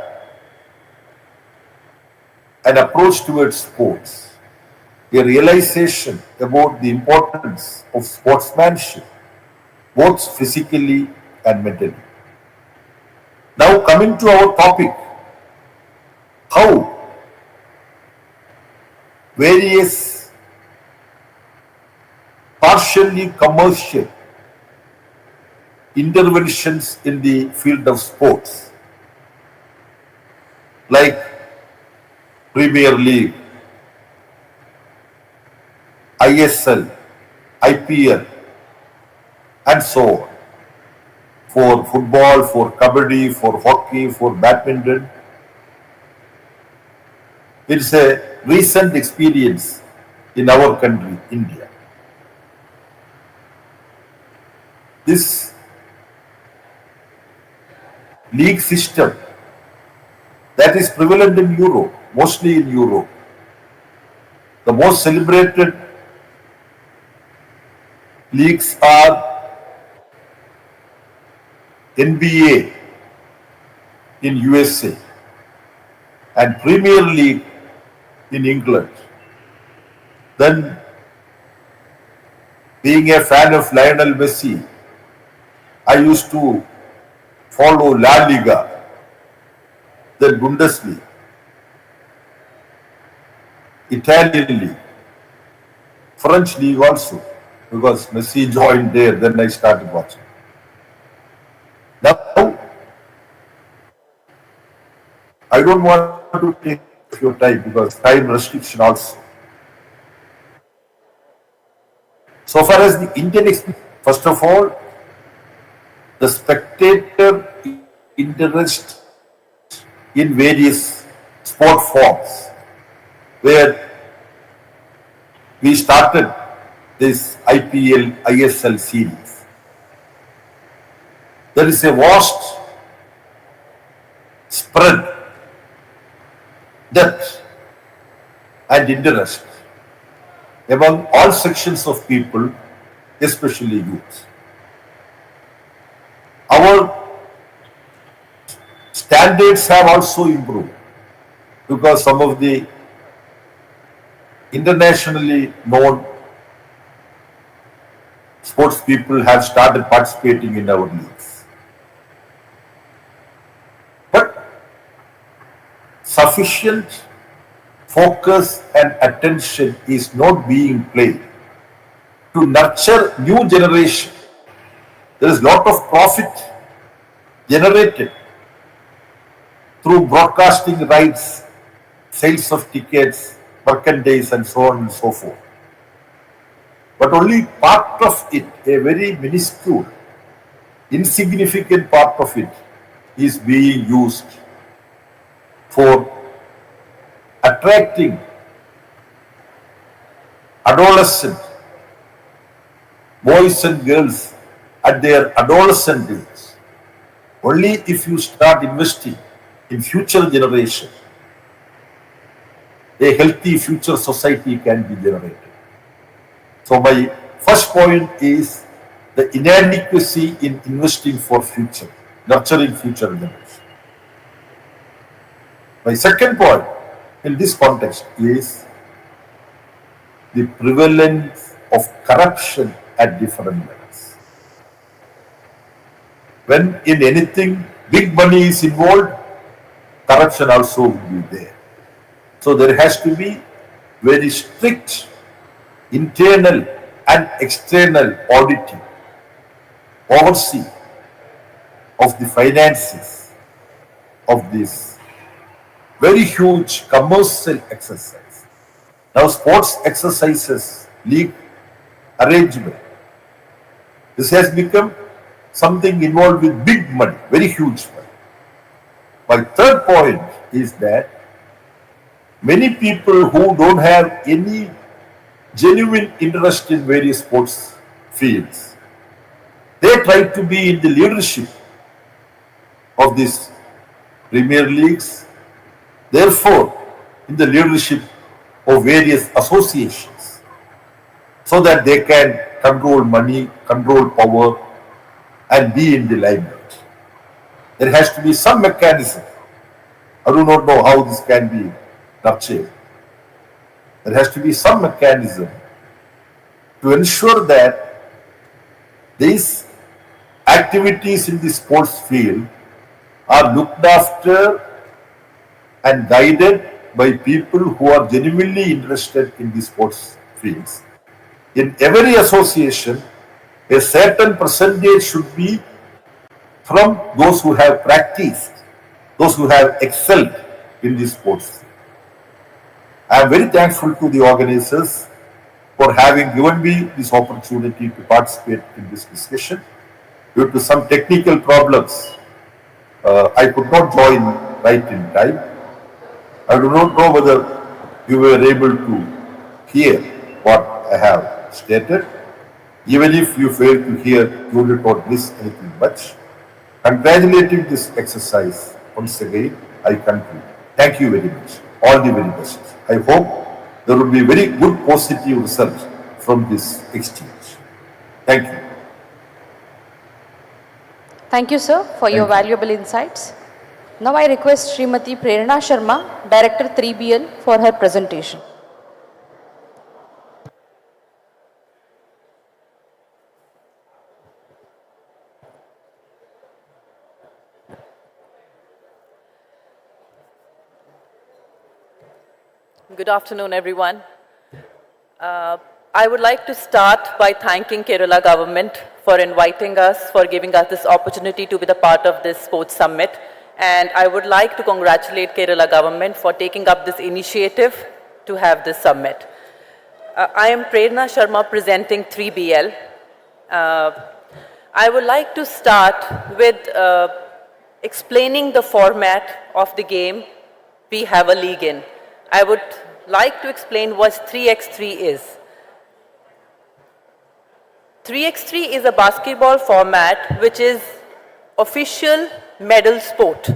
an approach towards sports, a realization about the importance of sportsmanship, both physically and mentally. Now coming to our topic, how various partially commercial interventions in the field of sports, like Premier League, ISL, IPL, and so on, for football, for kabaddi, for hockey, for badminton. It's a recent experience in our country, India. This league system that is prevalent in Europe, mostly in Europe. The most celebrated leagues are NBA in USA and Premier League in England. Then, being a fan of Lionel Messi, I used to follow La Liga, then Bundesliga, Italian League, French League also, because Messi joined there, then I started watching. Now, I don't want to take your time because time restriction also. So far as the Indian experience, first of all, the spectator interest in various sport forms, where we started this IPL, ISL series. There is a vast spread, depth and interest among all sections of people, especially youth. Our standards have also improved because some of the internationally known sports people have started participating in our leagues. But sufficient focus and attention is not being played to nurture new generation. There is a lot of profit generated through broadcasting rights, sales of tickets, merchandise and so on and so forth. But only part of it, a very minuscule, insignificant part of it is being used for attracting adolescent boys and girls at their adolescent age. Only if you start investing in future generation, a healthy future society can be generated. So my first point is the inadequacy in investing for future, nurturing future generation. My second point in this context is the prevalence of corruption at different levels. When in anything big money is involved, corruption also will be there. So there has to be very strict internal and external auditing, oversee of the finances of this very huge commercial exercise. Now sports exercises, league arrangement, this has become something involved with big money, very huge money. My third point is that many people who don't have any genuine interest in various sports fields, they try to be in the leadership of these Premier Leagues, therefore in the leadership of various associations, so that they can control money, control power and be in the limelight. There has to be some mechanism. I do not know how this can be nurtured. There has to be some mechanism to ensure that these activities in the sports field are looked after and guided by people who are genuinely interested in the sports fields. In every association, a certain percentage should be from those who have practiced, those who have excelled in the sports. I am very thankful to the organizers for having given me this opportunity to participate in this discussion. Due to some technical problems, I could not join right in time. I do not know whether you were able to hear what I have stated. Even if you fail to hear, you did not miss anything much. Congratulating this exercise once again, I conclude. Thank you very much. All the very best. I hope there will be very good positive result from this exchange. Thank you. Thank you, sir, for your valuable insights. Now I request Srimati Prerna Sharma, Director 3BL, for her presentation. Good afternoon, everyone. I would like to start by thanking Kerala government for inviting us, for giving us this opportunity to be the part of this sports summit. And I would like to congratulate Kerala government for taking up this initiative to have this summit. I am Prerna Sharma presenting 3BL. I would like to start with explaining the format of the game we have a league in. I would like to explain what 3x3 is. 3x3 is a basketball format which is official medal sport.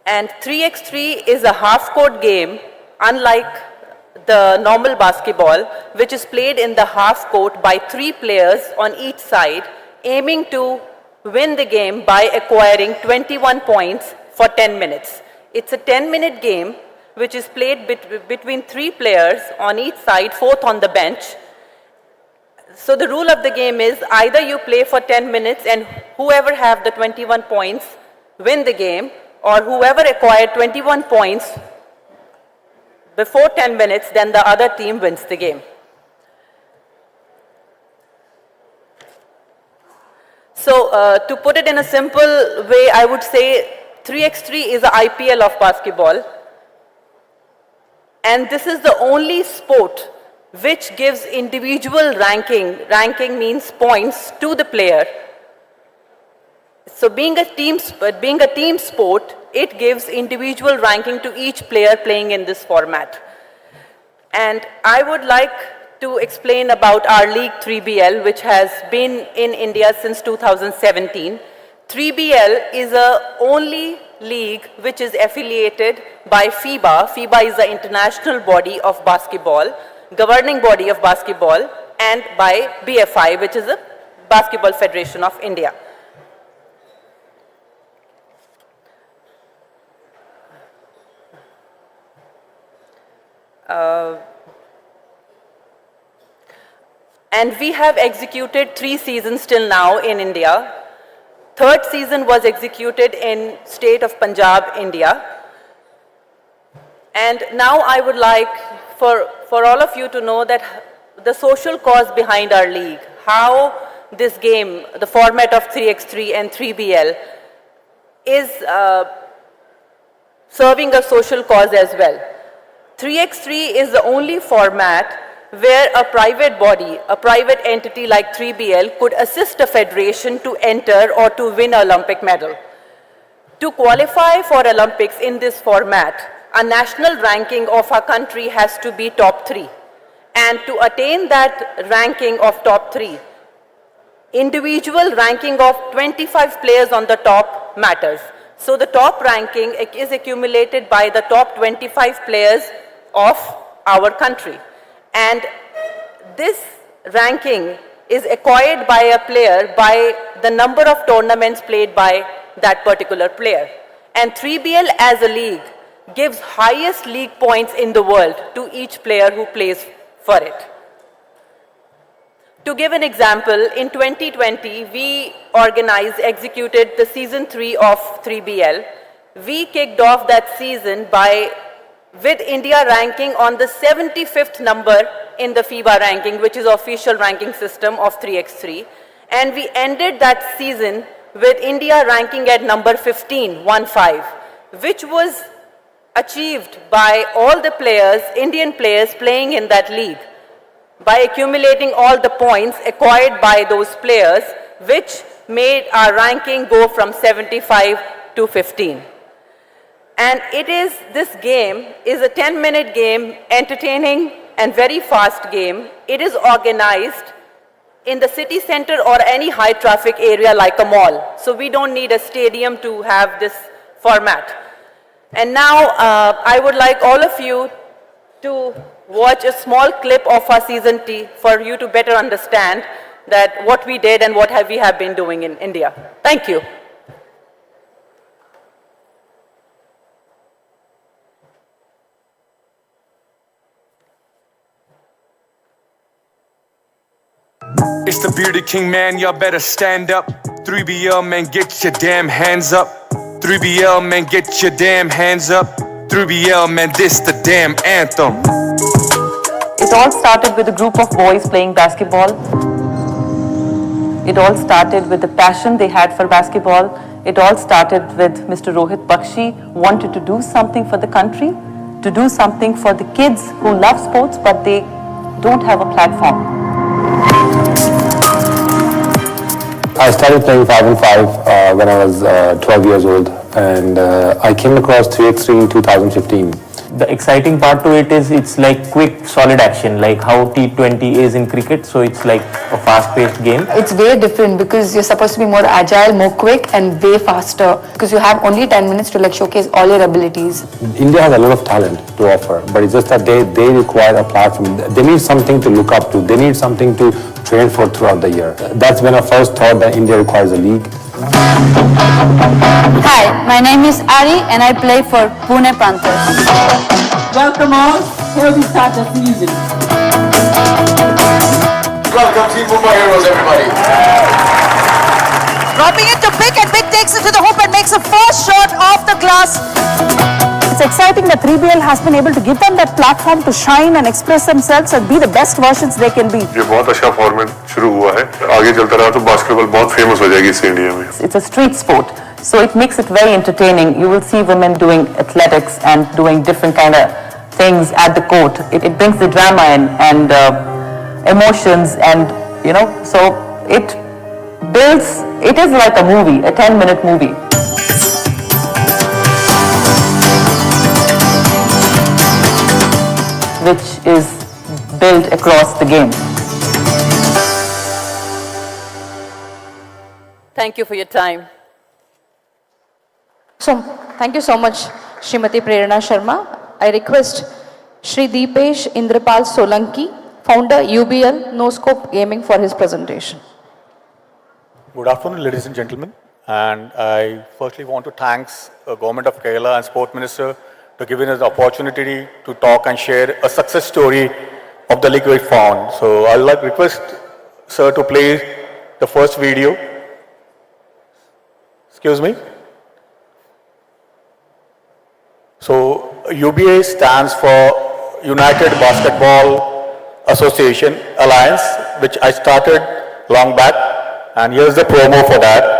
And 3x3 is a half-court game, unlike the normal basketball, which is played in the half-court by 3 players on each side, aiming to win the game by acquiring 21 points for 10 minutes. It's a 10-minute game which is played between 3 players on each side, 4th on the bench. So the rule of the game is either you play for 10 minutes and whoever have the 21 points win the game, or whoever acquired 21 points before 10 minutes, then the other team wins the game. So to put it in a simple way, I would say 3x3 is the IPL of basketball. And this is the only sport which gives individual ranking. Ranking means points to the player. So being a team sport, it gives individual ranking to each player playing in this format. And I would like to explain about our league 3BL, which has been in India since 2017. 3BL is the only league which is affiliated by FIBA. FIBA is the international body of basketball, governing body of basketball, and by BFI, which is the Basketball Federation of India. And we have executed 3 seasons till now in India. 3rd season was executed in state of Punjab, India. And now I would like for all of you to know that the social cause behind our league, how this game, the format of 3x3 and 3BL is serving a social cause as well. 3x3 is the only format where a private body, a private entity like 3BL could assist a federation to enter or to win an Olympic medal. To qualify for Olympics in this format, a national ranking of our country has to be top 3. And to attain that ranking of top 3, individual ranking of 25 players on the top matters. So the top ranking is accumulated by the top 25 players of our country. And this ranking is acquired by a player by the number of tournaments played by that particular player. And 3BL as a league gives highest league points in the world to each player who plays for it. To give an example, in 2020, we executed the season 3 of 3BL. We kicked off that season with India ranking on the 75th number in the FIBA ranking, which is official ranking system of 3x3. And we ended that season with India ranking at number 15, which was achieved by all the players, Indian players playing in that league, by accumulating all the points acquired by those players, which made our ranking go from 75 to 15. And this game is a 10-minute game, entertaining and very fast game. It is organized in the city center or any high traffic area like a mall. So we don't need a stadium to have this format. And now I would like all of you to watch a small clip of our season T for you to better understand that what we did and what we have been doing in India. Thank you. It's the bearded king, man, y'all better stand up. 3BL, man, get your damn hands up. 3BL, man, get your damn hands up. 3BL, man, this the damn anthem. It all started with a group of boys playing basketball. It all started with the passion they had for basketball. It all started with Mr. Rohit Bakshi wanted to do something for the country, to do something for the kids who love sports but they don't have a platform. I started playing 5-on-5 when I was 12 years old, and I came across 3x3 in 2015. The exciting part to it is it's like quick, solid action, like how T20 is in cricket, so it's like a fast-paced game. It's way different because you're supposed to be more agile, more quick and way faster because you have only 10 minutes to like showcase all your abilities. India has a lot of talent to offer, but it's just that they require a platform. They need something to look up to. They need something to train for throughout the year. That's when I first thought that India requires a league. Hi, my name is Ari and I play for Pune Panthers. Welcome all, here we start the season. Welcome Team Mumbai Heroes, everybody. Dropping it to Big, and Big takes it to the hoop and makes a first shot off the glass. It's exciting that 3BL has been able to give them that platform to shine and express themselves and be the best versions they can be. ये बहुत अच्छा format शुरू हुआ है, आगे चलता रहा तो बास्केटबॉल बहुत फेमस हो जाएगी इस इंडिया में. It's a street sport, so it makes it very entertaining. You will see women doing athletics and doing different kind of things at the court. It brings the drama in and emotions and, you know, so it builds, it is like a movie, a 10-minute movie. Which is built across the game. Thank you for your time. So, thank you so much, Srimati Prerana Sharma. I request Shri Deepesh Indrapal Solanki, founder UBL No Scope Gaming, for his presentation. Good afternoon, ladies and gentlemen. And I firstly want to thank the Government of Kerala and Sport Minister to giving us the opportunity to talk and share a success story of the league we found. So I'd like to request sir to play the first video. Excuse me. So UBA stands for United Basketball Association Alliance, which I started long back, and here's the promo for that.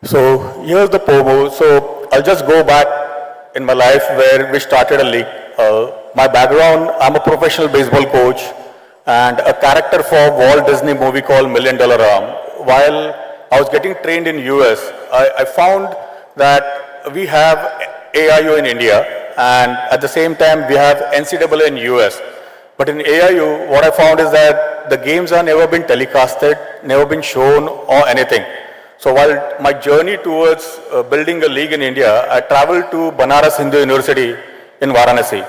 So here's the promo. So I'll just go back in my life where we started a league. My background, I'm a professional baseball coach and a character for Walt Disney movie called $1 Million Arm. While I was getting trained in US, I found that we have AIU in India and at the same time we have NCAA in US. But in AIU, what I found is that the games are never been telecasted, never been shown or anything. So while my journey towards building a league in India, I traveled to Banaras Hindu University in Varanasi.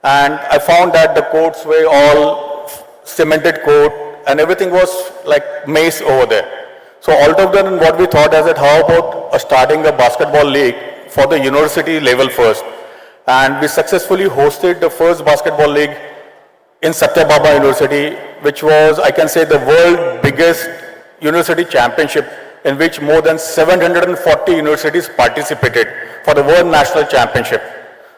And I found that the courts were all cemented court and everything was like maze over there. So altogether, what we thought is that how about starting a basketball league for the university level first. And we successfully hosted the first basketball league in Satyababa University, which was, I can say, the world's biggest university championship, in which more than 740 universities participated for the World National Championship.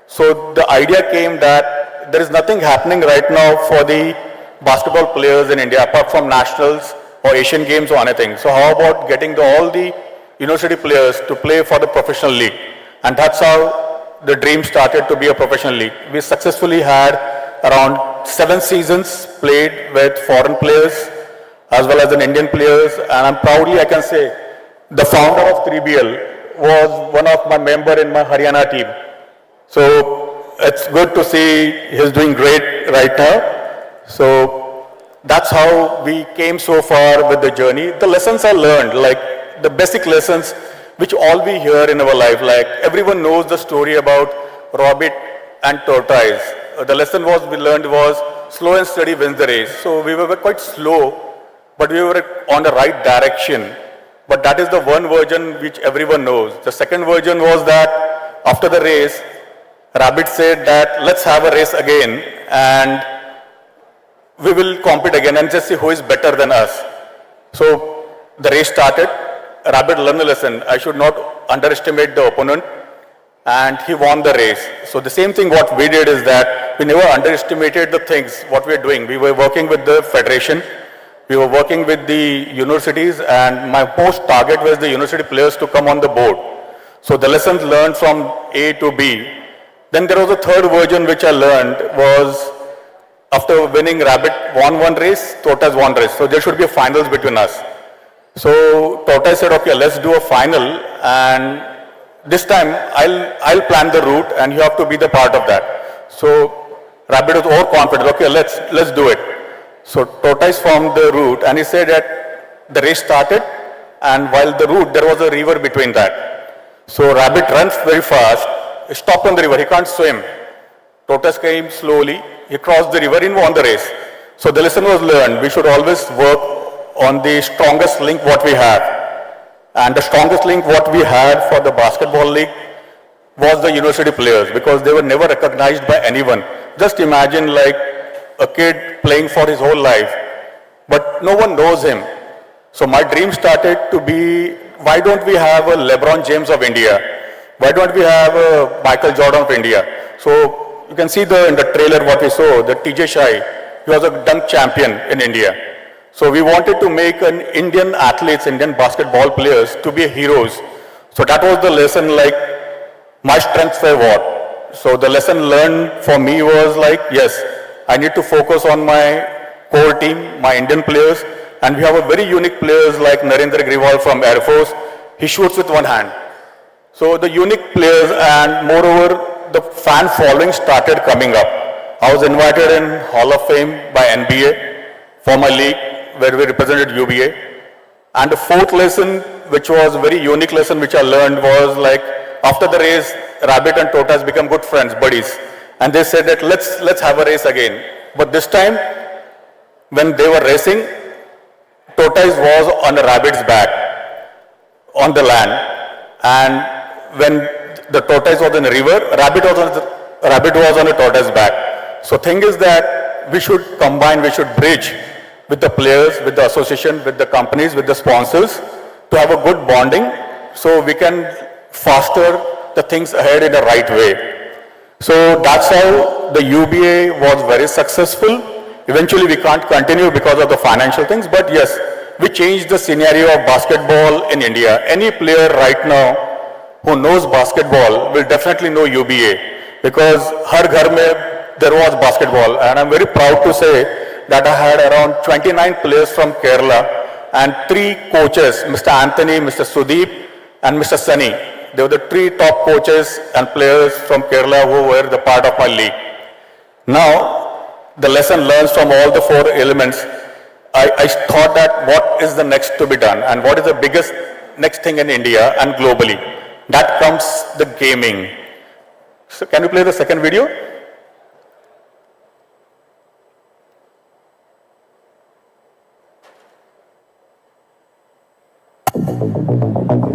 So the idea came that there is nothing happening right now for the basketball players in India apart from nationals or Asian Games or anything. So how about getting all the university players to play for the professional league? And that's how the dream started to be a professional league. We successfully had around 7 seasons played with foreign players as well as an Indian players, and I'm proudly I can say the founder of 3BL was one of my member in my Haryana team. So it's good to see he's doing great right now. So that's how we came so far with the journey. The lessons I learned, like the basic lessons which all we hear in our life, like everyone knows the story about rabbit and tortoise. The lesson we learned was slow and steady wins the race. So we were quite slow, but we were on the right direction. But that is the one version which everyone knows. The second version was that after the race, Rabbit said that let's have a race again and we will compete again and just see who is better than us. So the race started. Rabbit learned a lesson. I should not underestimate the opponent, and he won the race. So the same thing what we did is that we never underestimated the things what we are doing. We were working with the federation. We were working with the universities, and my most target was the university players to come on the board. So the lessons learned from A to B. Then there was a third version which I learned was after winning, Rabbit won one race, Tortoise won race. So there should be a finals between us. So Tortoise said, okay, let's do a final, and this time I'll plan the route and you have to be the part of that. So Rabbit was overconfident, okay, let's do it. So Tortoise formed the route, and he said that the race started, and while the route, there was a river between that. So Rabbit runs very fast, he stopped on the river, he can't swim. Tortoise came slowly, he crossed the river and won the race. So the lesson was learned, we should always work on the strongest link what we have. And the strongest link what we had for the basketball league was the university players, because they were never recognized by anyone. Just imagine like a kid playing for his whole life, but no one knows him. So my dream started to be, why don't we have a LeBron James of India? Why don't we have a Michael Jordan of India? So you can see in the trailer what we saw, the TJ Shai, he was a dunk champion in India. So we wanted to make an Indian athletes, Indian basketball players to be heroes. So that was the lesson, like my strengths were what. So the lesson learned for me was like, yes, I need to focus on my core team, my Indian players, and we have a very unique players like Narendra Grewal from Air Force. He shoots with one hand. So the unique players, and moreover, the fan following started coming up. I was invited in Hall of Fame by NBA for my league, where we represented UBA. And the fourth lesson, which was a very unique lesson which I learned, was like after the race, Rabbit and Tortoise become good friends, buddies. And they said that let's have a race again. But this time, when they were racing, Tortoise was on a rabbit's back on the land. And when the tortoise was in the river, rabbit was on a tortoise back. So thing is that we should combine, we should bridge with the players, with the association, with the companies, with the sponsors to have a good bonding so we can foster the things ahead in the right way. So that's how the UBA was very successful. Eventually we can't continue because of the financial things, but yes, we changed the scenario of basketball in India. Any player right now who knows basketball will definitely know UBA, because har ghar mein there was basketball, and I'm very proud to say that I had around 29 players from Kerala and 3 coaches, Mr. Anthony, Mr. Sudeep and Mr. Sunny. They were the 3 top coaches and players from Kerala who were the part of my league. Now, the lesson learned from all the 4 elements, I thought that what is the next to be done and what is the biggest next thing in India and globally. That comes the gaming. So can you play the second video?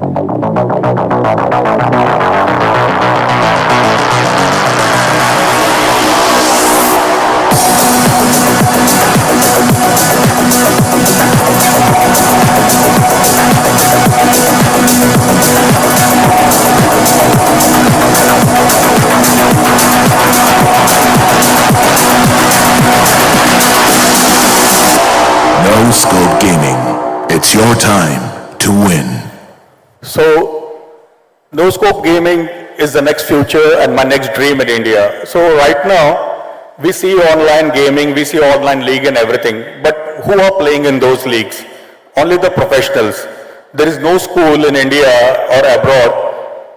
No Scope Gaming. It's your time to win. So, no scope gaming is the next future and my next dream in India. So right now, we see online gaming, we see online league and everything, but who are playing in those leagues? Only the professionals. There is no school in India or abroad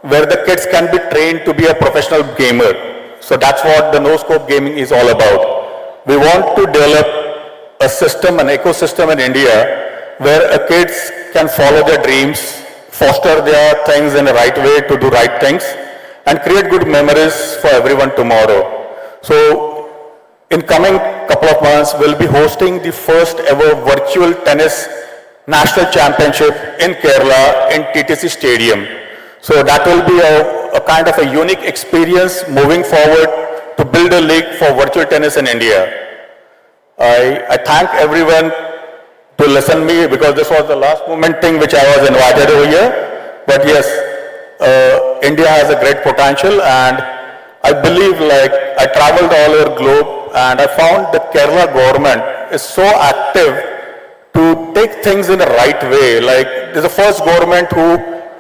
where the kids can be trained to be a professional gamer. So that's what the no scope gaming is all about. We want to develop a system, an ecosystem in India where kids can follow their dreams, foster their things in the right way to do right things, and create good memories for everyone tomorrow. So in coming couple of months, we'll be hosting the first ever virtual tennis national championship in Kerala in TTC Stadium. So that will be a kind of a unique experience moving forward to build a league for virtual tennis in India. I thank everyone to listen me because this was the last moment thing which I was invited over here. But yes, India has a great potential, and I believe, like, I traveled all over globe and I found the Kerala government is so active to take things in the right way. Like, this is the first government who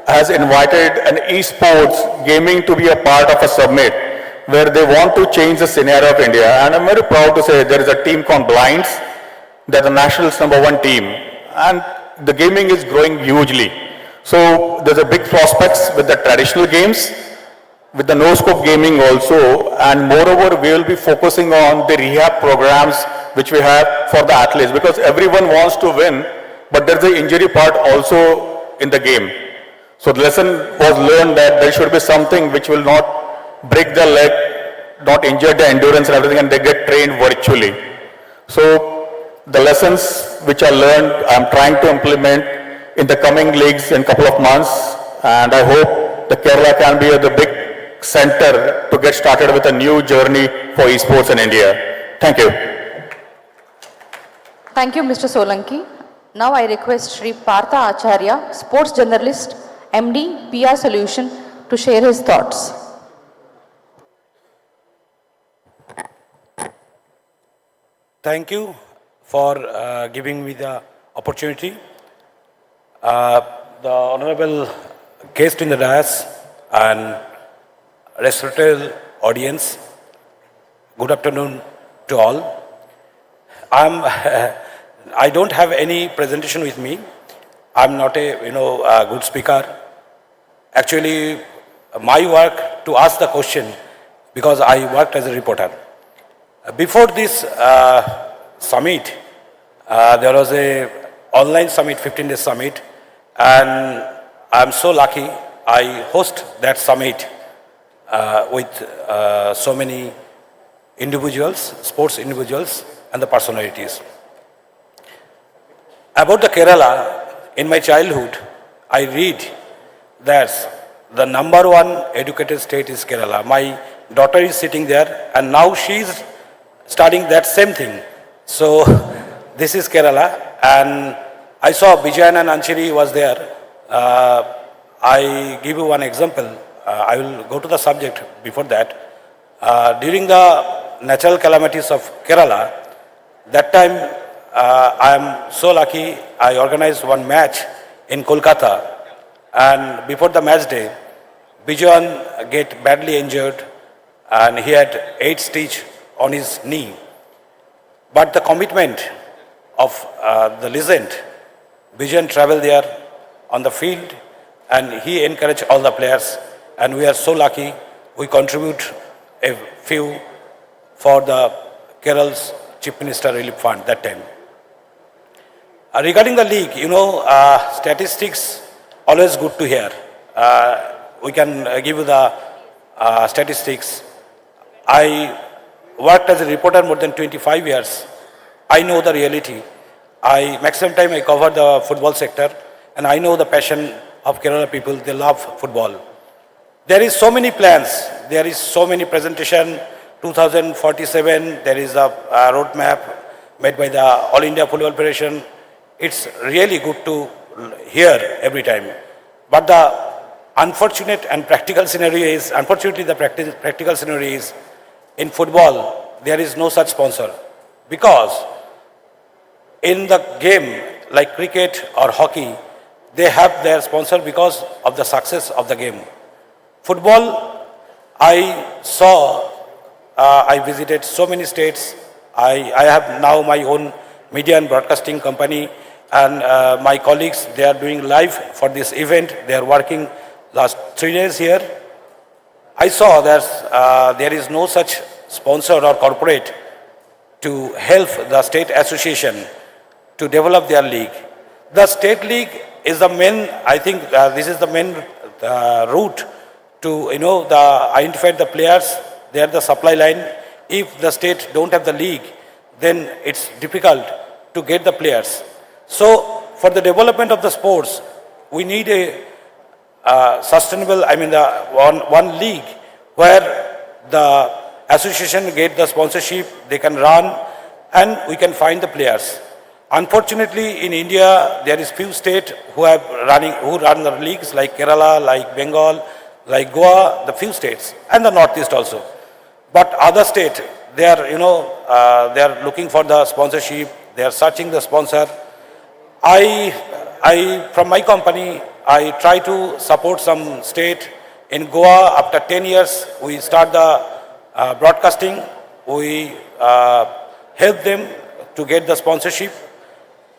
has invited an esports gaming to be a part of a summit where they want to change the scenario of India. And I'm very proud to say there is a team called Blinds, they're the national's #1 team. And the gaming is growing hugely. So there's a big prospects with the traditional games, with the no-scope gaming also, and moreover, we will be focusing on the rehab programs which we have for the athletes, because everyone wants to win, but there's the injury part also in the game. So the lesson was learned that there should be something which will not break their leg, not injure their endurance and everything, and they get trained virtually. So the lessons which I learned, I'm trying to implement in the coming leagues in a couple of months, and I hope the Kerala can be the big center to get started with a new journey for esports in India. Thank you. Thank you, Mr. Solanki. Now I request Shri Partha Acharya, sports journalist, MD, PR Solution, to share his thoughts. Thank you for giving me the opportunity. The Honorable guest in the dais and respected audience, good afternoon to all. I don't have any presentation with me. I'm not a good speaker. Actually, my work to ask the question, because I worked as a reporter. Before this summit, there was a online summit, 15-day summit, and I'm so lucky I host that summit with so many individuals, sports individuals, and the personalities. About the Kerala, in my childhood, I read that the #1 educated state is Kerala. My daughter is sitting there, and now she is studying that same thing. So this is Kerala, and I saw Bijayan and Anchiri was there. I give you one example. I will go to the subject before that. During the natural calamities of Kerala, that time I am so lucky I organized one match in Kolkata, and before the match day, Bijayan get badly injured and he had 8 stitches on his knee. But the commitment of the legend, Bijayan traveled there on the field and he encouraged all the players, and we are so lucky we contribute a few for the Kerala's Chief Minister Relief Fund that time. Regarding the league, statistics always good to hear. We can give you the statistics. I worked as a reporter more than 25 years. I know the reality. Maximum time I cover the football sector, and I know the passion of Kerala people. They love football. There is so many plans. There is so many presentation. 2047, there is a roadmap made by the All India Football Federation. It's really good to hear every time. But the unfortunate and practical scenario is, unfortunately the practical scenario is, in football, there is no such sponsor. Because in the game, like cricket or hockey, they have their sponsor because of the success of the game. Football, I saw, I visited so many states. I have now my own media and broadcasting company, and my colleagues, they are doing live for this event. They are working last 3 days here. I saw that there is no such sponsor or corporate to help the state association to develop their league. The state league is the main, I think this is the main route to, identify the players. They are the supply line. If the state don't have the league, then it's difficult to get the players. So for the development of the sports, we need a sustainable, one league where the association get the sponsorship, they can run, and we can find the players. Unfortunately, in India, there is few states who run the leagues, like Kerala, like Bengal, like Goa, the few states, and the Northeast also. But other states, they are, they are looking for the sponsorship. They are searching the sponsor. From my company, I try to support some state. In Goa, after 10 years, we start the broadcasting. We help them to get the sponsorship.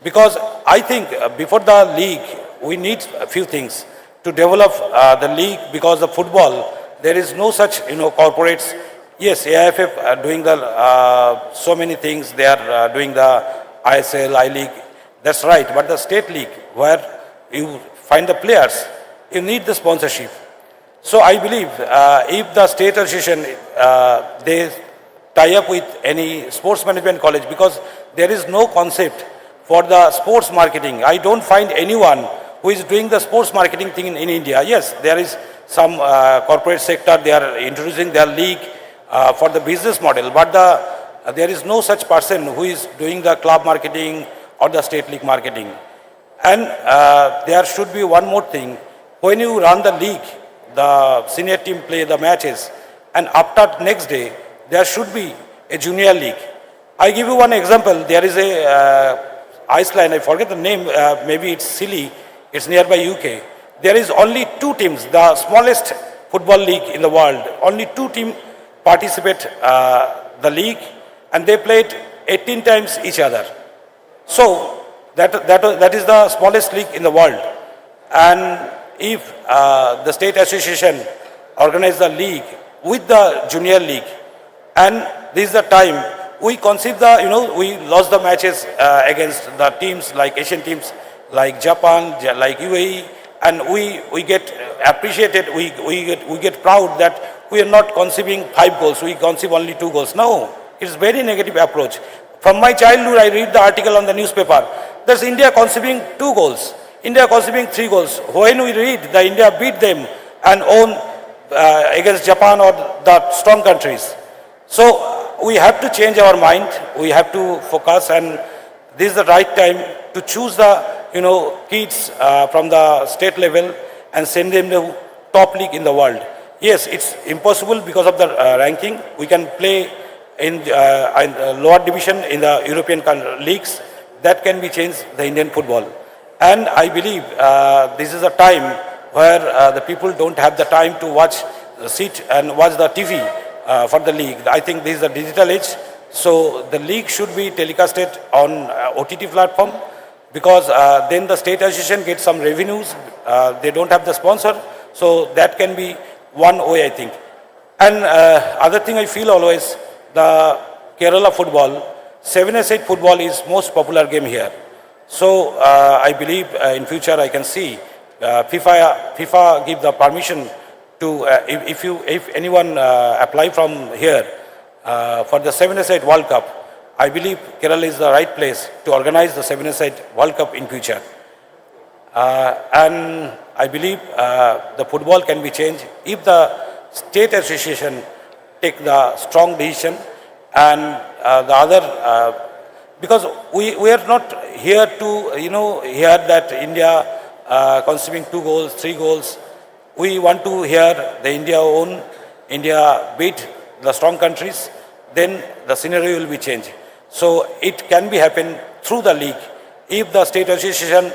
Because I think before the league, we need a few things to develop the league, because of football, there is no such, corporates. Yes, AIFF are doing the so many things. They are doing the ISL, I-League. That's right. But the state league, where you find the players, you need the sponsorship. So I believe if the state association, they tie up with any sports management college, because there is no concept for the sports marketing. I don't find anyone who is doing the sports marketing thing in India. Yes, there is some corporate sector, they are introducing their league for the business model, but there is no such person who is doing the club marketing or the state league marketing. And there should be one more thing. When you run the league, the senior team play the matches, and after next day, there should be a junior league. I give you one example. There is a Iceland, I forget the name, maybe it's Silly, it's nearby UK. There is only 2 teams, the smallest football league in the world. Only 2 teams participate the league, and they played 18 times each other. So that is the smallest league in the world. And if the state association organize the league with the junior league, and this is the time we conceive the, we lost the matches against the teams like Asian teams, like Japan, like UAE, and we get appreciated, we get proud that we are not conceiving 5 goals, we conceive only 2 goals. No, it's very negative approach. From my childhood, I read the article on the newspaper. There's India conceiving 2 goals, India conceiving 3 goals. When we read the India beat them and won against Japan or the strong countries. So we have to change our mind, we have to focus, and this is the right time to choose the kids from the state level and send them to top league in the world. Yes, it's impossible because of the ranking. We can play in lower division in the European leagues. That can be changed the Indian football. And I believe this is a time where the people don't have the time to sit and watch the TV for the league. I think this is a digital age. So the league should be telecasted on OTT platform, because then the state association gets some revenues. They don't have the sponsor. So that can be one way, I think. And other thing I feel always, the Kerala football, 7-8 football is most popular game here. So I believe in future I can see FIFA give the permission to, if anyone apply from here for the 7-8 World Cup, I believe Kerala is the right place to organize the 7-8 World Cup in future. And I believe the football can be changed if the state association take the strong decision and the other, because we are not here to, hear that India consuming 2 goals, 3 goals. We want to hear the India beat the strong countries, then the scenario will be changed. So it can be happen through the league. If the state association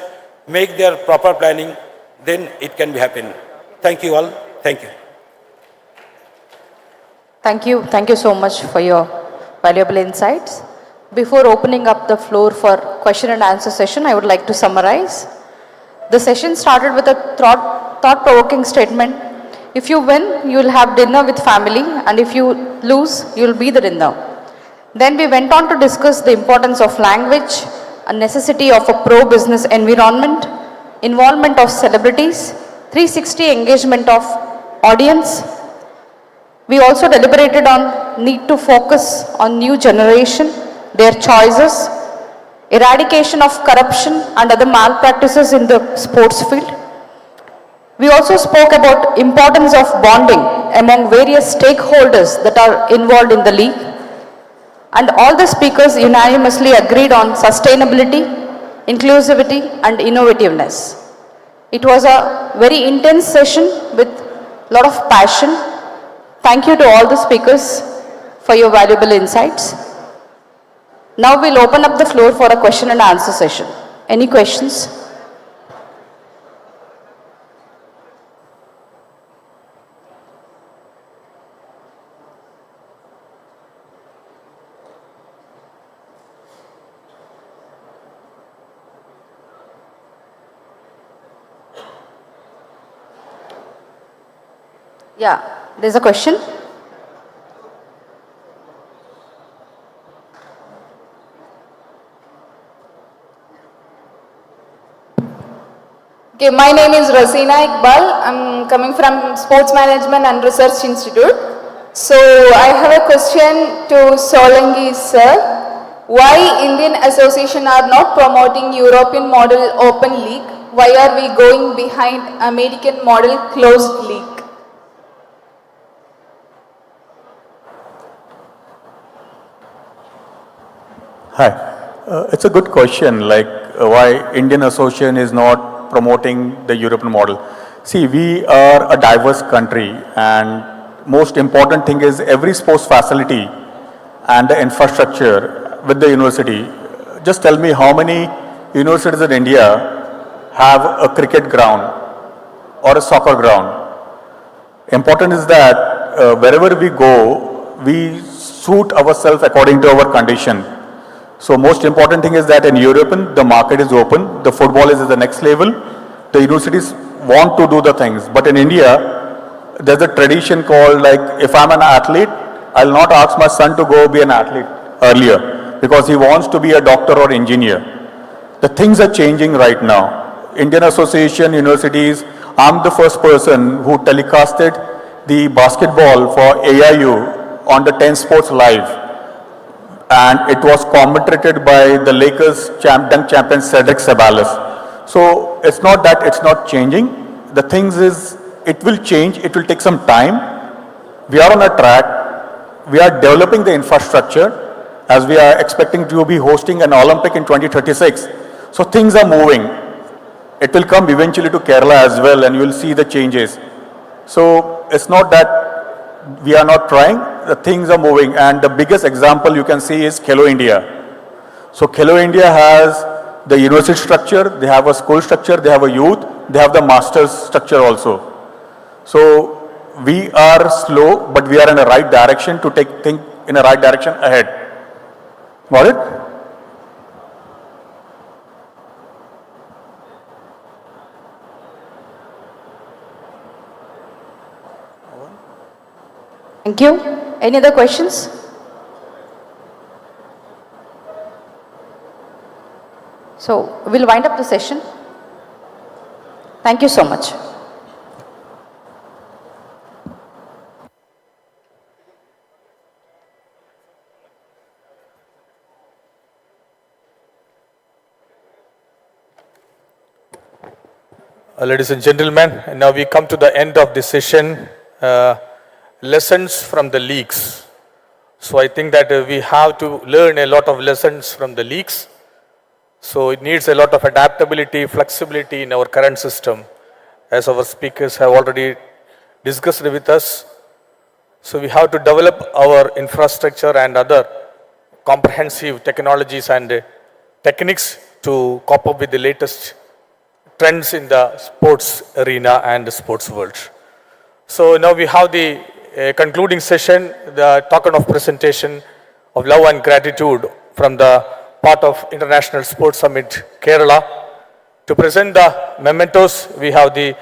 make their proper planning, then it can be happen. Thank you all. Thank you. Thank you. Thank you so much for your valuable insights. Before opening up the floor for question and answer session, I would like to summarize. The session started with a thought-provoking statement. If you win, you will have dinner with family, and if you lose, you will be the dinner. Then we went on to discuss the importance of language, a necessity of a pro-business environment, involvement of celebrities, 360 engagement of audience. We also deliberated on need to focus on new generation, their choices, eradication of corruption and other malpractices in the sports field. We also spoke about importance of bonding among various stakeholders that are involved in the league. And all the speakers unanimously agreed on sustainability, inclusivity and innovativeness. It was a very intense session with a lot of passion. Thank you to all the speakers for your valuable insights. Now we'll open up the floor for a question and answer session. Any questions? Yeah, there's a question. Okay, my name is Rasina Iqbal. I'm coming from Sports Management and Research Institute. So I have a question to Solangi sir. Why Indian Association are not promoting European model open league? Why are we going behind American model closed league? Hi. It's a good question, like why Indian Association is not promoting the European model. See, we are a diverse country, and most important thing is every sports facility and the infrastructure with the university. Just tell me how many universities in India have a cricket ground or a soccer ground. Important is that wherever we go, we suit ourselves according to our condition. So most important thing is that in Europe, the market is open, the football is at the next level, the universities want to do the things. But in India, there's a tradition called like, if I'm an athlete, I'll not ask my son to go be an athlete earlier because he wants to be a doctor or engineer. The things are changing right now. Indian Association, universities, I'm the first person who telecasted the basketball for AIU on the 10 Sports Live. And it was commemorated by the Lakers dunk champion Cedric Ceballos. So it's not that it's not changing. The things is, it will change, it will take some time. We are on a track. We are developing the infrastructure as we are expecting to be hosting an Olympic in 2036. So things are moving. It will come eventually to Kerala as well, and you will see the changes. So it's not that we are not trying, the things are moving, and the biggest example you can see is Khelo India. So Khelo India has the university structure, they have a school structure, they have a youth, they have the master's structure also. So we are slow, but we are in the right direction to take things in the right direction ahead. Got it? Thank you. Any other questions? So we'll wind up the session. Thank you so much. Ladies and gentlemen, now we come to the end of this session. Lessons from the leagues. So I think that we have to learn a lot of lessons from the leagues. So it needs a lot of adaptability, flexibility in our current system, as our speakers have already discussed with us. So we have to develop our infrastructure and other comprehensive technologies and techniques to cope up with the latest trends in the sports arena and the sports world. So now we have the concluding session, the token of presentation of love and gratitude from the part of International Sports Summit, Kerala. To present the mementos, we have the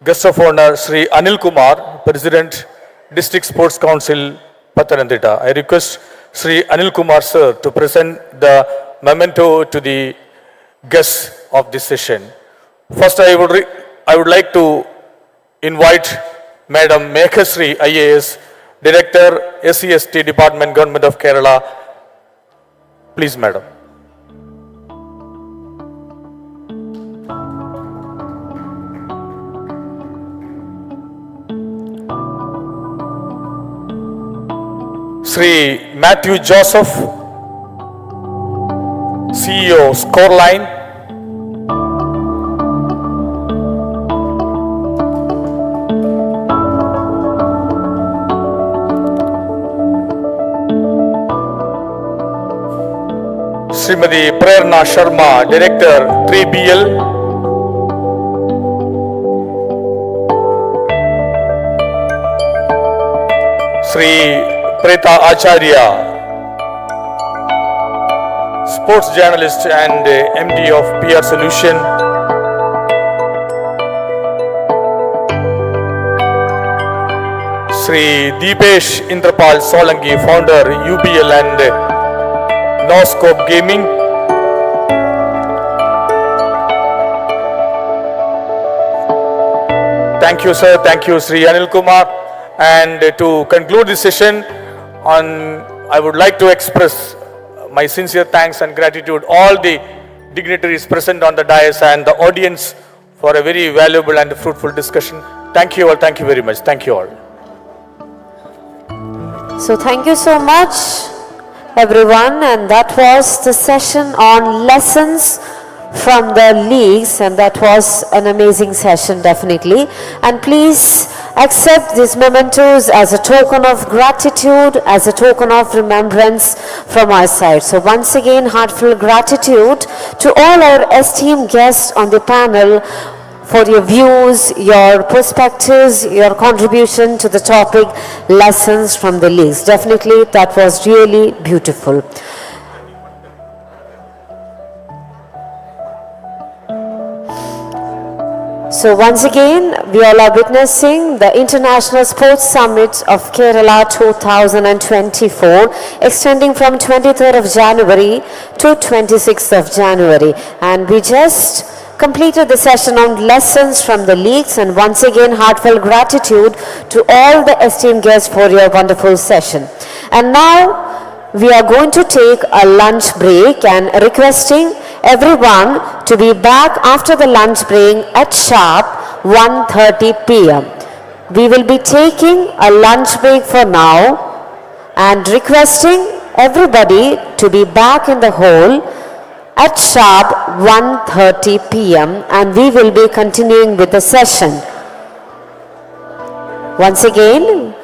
guest of honor, Sri Anil Kumar, President, District Sports Council, Pathanamthitta. I request Sri Anil Kumar, sir, to present the memento to the guests of this session. First, I would like to invite Madam Meghasri IAS, Director, SCST Department, Government of Kerala. Please, Madam. Sri Matthew Joseph, CEO, Scoreline. Srimati Prerna Sharma, Director, 3BL. Sri Preta Acharya, Sports Journalist and MD of PR Solution. Sri Deepesh Indrapal Solanki, Founder, UBL and No Scope Gaming. Thank you, sir. Thank you, Sri Anil Kumar. And to conclude this session, I would like to express my sincere thanks and gratitude all the dignitaries present on the dais and the audience for a very valuable and fruitful discussion. Thank you all. Thank you very much. Thank you all. So thank you so much, everyone, and that was the session on lessons from the leagues, and that was an amazing session, definitely. And please accept these mementos as a token of gratitude, as a token of remembrance from our side. So once again, heartfelt gratitude to all our esteemed guests on the panel for your views, your perspectives, your contribution to the topic lessons from the leagues. Definitely, that was really beautiful. So once again, we all are witnessing the International Sports Summit of Kerala 2024, extending from 23rd of January to 26th of January. And we just completed the session on lessons from the leagues, and once again, heartfelt gratitude to all the esteemed guests for your wonderful session. And now, we are going to take a lunch break and requesting everyone to be back after the lunch break at sharp 1:30 p.m. We will be taking a lunch break for now and requesting everybody to be back in the hall at sharp 1:30 p.m. and we will be continuing with the session. Once again,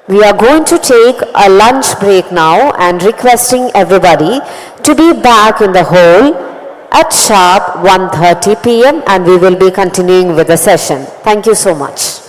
we are going to take a lunch break now and requesting everybody to be back in the hall at sharp 1:30 p.m. and we will be continuing with the session. Thank you so much.